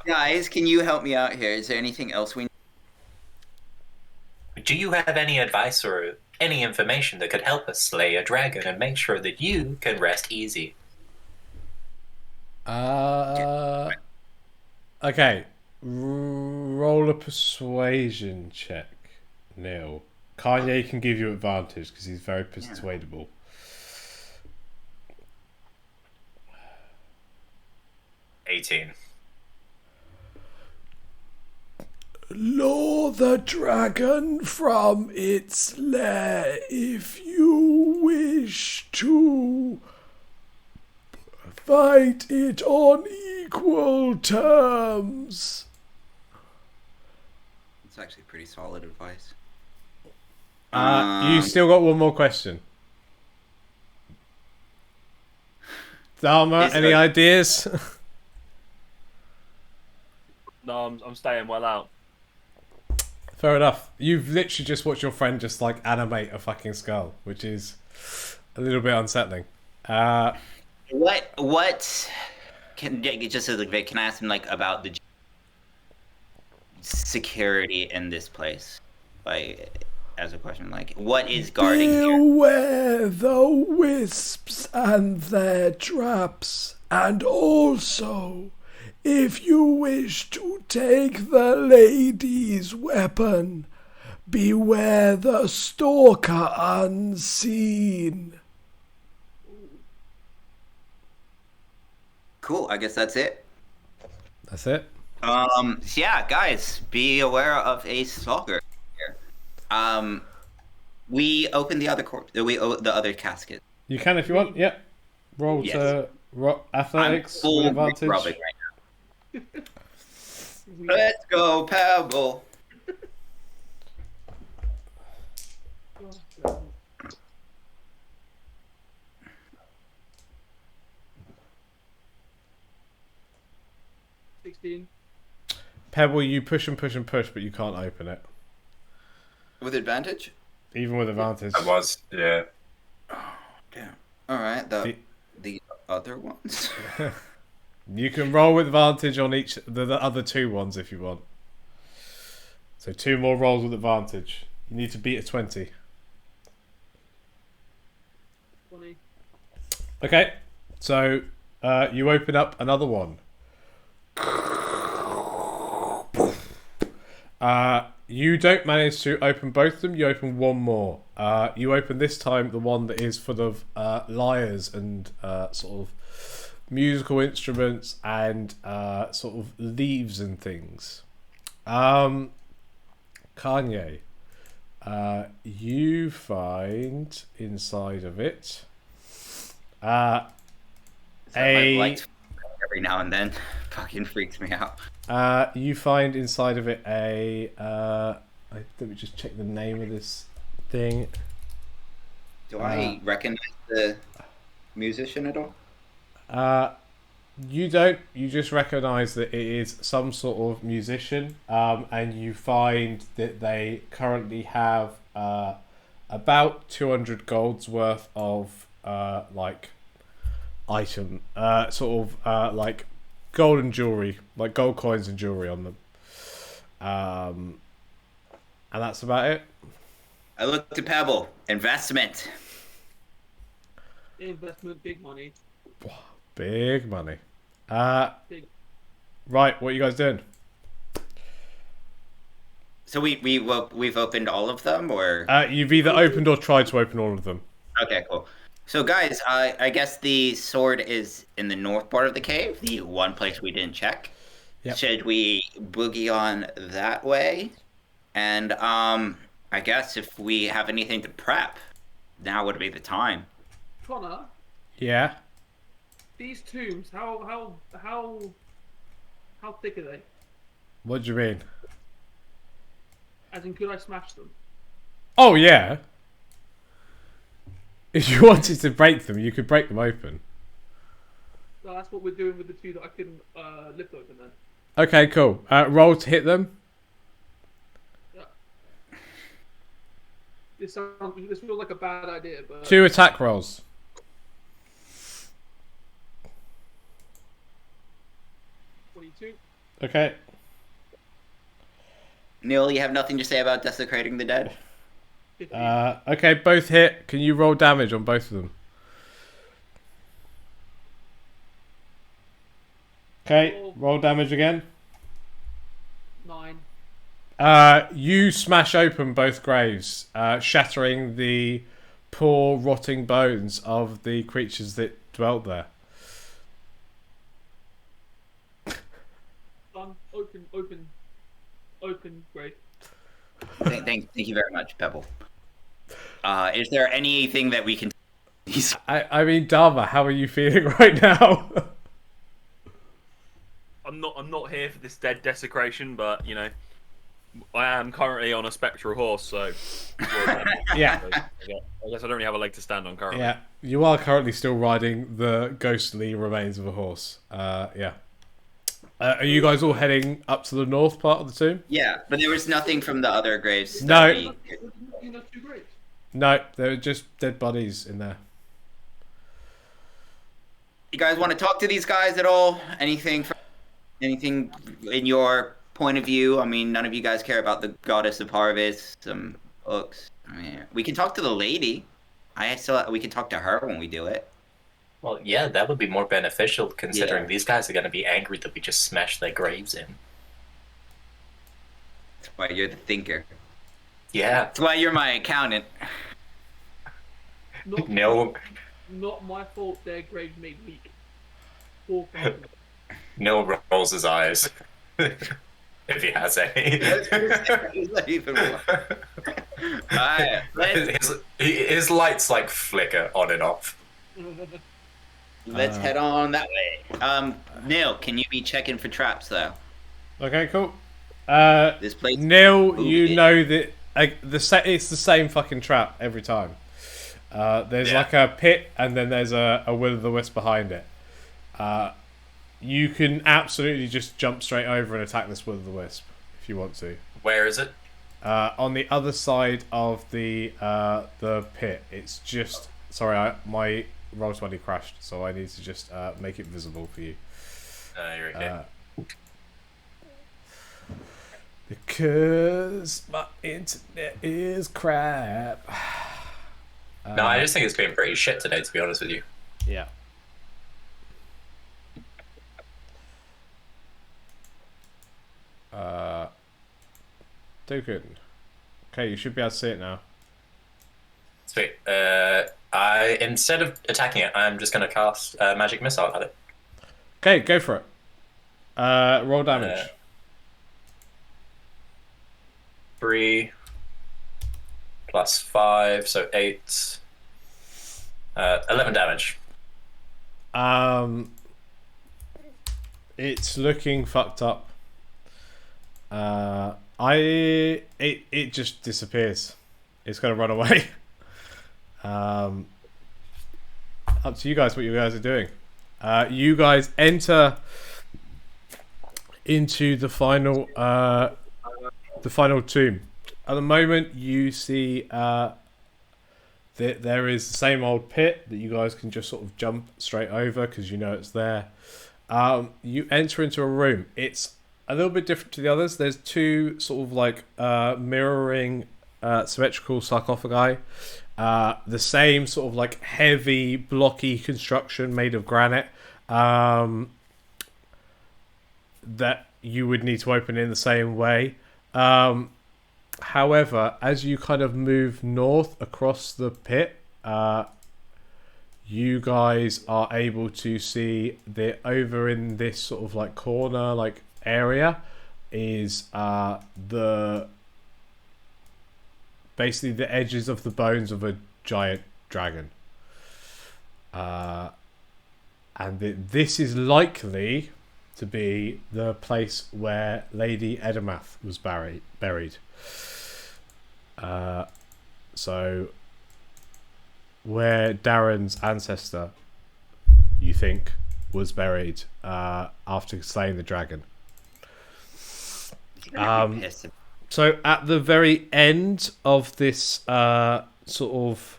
Guys, can you help me out here? Is there anything else we? Do you have any advice or any information that could help us slay a dragon and make sure that you can rest easy? Okay. Roll a persuasion check, Neil. Kanye can give you advantage because he's very persuadable. 18. Lure the dragon from its lair if you wish to fight it on equal terms. It's actually pretty solid advice. You still got one more question. Dharma, any ideas? No, I'm staying well out. Fair enough. You've literally just watched your friend just like animate a fucking skull, which is a little bit unsettling. What can just as a bit? Can I ask him like about the security in this place? Like, as a question, like what is guarding here? Beware the wisps and their traps, and also, if you wish to take the lady's weapon, beware the stalker unseen. Cool. I guess that's it. That's it. Yeah, guys, be aware of a stalker here. we open the other the other casket. You can if you want. Yep. Roll Yes. to athletics I'm full with advantage. rubbing right now. Let's go, Pebble. Oh, 16. Pebble, you push and push and push, but you can't open it. With advantage? Even with advantage. I was, yeah. Damn. All right. The other ones. You can roll with advantage on each the other two ones if you want. So 2 more rolls with advantage. You need to beat a 20. 20. Okay. So you open up another one. You don't manage to open both of them. You open one more. You open this time the one that is full of lyres and sort of musical instruments and sort of leaves and things. Kanye, you find inside of it My lights every now and then fucking freaks me out. you find inside of it a let me just check the name of this thing. Do I recognize the musician at all? You don't. You just recognise that it is some sort of musician, and you find that they currently have about 200 gold's worth of like item, sort of like golden jewelry, like gold coins and jewelry on them, and that's about it. I look to Pebble. Investment. Investment, big money. Big money. Big. Right, what are you guys doing? So we've opened all of them, or You've either opened or tried to open all of them. okay, cool. So guys, I guess the sword is in the north part of the cave, the one place we didn't check. Yep. Should we boogie on that way? And I guess if we have anything to prep, now would be the time. Connor, Yeah. these tombs, how thick are they? What do you mean? As in, could I smash them? Oh yeah. If you wanted to break them, you could break them open. So that's what we're doing with the two that I couldn't lift open then. Okay, cool. Roll to hit them. Yeah. This feels like a bad idea, but 2 attack rolls. 22. Okay. Neil, you have nothing to say about desecrating the dead? 15. Okay, both hit. Can you roll damage on both of them? Okay, roll damage again. 9. You smash open both graves, shattering the poor, rotting bones of the creatures that dwelt there. Done. Open. Great. Thank you very much, Pebble. Is there anything that we can? I mean, Dharma, how are you feeling right now? I'm not here for this dead desecration, but you know, I am currently on a spectral horse, so Yeah. I guess I don't really have a leg to stand on currently. Yeah, you are currently still riding the ghostly remains of a horse. Yeah. Are you guys all heading up to the north part of the tomb? Yeah, but there was nothing from the other graves. No. Those two graves. No, they're just dead bodies in there. You guys want to talk to these guys at all? Anything in your point of view? I mean, none of you guys care about the goddess of harvest, some hooks. I mean, we can talk to the lady. We can talk to her when we do it. Well, yeah, that would be more beneficial considering Yeah. these guys are going to be angry that we just smashed their graves in. That's why you're the thinker. Yeah. That's why you're my accountant. No, Not my fault. Their graves made weak. Poor fucking- no rolls his eyes. If he has any. Is that even more? Alright, his lights like flicker on and off. let's head on that way. Neil, can you be checking for traps though? Okay, cool. This place. Neil, you moving. know that it's the same fucking trap every time. There's Yeah. like a pit, and then there's a will-o'-the-wisp behind it. You can absolutely just jump straight over and attack this will-o'-the-wisp if you want to. Where is it? On the other side of the pit, it's just sorry, my Roll20 crashed, so I need to just make it visible for you. You're okay. Because my internet is crap. No, I just think it's been pretty shit today, to be honest with you. Yeah. Dukin. Okay, you should be able to see it now. Sweet. I instead of attacking it, I'm just going to cast magic missile at it. Okay, go for it. Roll damage. 3 plus 5, so 8. 11 damage. It's looking fucked up. It just disappears. It's gonna run away. Up to you guys what you guys are doing. You guys enter into the final tomb. At the moment, you see that there is the same old pit that you guys can just sort of jump straight over because you know it's there. You enter into a room. It's a little bit different to the others. There's two sort of like mirroring symmetrical sarcophagi. The same sort of like heavy, blocky construction made of granite that you would need to open in the same way. However, as you kind of move north across the pit, you guys are able to see that over in this sort of like corner like area is basically the edges of the bones of a giant dragon. And this is likely to be the place where Lady Edomath was buried. So where Darren's ancestor, you think, was buried after slaying the dragon. So at the very end of this sort of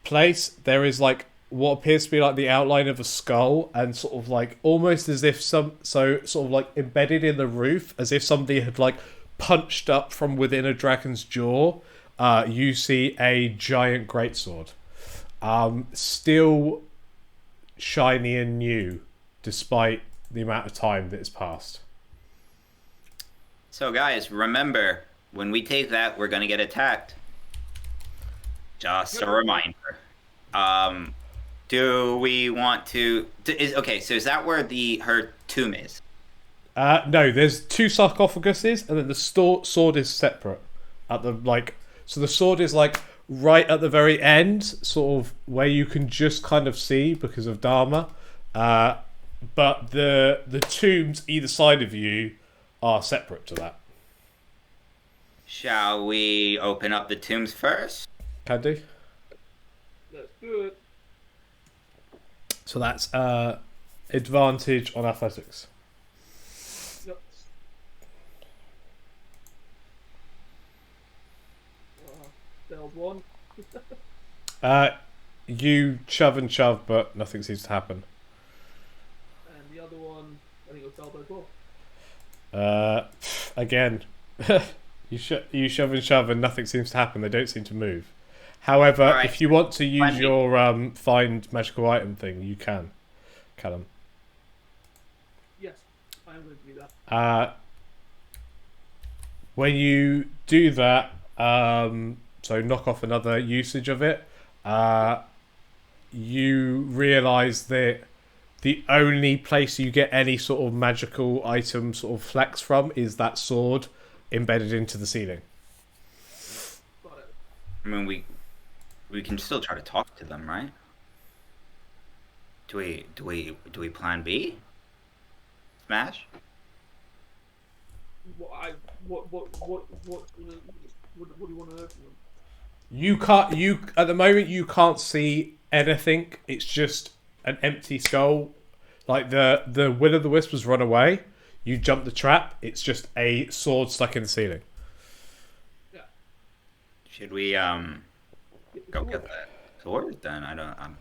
place, there is like what appears to be like the outline of a skull, and sort of like almost as if sort of like embedded in the roof, as if somebody had like punched up from within a dragon's jaw. You see a giant greatsword, still shiny and new, despite the amount of time that has passed. So guys, remember, when we take that, we're gonna get attacked. Just a reminder. Do we want to? Okay, so is that where her tomb is? No, there's two sarcophaguses, and then the sword is separate. At the so the sword is like right at the very end, sort of where you can just kind of see because of Dharma. But the tombs either side of you are separate to that. Shall we open up the tombs first? Can do. Let's do it. So that's advantage on athletics. Yep. Failed one. You shove and shove, but nothing seems to happen. And the other one, I think it was failed as well. Again, you shove and shove, and nothing seems to happen. They don't seem to move. However, right. If you want to use your find magical item thing, you can, Callum. Yes, I am going to do that. When you do that, so knock off another usage of it, you realise that the only place you get any sort of magical item sort of flex from is that sword. embedded into the ceiling. Got it. I mean, we can still try to talk to them, right? Do we plan B? Smash? What do you want to know from them? You at the moment you can't see anything. It's just an empty skull. Like the will o' the wisp has run away. You jump the trap. It's just a sword stuck in the ceiling. Yeah. Should we go get the sword then? I'm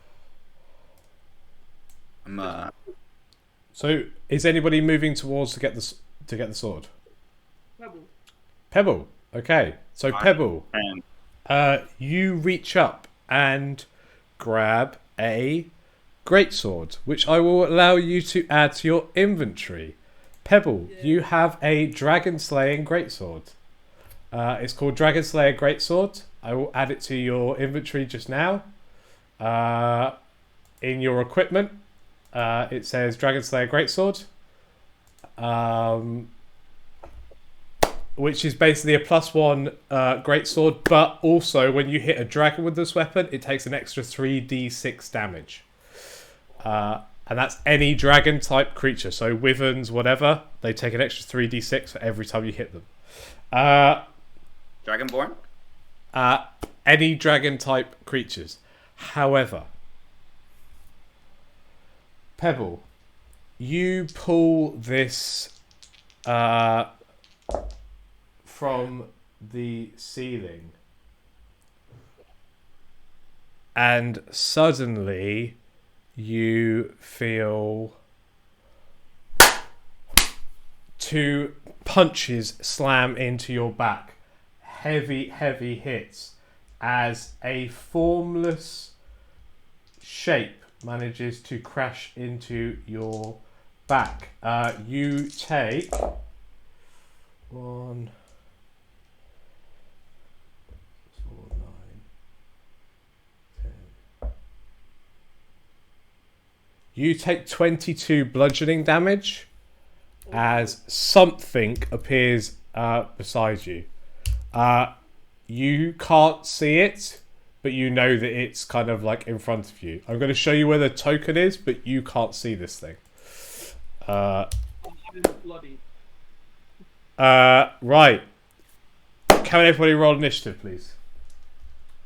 So is anybody moving towards to get the sword? Pebble. Pebble. Okay. So Pebble, you reach up and grab a greatsword, which I will allow you to add to your inventory. Pebble, you have a dragon slaying greatsword. It's called Dragon Slayer Greatsword. I will add it to your inventory just now. In your equipment, it says Dragon Slayer Greatsword, which is basically a +1 greatsword, but also when you hit a dragon with this weapon, it takes an extra 3d6 damage. And that's any dragon type creature. So wyverns, whatever, they take an extra 3d6 for every time you hit them. Dragonborn? Any dragon type creatures. However, Pebble, you pull this from the ceiling, and suddenly you feel 2 punches slam into your back. Heavy hits as a formless shape manages to crash into your back. You take 1, 4, 9, 10. You take 22 bludgeoning damage as something appears beside you. You can't see it, but you know that it's kind of like in front of you. I'm going to show you where the token is, but you can't see this thing. Bloody. Right. Can everybody roll initiative, please?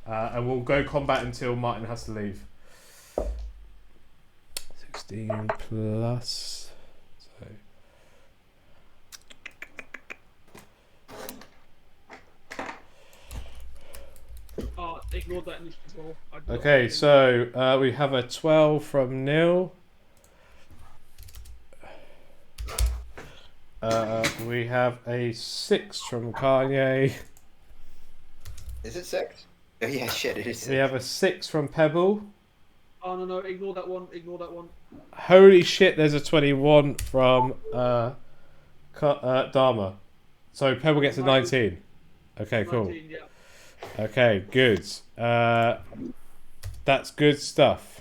And we'll go combat until Martin has to leave. 16 plus. So. Ignore that initiative roll. Okay, so we have a 12 from Neil. We have a 6 from Kanye. Is it 6? Oh yeah, shit, it is 6. We have a 6 from Pebble. Oh no, ignore that one. Holy shit, there's a 21 from Dharma. So Pebble gets a 19. Okay, cool. 19, yeah. Okay, good. That's good stuff.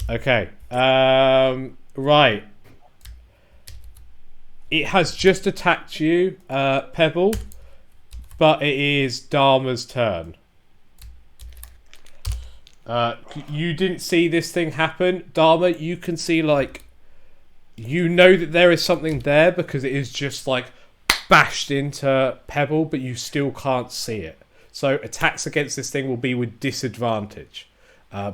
Okay. Right. It has just attacked you, Pebble, but it is Dharma's turn. You didn't see this thing happen. Dharma, you can see, like, you know that there is something there because it is just, like, bashed into Pebble, but you still can't see it. So attacks against this thing will be with disadvantage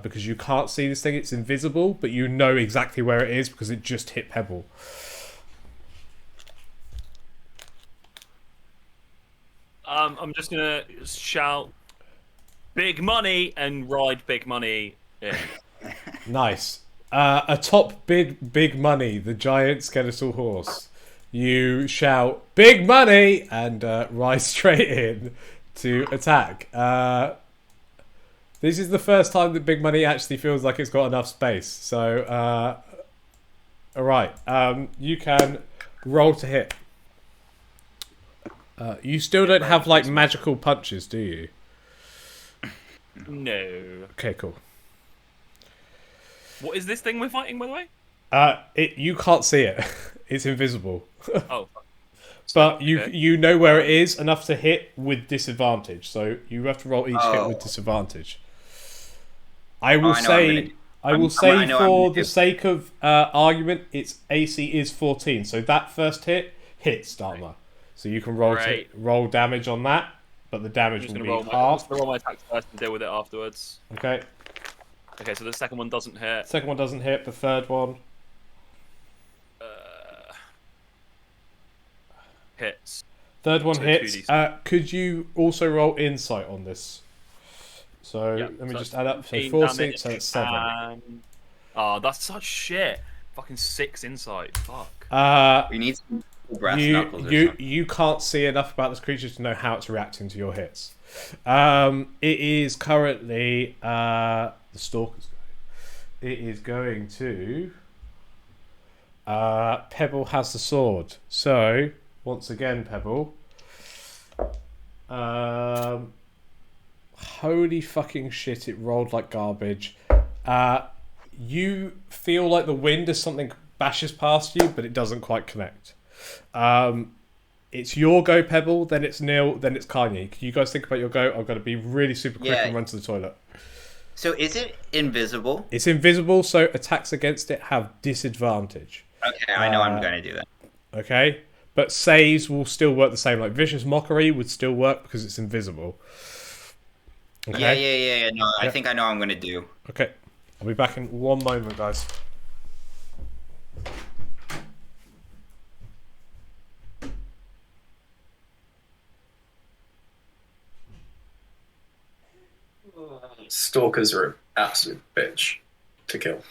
because you can't see this thing. It's invisible, but you know exactly where it is because it just hit Pebble. I'm just gonna shout big money and ride big money in. Nice. Atop big money, the giant skeletal horse. You shout big money and ride straight in to attack. This is the first time that big money actually feels like it's got enough space. So, alright. You can roll to hit. You still don't have, like, magical punches, do you? No. Okay, cool. What is this thing we're fighting, by the way? You can't see it. It's invisible. Oh. But you Okay. you know where it is enough to hit with disadvantage. So you have to roll each hit Oh. with disadvantage. I will I know what I'm gonna say do. I will I'm- say I know what I'm for gonna the do. sake of argument, its AC is 14. So that first hit hits Dharma. So you can Great. roll damage on that, but the I'm damage just will gonna be roll my half. attacks first and deal with it afterwards. Okay. Okay, so the second one doesn't hit. Second one doesn't hit. The third one Hits. Third one So hits. 2d6. Could you also roll insight on this? So Yep, let me so just that's add up. So 15 4, damage 6, so that's 7. and... Oh, that's such shit. Fucking 6 insight. Fuck. We need some brass You knuckles or something. you can't see enough about this creature to know how it's reacting to your hits. It is currently the stalker's go. It is going to. Pebble has the sword. So once again, Pebble. Holy fucking shit! It rolled like garbage. You feel like the wind as something bashes past you, but it doesn't quite connect. It's your go, Pebble, then it's Neil, then it's Kanye. Can you guys think about your go? I've got to be really super quick Yeah. and run to the toilet. So is it invisible? It's invisible, so attacks against it have disadvantage. Okay, I know I'm gonna do that. Okay? But saves will still work the same. Like Vicious Mockery would still work because it's invisible. Okay? Yeah. No, I Yep. think I know what I'm gonna do. Okay. I'll be back in one moment, guys. Stalkers are an absolute bitch to kill.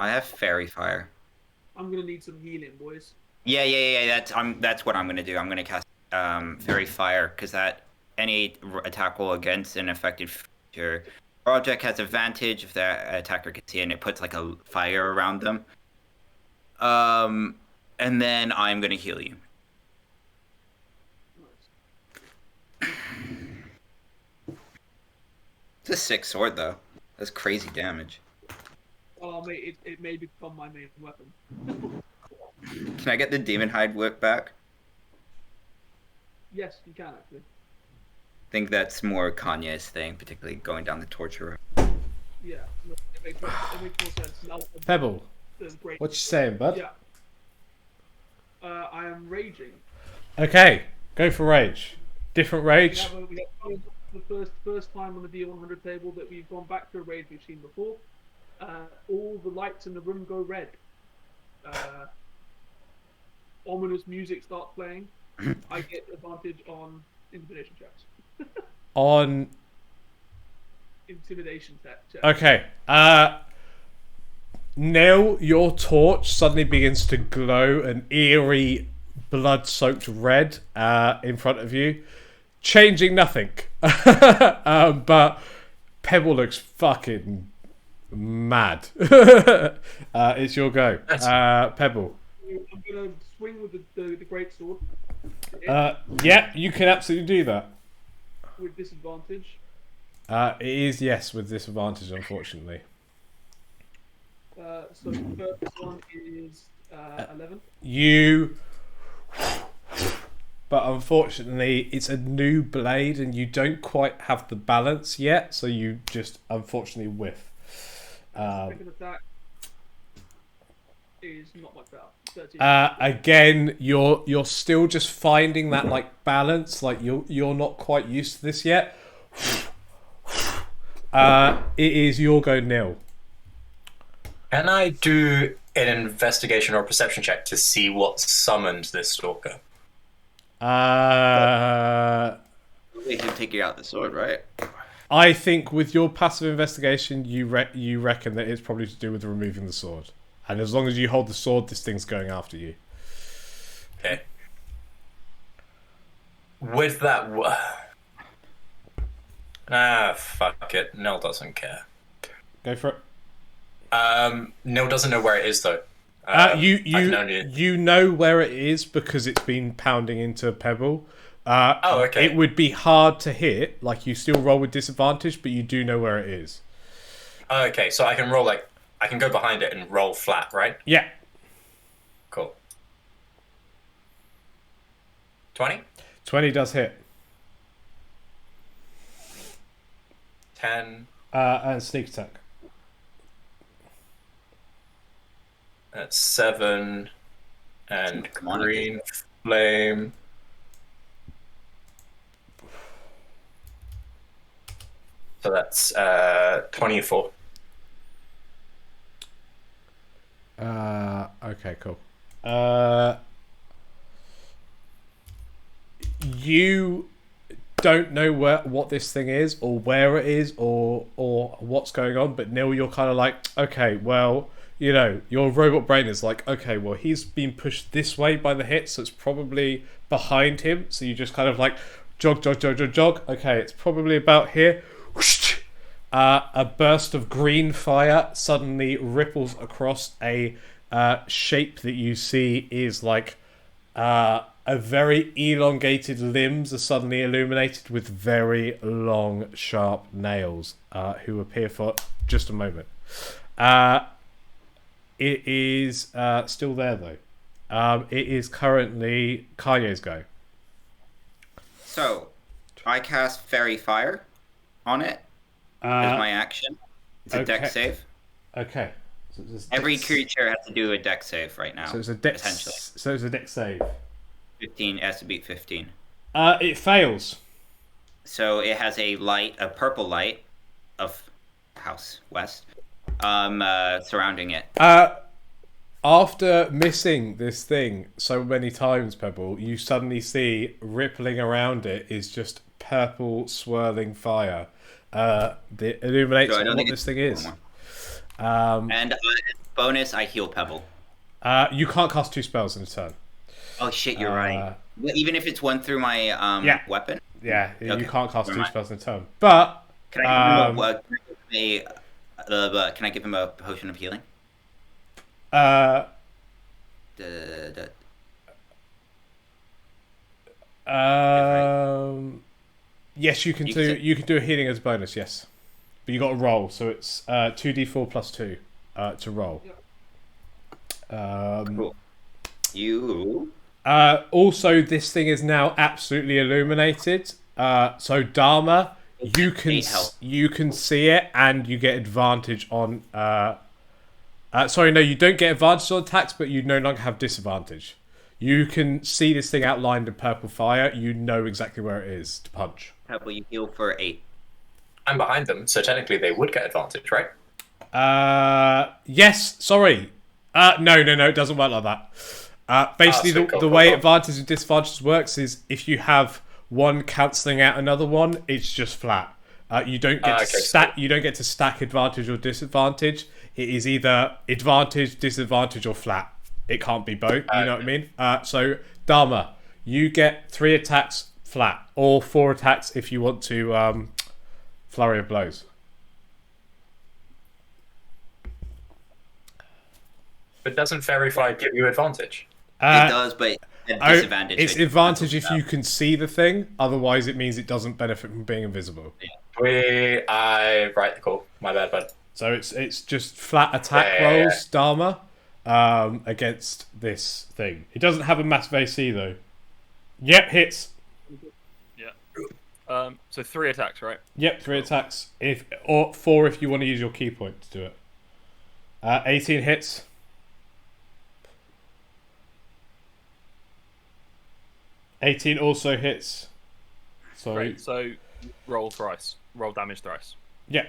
I have fairy fire. I'm gonna need some healing, boys. Yeah. That's what I'm gonna do. I'm gonna cast fairy fire because that any attack roll against an affected creature or object has advantage if the attacker can see it, and it puts like a fire around them. And then I'm gonna heal you. It's a 6 sword though. That's crazy damage. Oh, mate, it may become my main weapon. Can I get the demon hide whip back? Yes, you can actually. I think that's more Kanye's thing, particularly going down the torture road. Yeah, no, it makes more sense. Now, Pebble, there's great. what you saying, bud? Yeah. I am raging. Okay, go for rage. Different rage. We have the first time on the D100 table that we've gone back to a rage we've seen before. All the lights in the room go red. Ominous music starts playing. I get advantage on intimidation checks. On Intimidation checks. okay. Neil, your torch suddenly begins to glow an eerie, blood-soaked red in front of you, changing nothing. But Pebble looks fucking mad. It's your go, Pebble. I'm gonna swing with the great sword. Yeah, you can absolutely do that. With disadvantage. It is yes with disadvantage, unfortunately. So the first one is 11. But unfortunately, it's a new blade, and you don't quite have the balance yet, so you just unfortunately whiff. Second attack is not much better. 13. Again, you're still just finding that like balance, like you're not quite used to this yet. It is your go, Nil. Can I do an investigation or perception check to see what summoned this stalker? They can take you out the sword, right? I think with your passive investigation, you reckon that it's probably to do with removing the sword. And as long as you hold the sword, this thing's going after you. Okay. With that... fuck it. Nil doesn't care. Go for it. Nil doesn't know where it is, though. You know where it is because it's been pounding into Pebble. Okay. It would be hard to hit. Like, you still roll with disadvantage, but you do know where it is. Okay, so I can roll, like... I can go behind it and roll flat, right? Yeah. Cool. 20? 20 does hit. 10. And sneak attack. That's 7. And Come on, green flame. So that's 24. Okay, cool. You don't know what this thing is, or where it is, or what's going on, but Neil, you're kind of like, okay, well, you know, your robot brain is like, okay, well, he's been pushed this way by the hit, so it's probably behind him. So you just kind of like jog. Okay, it's probably about here. Whoosh! A burst of green fire suddenly ripples across a shape that you see is like a very elongated limbs are suddenly illuminated with very long, sharp nails who appear for just a moment. It is still there, though. It is currently Kanye's go. So, I cast Fairy Fire on it as my action. It's a dex save. Okay. So Every creature has to do a dex save right now. So it's a dex. Essentially. So it's a dex save. 15 has to beat 15. It fails. So it has a purple light of House West, surrounding it. After missing this thing so many times, Pebble, you suddenly see rippling around it is just purple swirling fire. That illuminates So what this thing is. And bonus, I heal Pebble. You can't cast 2 spells in a turn. Oh shit, you're right. Even if it's one through my weapon? Yeah, Okay. you can't cast 2 spells in a turn. But Can I give him a potion of healing? Yes, you can do a healing as a bonus, yes. But you got to roll, so it's 2d4 plus 2 to roll. Cool. You also, this thing is now absolutely illuminated. So Dharma, you can see it, and you get advantage on. Sorry, no, you don't get advantage on attacks, but you no longer have disadvantage. You can see this thing outlined in purple fire. You know exactly where it is to punch. Pebble, you heal for 8. I'm behind them, so technically they would get advantage, right? Yes. Sorry. No, it doesn't work like that. Basically, the way advantage and disadvantages works is if you have one cancelling out another one, it's just flat. You don't get to stack. You don't get to stack advantage or disadvantage. It is either advantage, disadvantage, or flat. It can't be both. You know what I mean? So Dharma, you get 3 attacks flat, or 4 attacks if you want to flurry of blows. But doesn't Fairy Fire give you advantage? It does, but at disadvantage. It's advantage if you can see the thing. Otherwise, it means it doesn't benefit from being invisible. Yeah. Right, cool. My bad, bud. So it's just flat attack rolls, Dharma, against this thing. It doesn't have a massive AC though. Yep, hits. Yeah. So 3 attacks, right? Yep, 3 attacks. Or 4 if you want to use your key point to do it. 18 hits. 18 also hits. Sorry. Great. So roll thrice. Roll damage thrice. Yeah.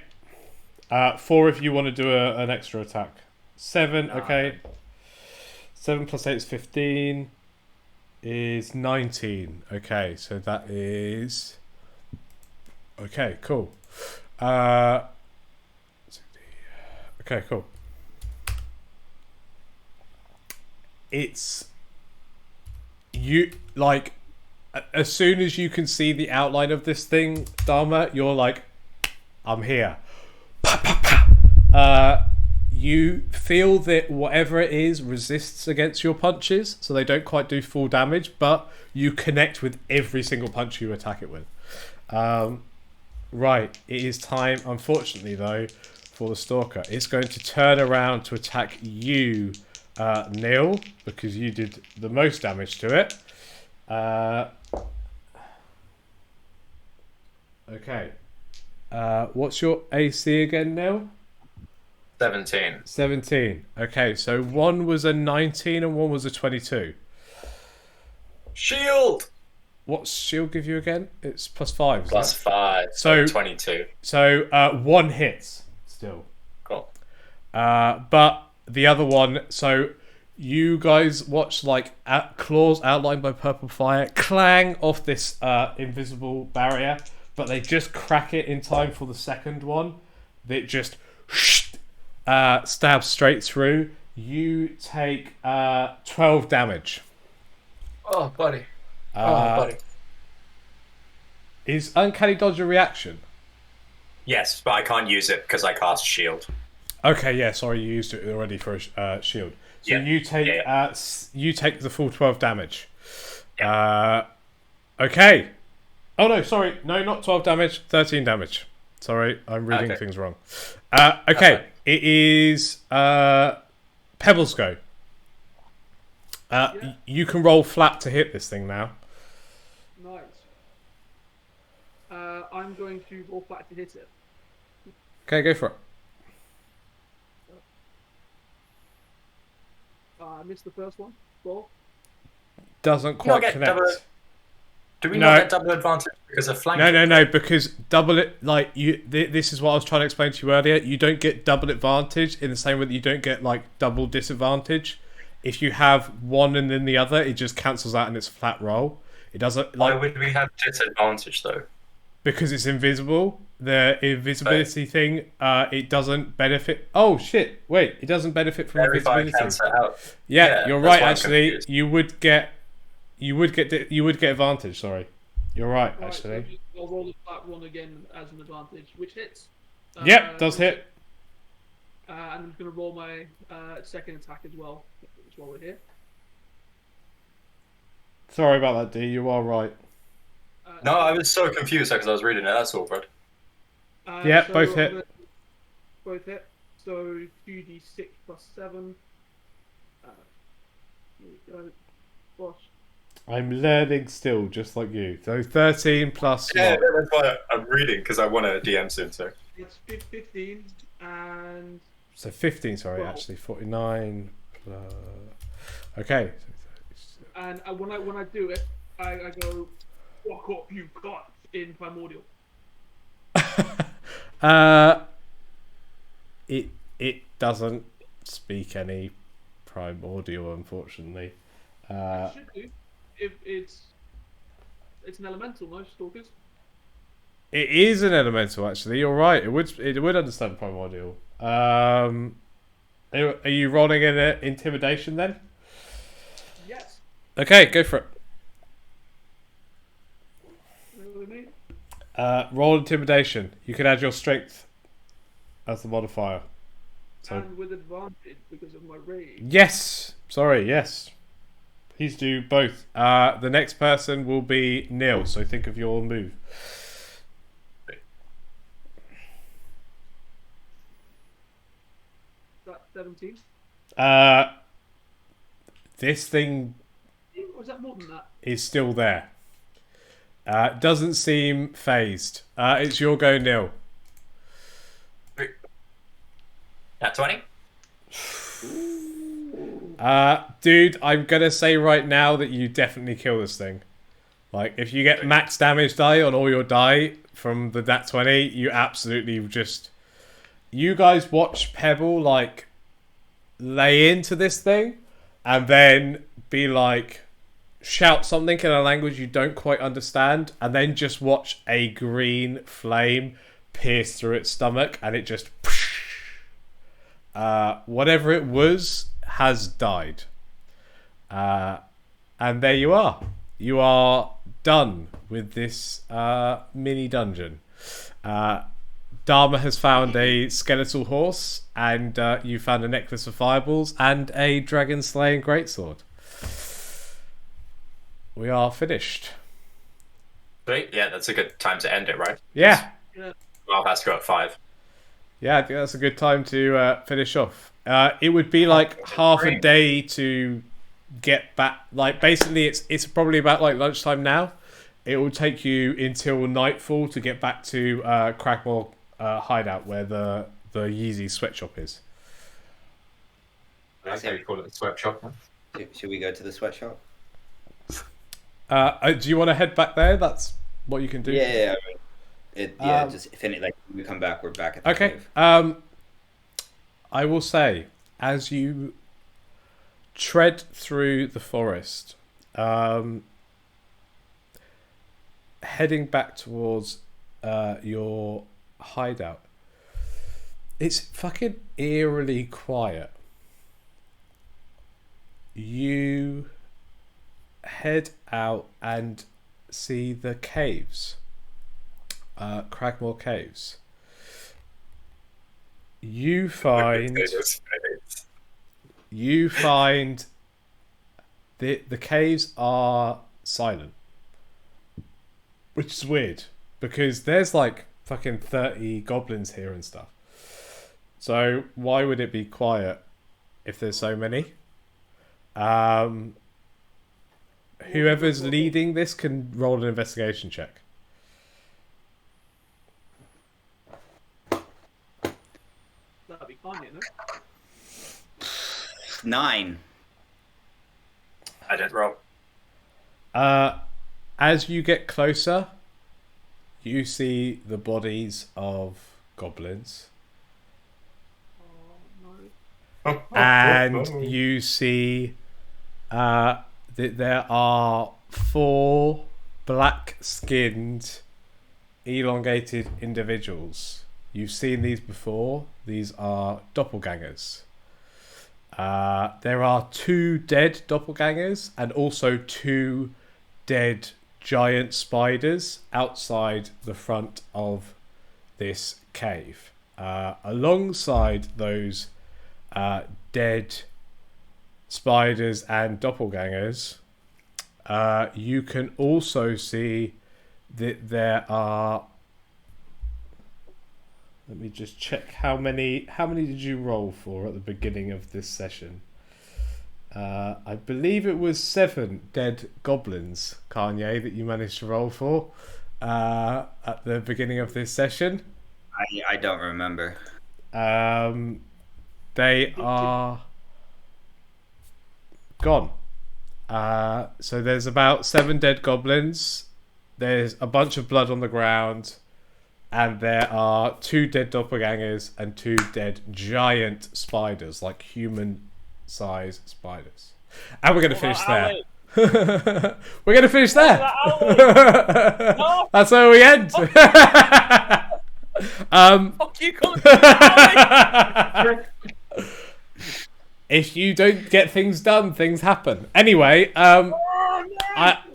4 if you want to do an extra attack. 7, okay. 7 plus 8 is 15. Is 19. Okay, so that is... Okay, cool. Okay, cool. It's... You, like... As soon as you can see the outline of this thing, Dharma, you're like, I'm here. You feel that whatever it is resists against your punches, so they don't quite do full damage, but you connect with every single punch you attack it with. Right, it is time, unfortunately though, for the Stalker. It's going to turn around to attack you, Neil, because you did the most damage to it. Okay. What's your AC again, Neil? 17. 17. Okay, so one was a 19 and one was a 22. Shield! What's shield give you again? It's +5. Isn't Plus it? 5. So 22. So one hits still. Cool. But the other one, so you guys watch like claws outlined by purple fire clang off this invisible barrier, but they just crack it in time for the second one. That just stabs straight through. You take 12 damage. Oh, buddy. Buddy. Is Uncanny Dodge a reaction? Yes, but I can't use it because I cast shield. Okay, yeah, sorry, you used it already for a shield. So Yeah, you take yeah. You take the full 12 damage. Yeah. Okay. Oh no, sorry, no, not 12 damage, 13 damage. Sorry, I'm reading things wrong. Okay, it is Pebbles go. You can roll flat to hit this thing now. Nice. I'm going to roll flat to hit it. Okay, go for it. I missed the first one. Roll. Doesn't quite get connect. Do we No. not get double advantage because of flanking? No, because double it like you. This is what I was trying to explain to you earlier. You don't get double advantage in the same way that you don't get like double disadvantage. If you have one and then the other, it just cancels out and it's a flat roll. It doesn't Why like would we have disadvantage though? because it's invisible. The invisibility thing, it doesn't benefit. Oh shit! Wait, it doesn't benefit from Verify invisibility. cancel out. Yeah, you're that's right. why I'm Actually, confused. you would get advantage. Sorry, you're right. Right, Actually, so I'll roll the flat one again as an advantage, which hits. yep, does hit. And I'm just going to roll my second attack as well. While we're here. Sorry about that, D. You are right. No, I was so confused because I was reading it. That's all, bro. Yeah, so both I'm hit. gonna- Both hit. So 2d6 plus 7. Here we go. Gosh. I'm learning still, just like you. So 13 plus Yeah, what? that's why I'm reading because I want to DM soon. So It's 15 and So 15, sorry, Well- actually. 49 plus... Okay. and when I do it, I go, "Fuck off, you cunt!" in primordial. It doesn't speak any primordial, unfortunately. It should do. If it's an elemental, no stalkers. It is an elemental, actually. You're right. It would understand primordial. Are you rolling an intimidation then? Yes. Okay, go for it. You know what I mean? Roll intimidation. You can add your strength as the modifier. So And with advantage because of my rage. yes, sorry, yes. Please do both. The next person will be Neil. So think of your move. That's 17. This thing Or is that more than that? is still there. Doesn't seem phased. It's your go, Neil. at 20. Dude, I'm gonna say right now that you definitely kill this thing. Like, if you get max damage die on all your die from the nat 20, you absolutely just... You guys watch Pebble, like, lay into this thing, and then be like, shout something in a language you don't quite understand, and then just watch a green flame pierce through its stomach, and it just... whatever it was has died. And there you are. You are done with this mini dungeon. Dharma has found a skeletal horse, and you found a necklace of fireballs and a dragon slaying greatsword. We are finished. Sweet. Yeah, that's a good time to end it, right? Yeah. Well, has to go at 5. Yeah, I think that's a good time to finish off. It would be like half a day to get back. Like, basically, it's probably about like lunchtime now. it will take you until nightfall to get back to Cragmore hideout where the Yeezy sweatshop is. I say we call it a sweatshop. Should we go to the sweatshop? Do you want to head back there? That's what you can do. Yeah. Just finish. Like when we come back, we're back at the Okay. cave. I will say, as you tread through the forest, heading back towards your hideout, it's fucking eerily quiet. You head out and see the caves, Cragmore Caves. You find the caves are silent, which is weird because there's like fucking 30 goblins here and stuff. So why would it be quiet if there's so many? Whoever's leading this can roll an investigation check. That'd be fun, you know. 9. I didn't roll. As you get closer, you see the bodies of goblins. Oh no. And you see that there are 4 black-skinned, elongated individuals. You've seen these before. These are doppelgangers. There are 2 dead doppelgangers and also 2 dead giant spiders outside the front of this cave. Alongside those dead spiders and doppelgangers, you can also see that there are... Let me just check how many did you roll for at the beginning of this session? I believe it was 7 dead goblins, Kanye, that you managed to roll for at the beginning of this session. I don't remember. They are gone. So there's about 7 dead goblins. There's a bunch of blood on the ground. And there are 2 dead doppelgangers and 2 dead giant spiders, like human-sized spiders. And we're going to finish there. We're going to finish there. That's where we end. Fuck you, Colin. If you don't get things done, things happen. Anyway, I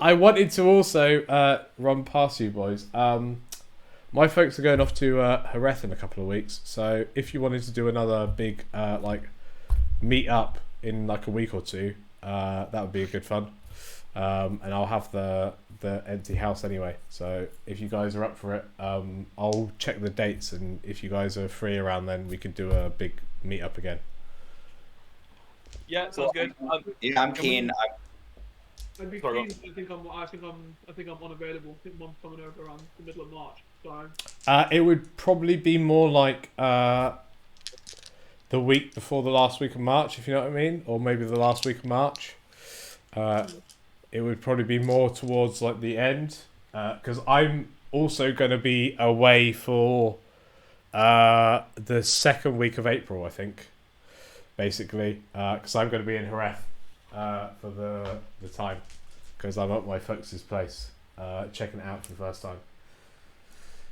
wanted to also run past you boys. My folks are going off to Jerez in a couple of weeks, so if you wanted to do another big like meet up in like a week or 2, that would be a good fun. And I'll have the empty house anyway, so if you guys are up for it, I'll check the dates, and if you guys are free around then, we could do a big meet up again. Yeah, sounds good. Yeah, I'm keen. I'd be Sorry, keen. I think I'm unavailable. I think I'm coming over around the middle of March. So It would probably be more like the week before the last week of March, if you know what I mean, or maybe the last week of March. It would probably be more towards like the end, because I'm also going to be away for the second week of April, I think, basically, because I'm going to be in Jerez for the time, because I'm at my folks' place checking it out for the first time.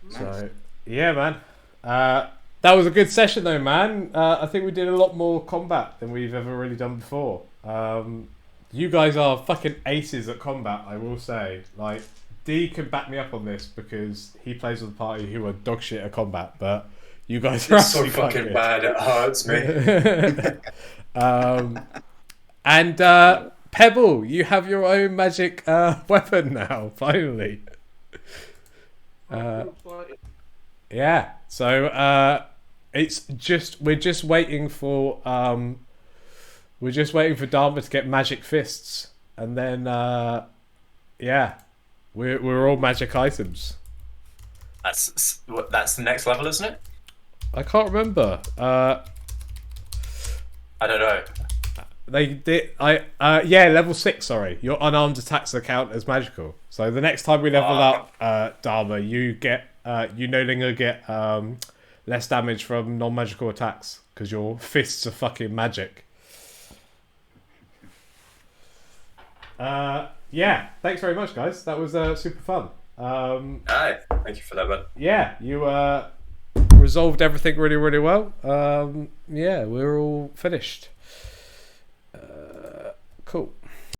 Nice. So yeah, man, that was a good session though, man. I think we did a lot more combat than we've ever really done before. You guys are fucking aces at combat, I will say. Like, D can back me up on this because he plays with a party who are dog shit at combat, but you guys are so fucking bad, it hurts me. And Pebble, you have your own magic weapon now, finally. Yeah, so we're just waiting for Dharma to get magic fists, and then yeah, We're all magic items. That's the next level, isn't it? I can't remember. I don't know. They did. Yeah, level 6. Sorry, your unarmed attacks count as magical. So the next time we level up, Dharma, you no longer get less damage from non-magical attacks because your fists are fucking magic. Yeah, thanks very much, guys. That was super fun. Aye, thank you for that, bud. Yeah, you resolved everything really, really well. Yeah, we're all finished. Cool.